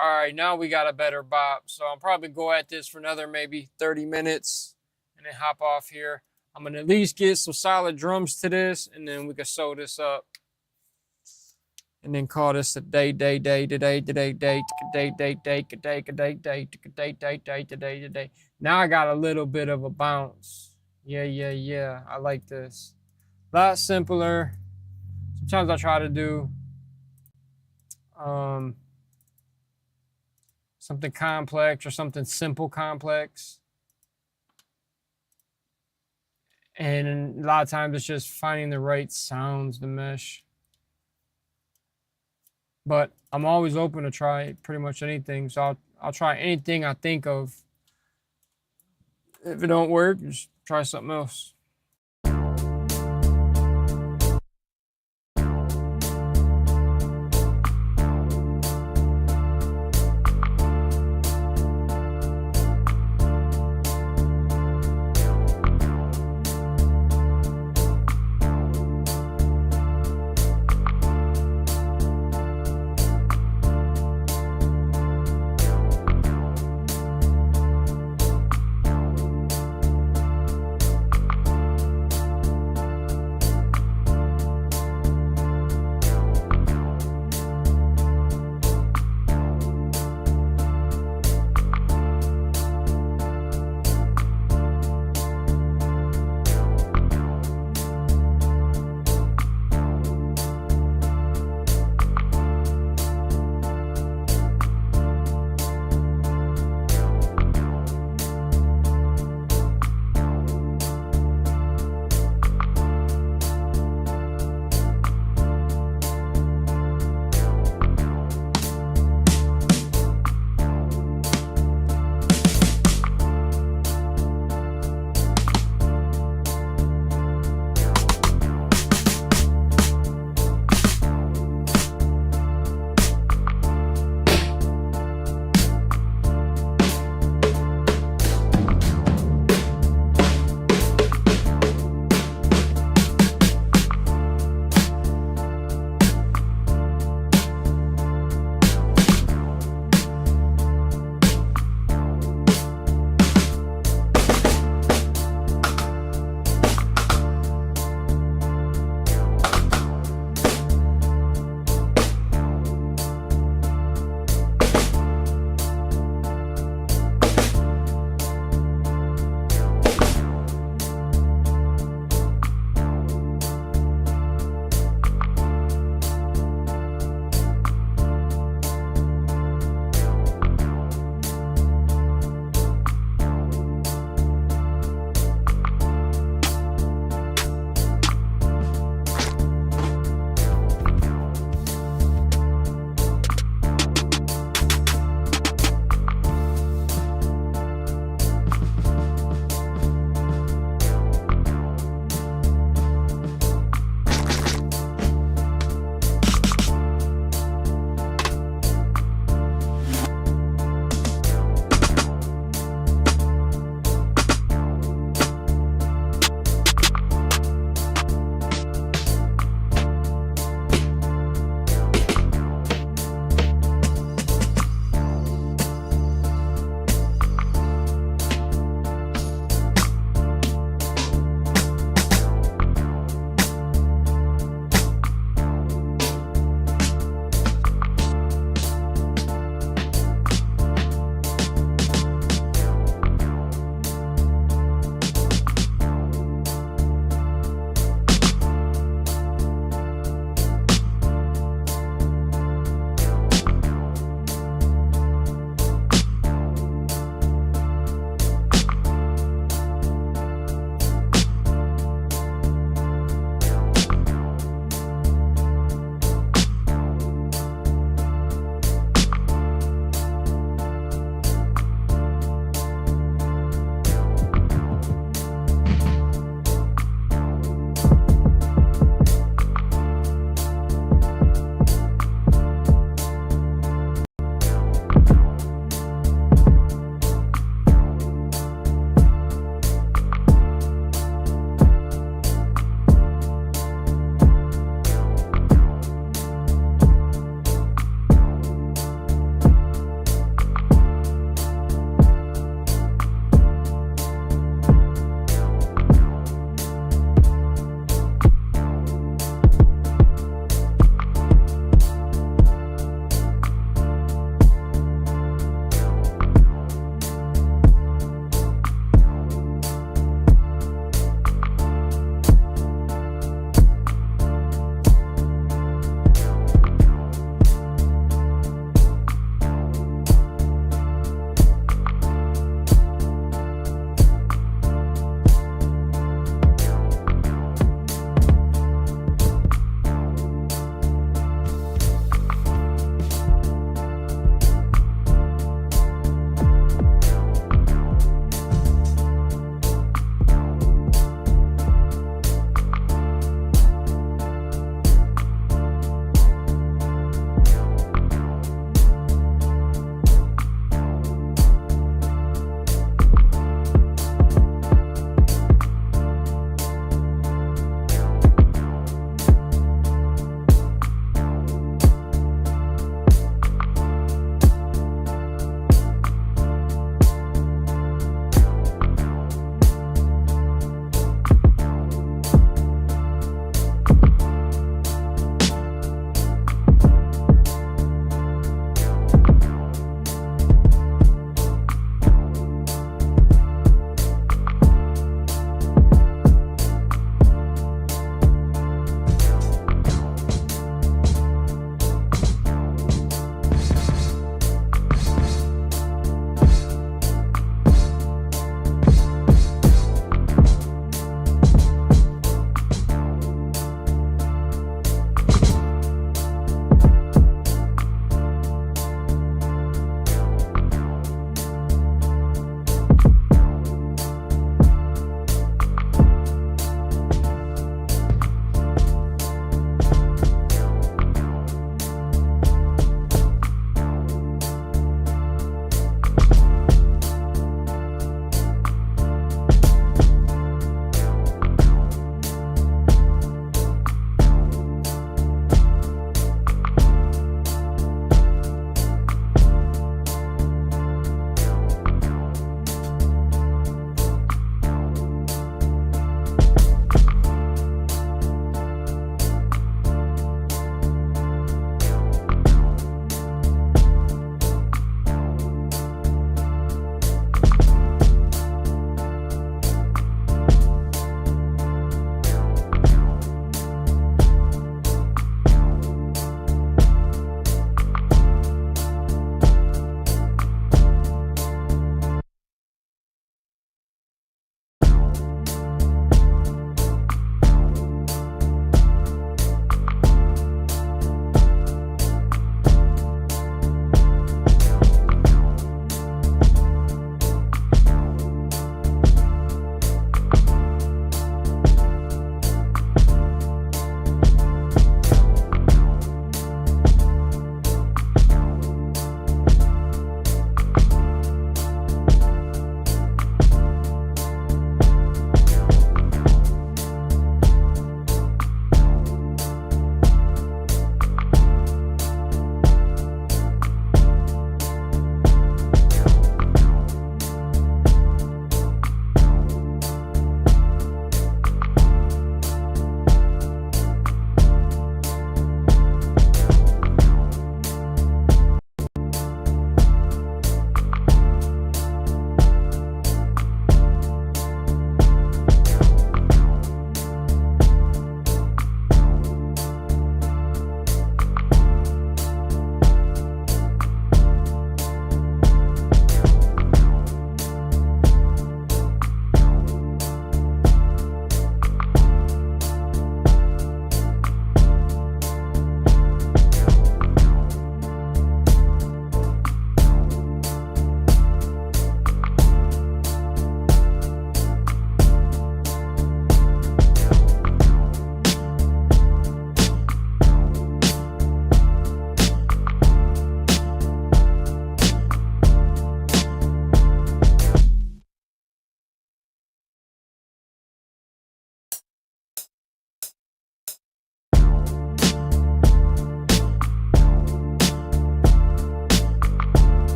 [SPEAKER 1] All right, now we got a better bop. So I'll probably go at this for another maybe 30 minutes and then hop off here. I'm gonna at least get some solid drums to this, and then we can sew this up. And then call this a day. Now I got a little bit of a bounce. Yeah. I like this. A lot simpler. Sometimes I try to do something complex or something simple complex. And a lot of times it's just finding the right sounds to mesh. But I'm always open to try pretty much anything. So I'll try anything I think of. If it don't work, just try something else.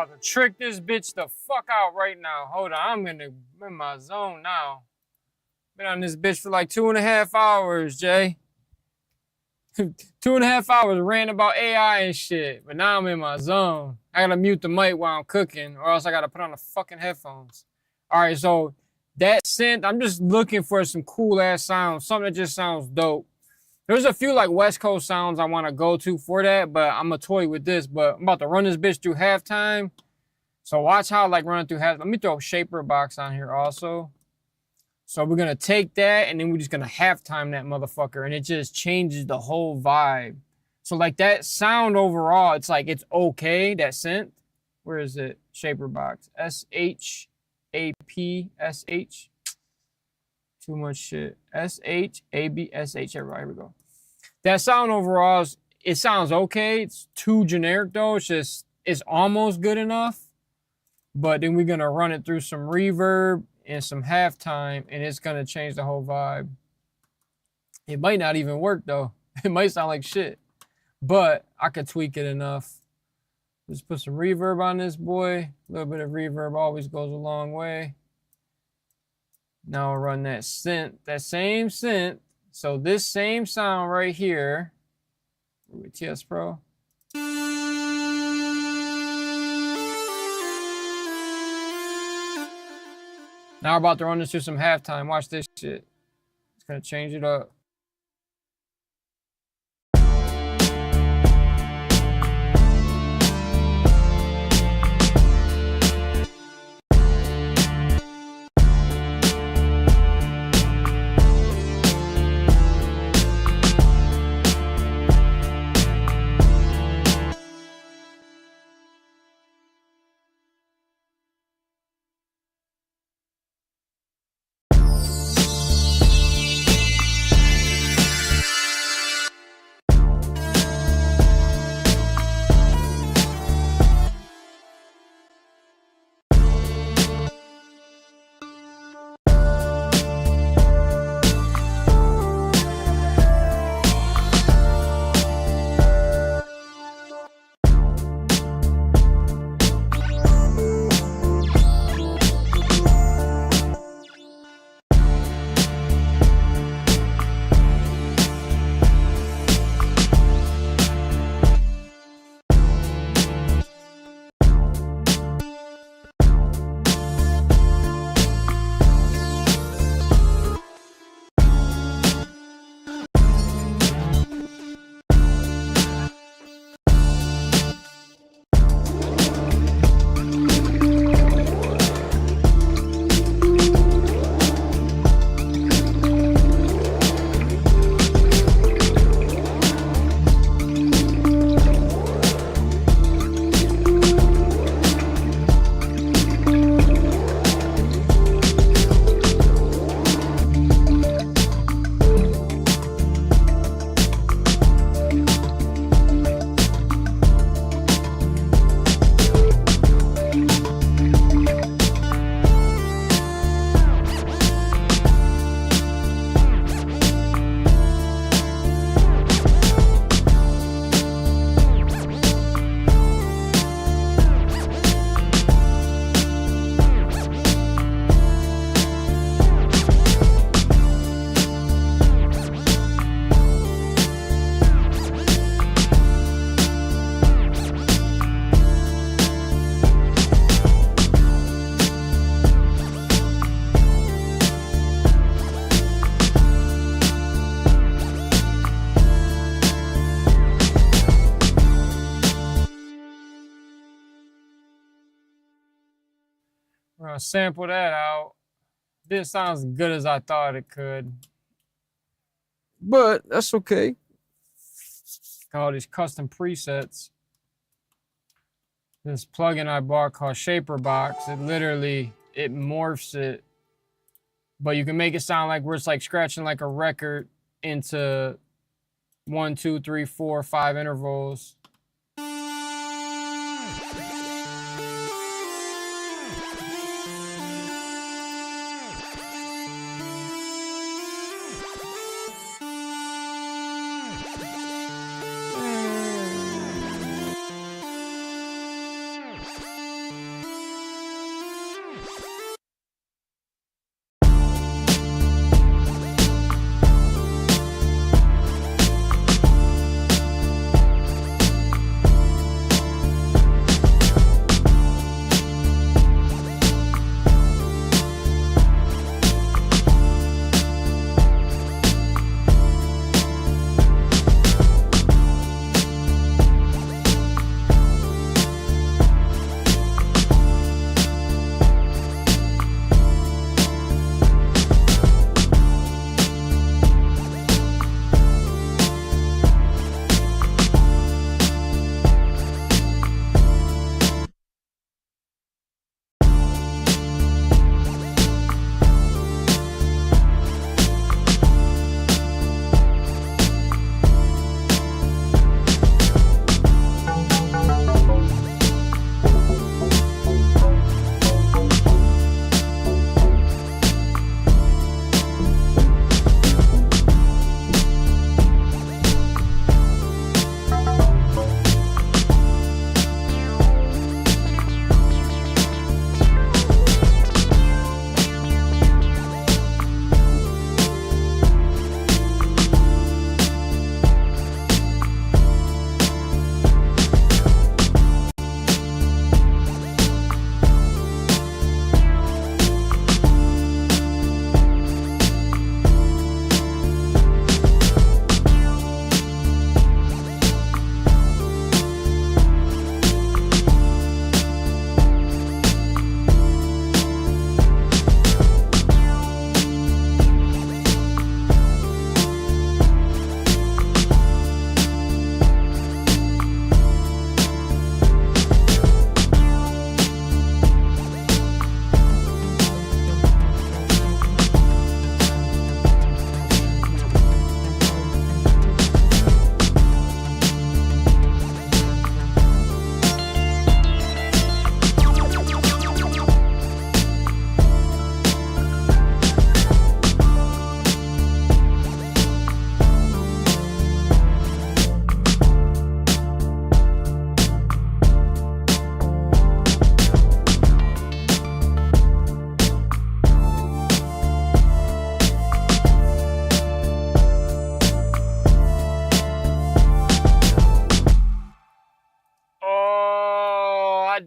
[SPEAKER 1] about to trick this bitch the fuck out right now. Hold on, I'm in my zone now. Been on this bitch for like 2.5 hours, Jay. 2.5 hours ranting about AI and shit, but now I'm in my zone. I gotta mute the mic while I'm cooking, or else I gotta put on the fucking headphones. All right, so that synth, I'm just looking for some cool ass sounds, something that just sounds dope. There's a few like West Coast sounds I want to go to for that, but I'm gonna toy with this. But I'm about to run this bitch through halftime. So watch how I like running through half. Let me throw a Shaper Box on here also. So we're gonna take that and then we're just gonna halftime that motherfucker, and it just changes the whole vibe. So like that sound overall, it's like it's okay, that synth. Where is it? Shaper Box. SHAPSH. Too much shit. SHABSH. Everybody, here we go. That sound overall, it sounds okay. It's too generic though. It's almost good enough. But then we're gonna run it through some reverb and some halftime, and it's gonna change the whole vibe. It might not even work though. It might sound like shit, but I could tweak it enough. Just put some reverb on this boy. A little bit of reverb always goes a long way. Now I'll run that synth, that same synth. So this same sound right here with TS Pro. Now we're about to run this through some halftime. Watch this shit. It's gonna change it up. We're gonna sample that out. Didn't sound as good as I thought it could, but that's okay. Got all these custom presets. This plugin I bought called Shaper Box, it morphs it, but you can make it sound like where it's like scratching like a record into 1, 2, 3, 4, 5 intervals.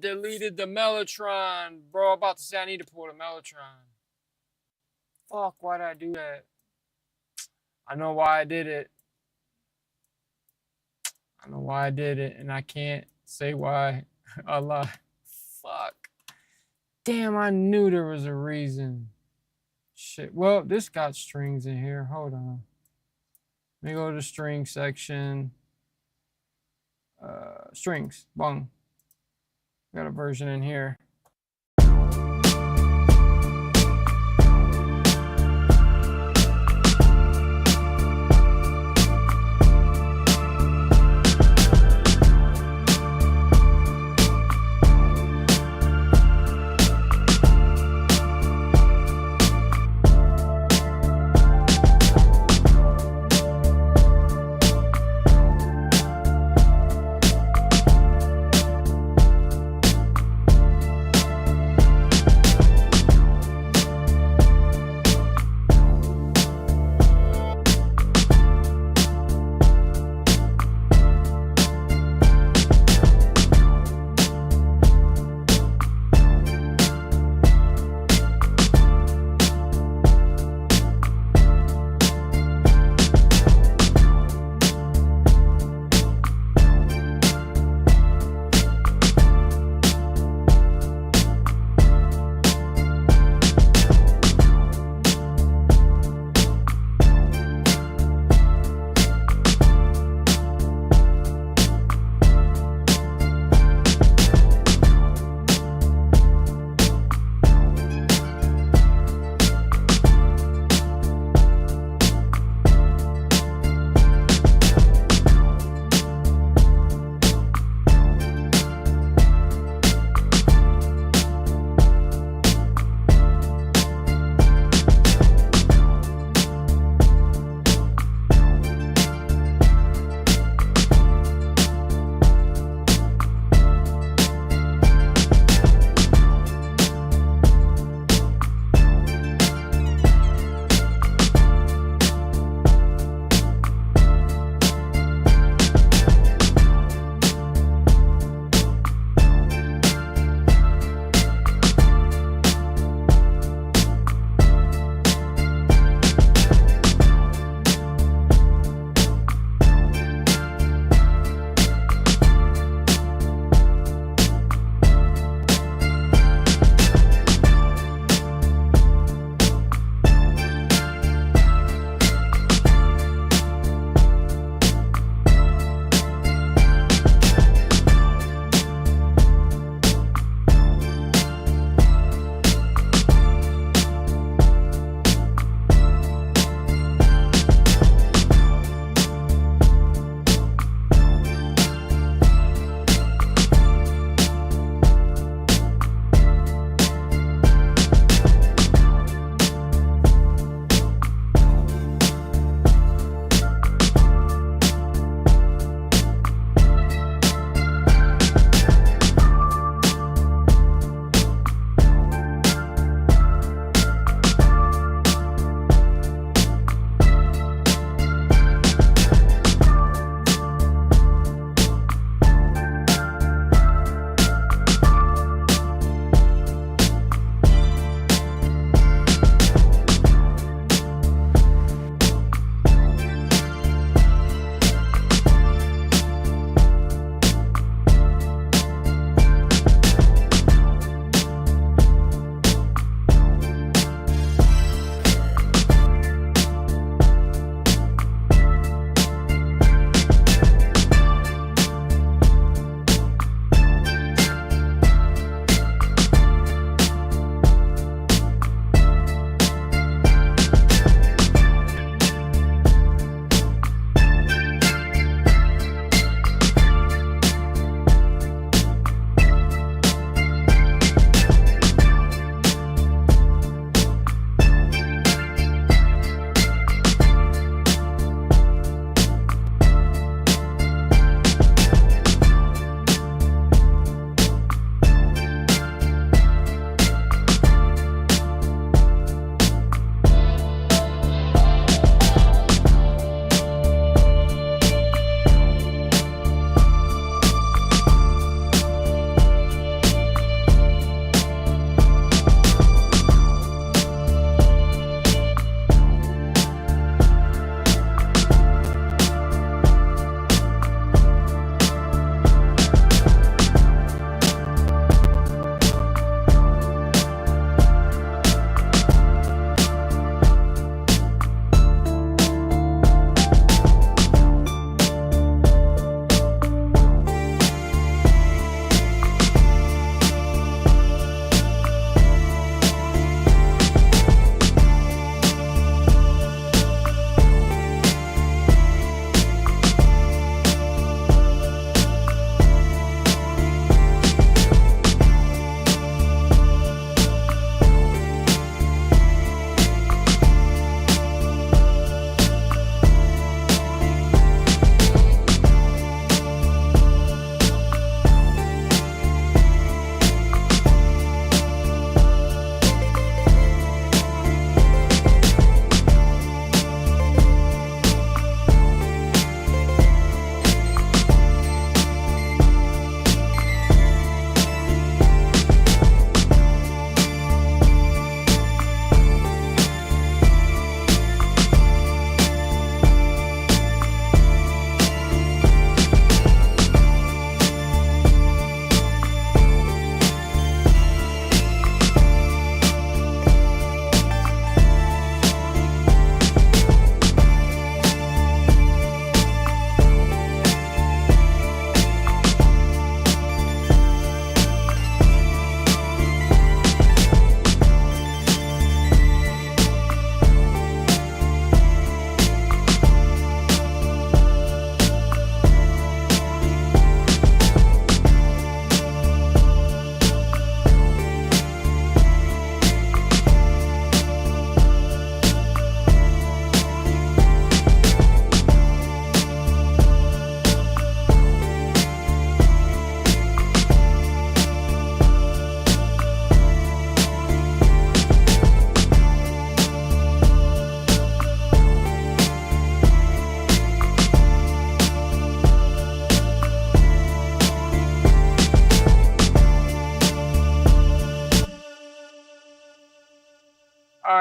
[SPEAKER 1] deleted the Mellotron. Bro, I'm about to say I need to pull the Mellotron. Fuck, why did I do that? I know why I did it. I know why I did it, and I can't say why. Allah. Fuck. Damn, I knew there was a reason. Shit. Well, this got strings in here. Hold on. Let me go to the string section. Strings. Bung. Got a version in here.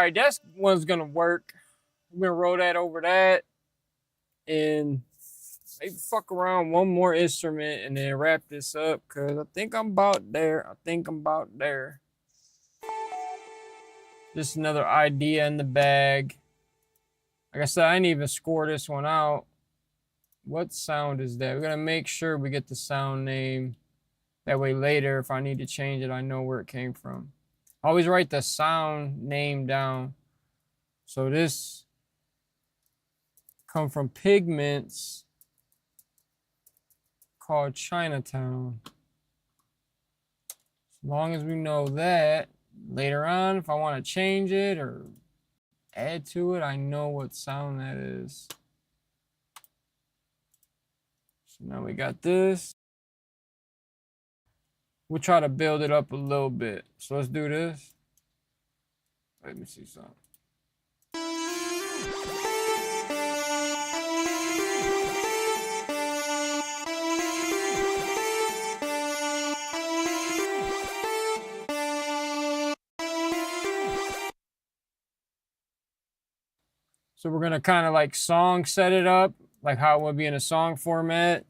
[SPEAKER 1] right, that one's gonna work. I'm gonna roll that over that, and maybe fuck around one more instrument and then wrap this up, cause I think I'm about there. Just another idea in the bag. Like I said, I didn't even score this one out. What sound is that? We're gonna make sure we get the sound name. That way later, if I need to change it, I know where it came from. Always write the sound name down. So this come from Pigments called Chinatown. As long as we know that, later on, if I want to change it or add to it, I know what sound that is. So now we got this. We'll try to build it up a little bit. So let's do this. Let me see something. So we're gonna kind of like song set it up, like how it would be in a song format.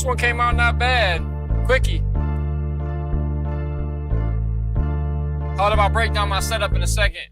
[SPEAKER 1] one came out not bad. Quickie. Thought about break down my setup in a second.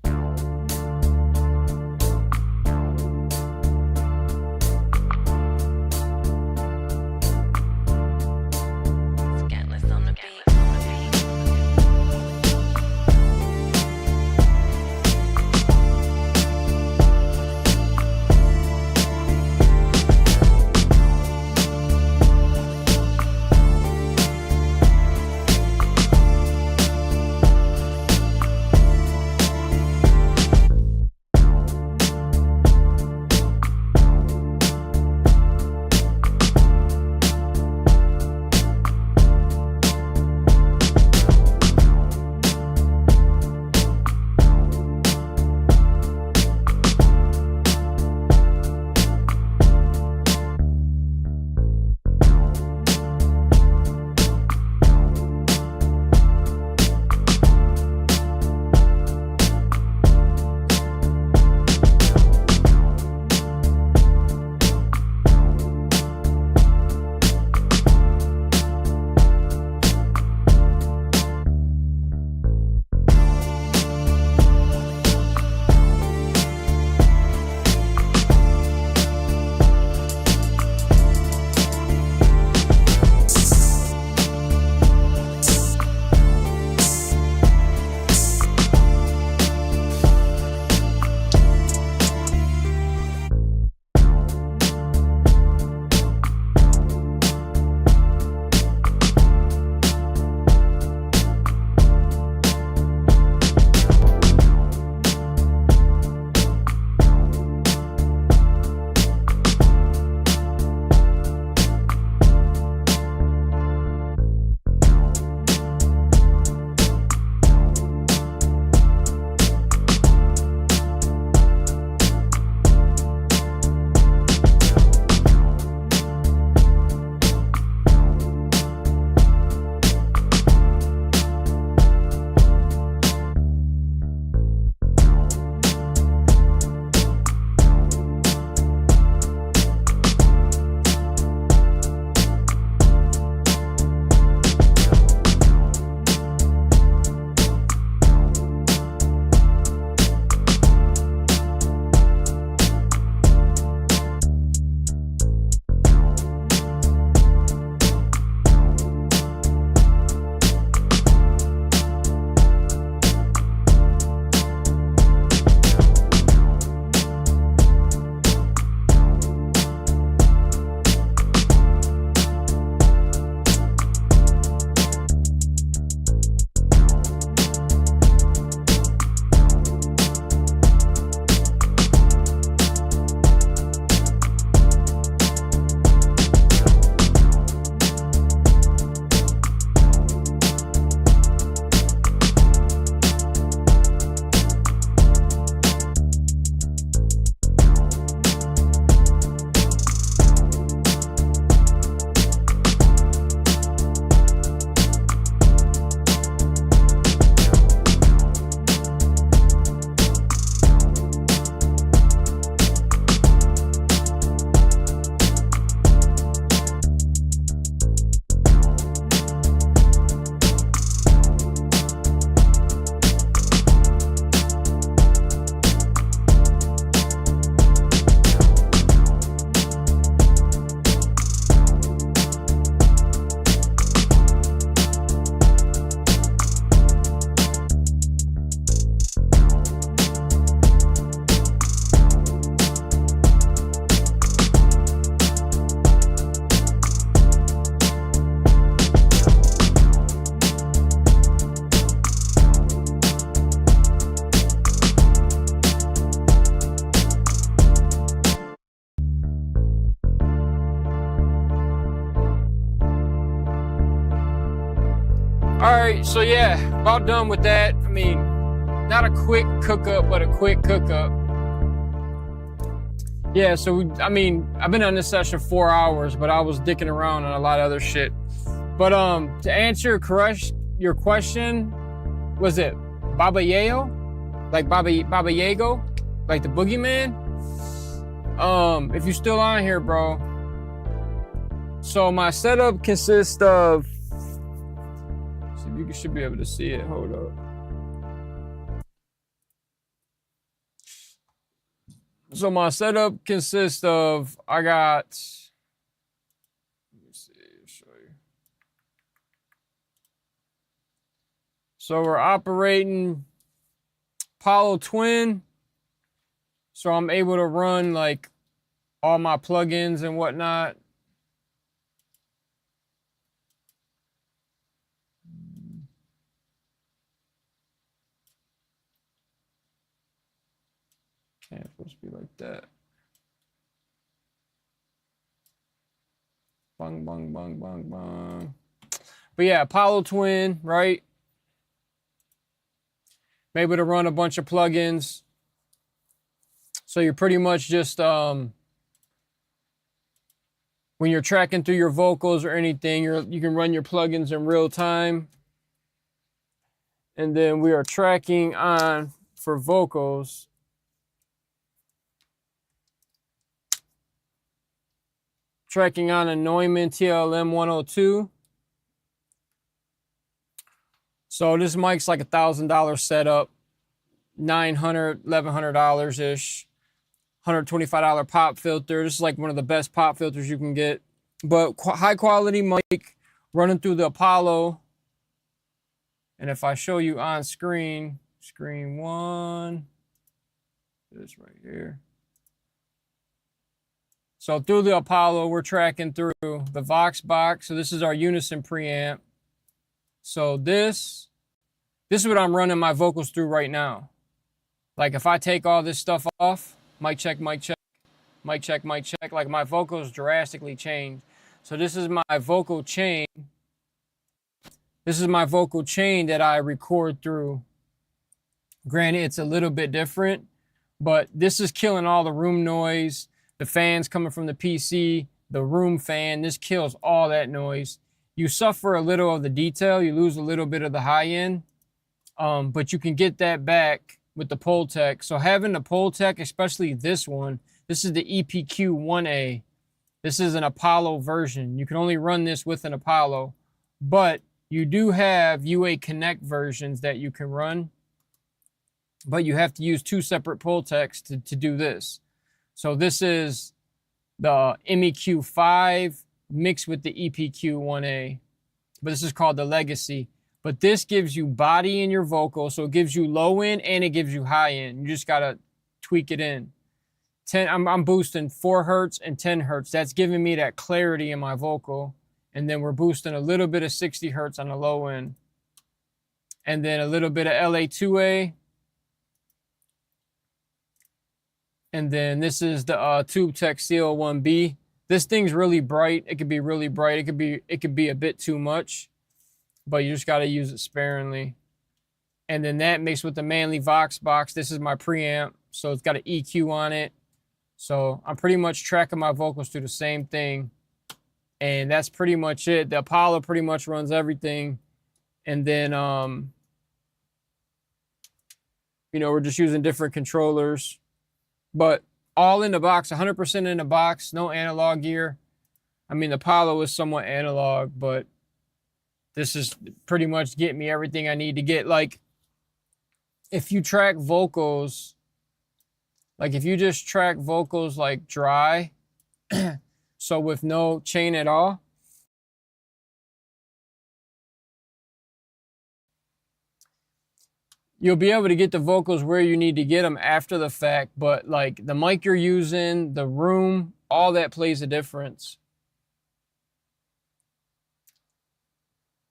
[SPEAKER 1] All right, so yeah, about done with that. I mean, not a quick cook up, but a quick cook up. Yeah, so I've been on this session 4 hours, but I was dicking around on a lot of other shit. But to answer your question, was it Baba Yago? Like Baba Yago? Like the boogeyman? If you're still on here, bro, So my setup consists of, see if you should be able to see it, hold up. So my setup consists of, I got, let me see, I'll show you. So we're operating Apollo Twin. So I'm able to run like all my plugins and whatnot. Can't supposed to be like that. Bang, bang, bang, bang, bang. But yeah, Apollo Twin, right? I'm able to run a bunch of plugins. So you're pretty much just, when you're tracking through your vocals or anything, you can run your plugins in real time. And then we are tracking on, for vocals, tracking on a Neumann TLM 102. So this mic's like $1,000 setup, $900, $1,100-ish, $125 pop filter. This is like one of the best pop filters you can get. But high quality mic running through the Apollo. And if I show you on screen, screen one, this right here. So through the Apollo, we're tracking through the Vox box. So this is our Unison preamp. So this is what I'm running my vocals through right now. Like if I take all this stuff off, mic check, mic check, mic check, mic check, like my vocals drastically change. So this is my vocal chain. This is my vocal chain that I record through. Granted, it's a little bit different, but this is killing all the room noise, the fans coming from the PC, the room fan. This kills all that noise. You suffer a little of the detail. You lose a little bit of the high end, but you can get that back with the Pultec. So having the Pultec, especially this one, this is the EPQ-1A. This is an Apollo version. You can only run this with an Apollo, but you do have UA Connect versions that you can run, but you have to use two separate Pultecs to do this. So this is the MEQ5 mixed with the EPQ-1A, but this is called the Legacy. But this gives you body in your vocal, so it gives you low end and it gives you high end. You just gotta tweak it in. I'm boosting 4 hertz and 10 hertz. That's giving me that clarity in my vocal. And then we're boosting a little bit of 60 hertz on the low end. And then a little bit of LA2A. And then this is the TubeTech CL1B. This thing's really bright. It could be really bright. It could be a bit too much, but you just got to use it sparingly. And then that mixed with the Manley Vox box. This is my preamp, so it's got an EQ on it. So I'm pretty much tracking my vocals through the same thing. And that's pretty much it. The Apollo pretty much runs everything. And then, you know, we're just using different controllers. But all in the box, 100% in the box, no analog gear. I mean, the Apollo is somewhat analog, but this is pretty much getting me everything I need to get. Like, if you track vocals, like if you just track vocals like dry, so with no chain at all, you'll be able to get the vocals where you need to get them after the fact, but like the mic you're using, the room, all that plays a difference.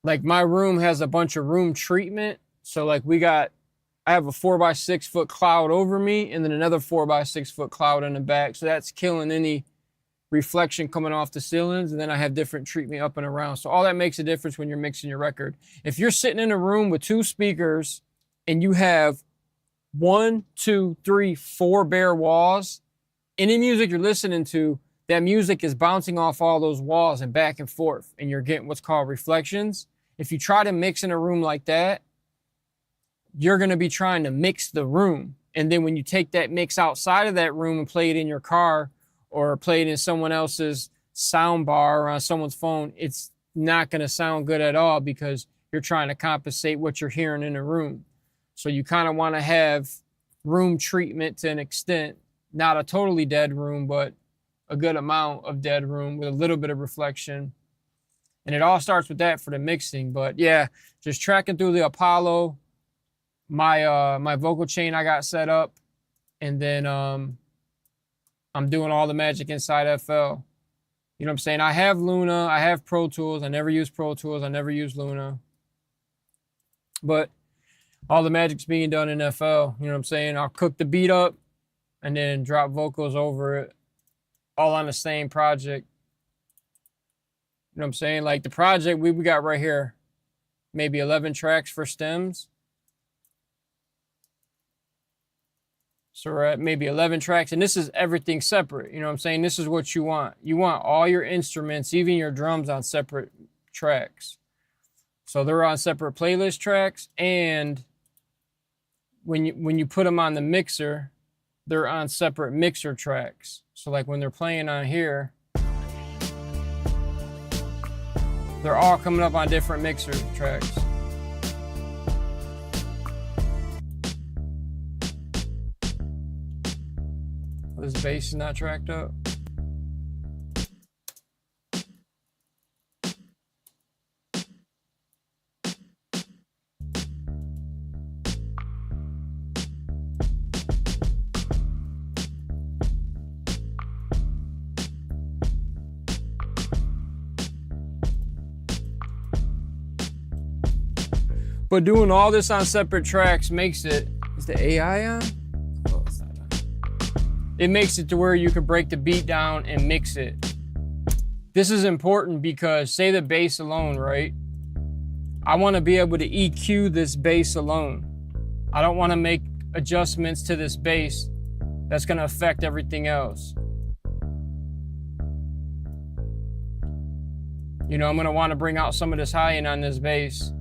[SPEAKER 1] Like my room has a bunch of room treatment. So like I have a 4x6 foot cloud over me and then another 4x6 foot cloud in the back. So that's killing any reflection coming off the ceilings. And then I have different treatment up and around. So all that makes a difference when you're mixing your record. If you're sitting in a room with 2 speakers and you have 1, 2, 3, 4 bare walls, any music you're listening to, that music is bouncing off all those walls and back and forth, and you're getting what's called reflections. If you try to mix in a room like that, you're going to be trying to mix the room. And then when you take that mix outside of that room and play it in your car or play it in someone else's sound bar or on someone's phone, it's not going to sound good at all because you're trying to compensate what you're hearing in a room. So you kind of want to have room treatment to an extent, not a totally dead room, but a good amount of dead room with a little bit of reflection. And it all starts with that for the mixing. But yeah, just tracking through the Apollo, my vocal chain I got set up, and then I'm doing all the magic inside FL. You know what I'm saying? I have Luna, I have Pro Tools. I never use Pro Tools, I never use Luna. But all the magic's being done in FL. You know what I'm saying? I'll cook the beat up and then drop vocals over it, all on the same project. You know what I'm saying? Like the project we got right here, maybe 11 tracks for stems. So we're at maybe 11 tracks, and this is everything separate. You know what I'm saying? This is what you want. You want all your instruments, even your drums, on separate tracks. So they're on separate playlist tracks, and when you put them on the mixer, they're on separate mixer tracks. So like when they're playing on here, they're all coming up on different mixer tracks. This bass is not tracked up. But doing all this on separate tracks makes it, is the AI on? Oh, it's not on. It makes it to where you can break the beat down and mix it. This is important because say the bass alone, right? I want to be able to EQ this bass alone. I don't want to make adjustments to this bass that's going to affect everything else. You know, I'm going to want to bring out some of this high end on this bass.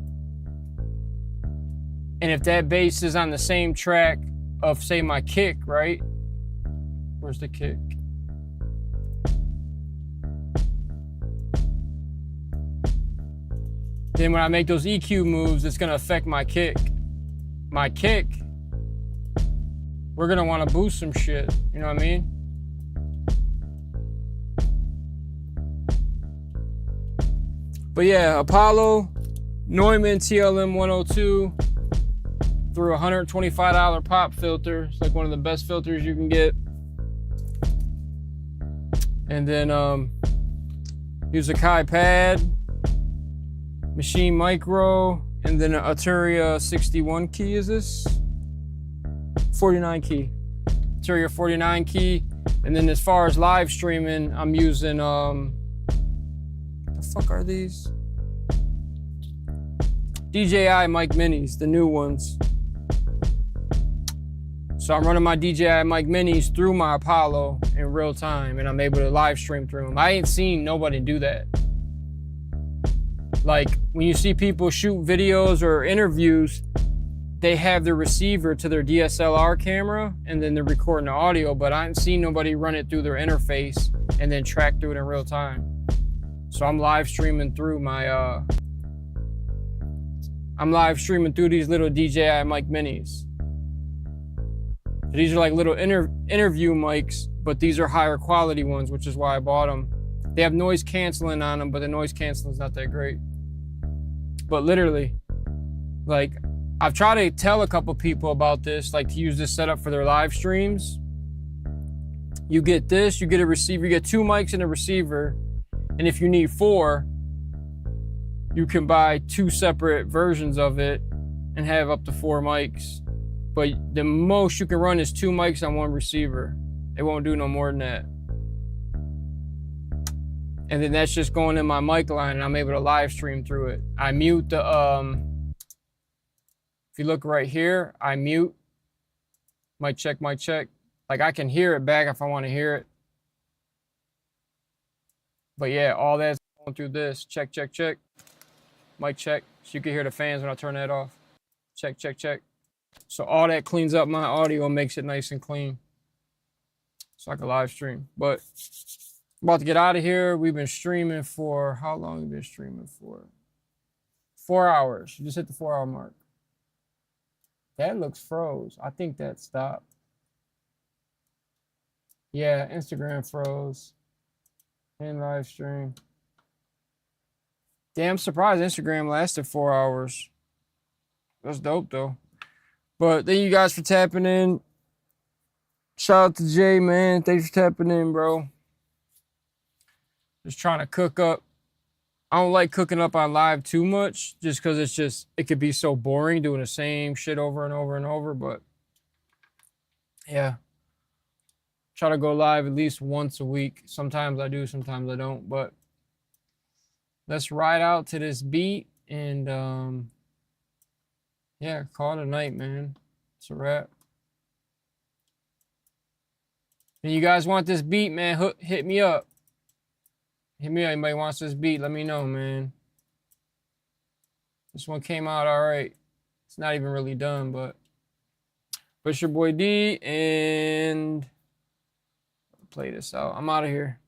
[SPEAKER 1] And if that bass is on the same track of, say, my kick, right? Where's the kick? Then when I make those EQ moves, it's gonna affect my kick. My kick, we're gonna wanna boost some shit, you know what I mean? But yeah, Apollo, Neumann TLM 102, through a $125 pop filter. It's like one of the best filters you can get. And then use a Kai pad, Machine Micro, and then an Arturia 61 key is this? 49 key. Arturia 49 key. And then as far as live streaming, I'm using, the fuck are these? DJI Mic Minis, the new ones. So I'm running my DJI Mic Minis through my Apollo in real time, and I'm able to live stream through them. I ain't seen nobody do that. Like when you see people shoot videos or interviews, they have the receiver to their DSLR camera and then they're recording the audio, but I ain't seen nobody run it through their interface and then track through it in real time. So I'm live streaming through my, these little DJI Mic Minis. These are like little interview mics, but these are higher quality ones, which is why I bought them. They have noise canceling on them, but the noise canceling is not that great. But literally, like, I've tried to tell a couple people about this, like to use this setup for their live streams. You get this, you get a receiver, you get 2 mics and a receiver. And if you need 4, you can buy 2 separate versions of it and have up to 4 mics. But the most you can run is 2 mics on 1 receiver. It won't do no more than that. And then that's just going in my mic line and I'm able to live stream through it. I mute the, if you look right here, I mute. Mic check, mic check. Like I can hear it back if I want to hear it. But yeah, all that's going through this. Check, check, check. Mic check. So you can hear the fans when I turn that off. Check, check, check. So all that cleans up my audio and makes it nice and clean. So I can live stream. But About to get out of here. We've been streaming for how long? We've been streaming for 4 hours. Just hit the 4-hour mark. That looks froze. I think that stopped. Yeah, Instagram froze. In live stream. Damn surprised Instagram lasted 4 hours. That's dope though. But thank you guys for tapping in. Shout out to Jay, man. Thanks for tapping in, bro. Just trying to cook up. I don't like cooking up on live too much just because it could be so boring doing the same shit over and over and over. But yeah. Try to go live at least once a week. Sometimes I do, sometimes I don't. But let's ride out to this beat and yeah, call it a night, man. It's a wrap. And you guys want this beat, man? Hit me up. Hit me up. Anybody wants this beat? Let me know, man. This one came out all right. It's not even really done, but it's your boy D and play this out. I'm out of here.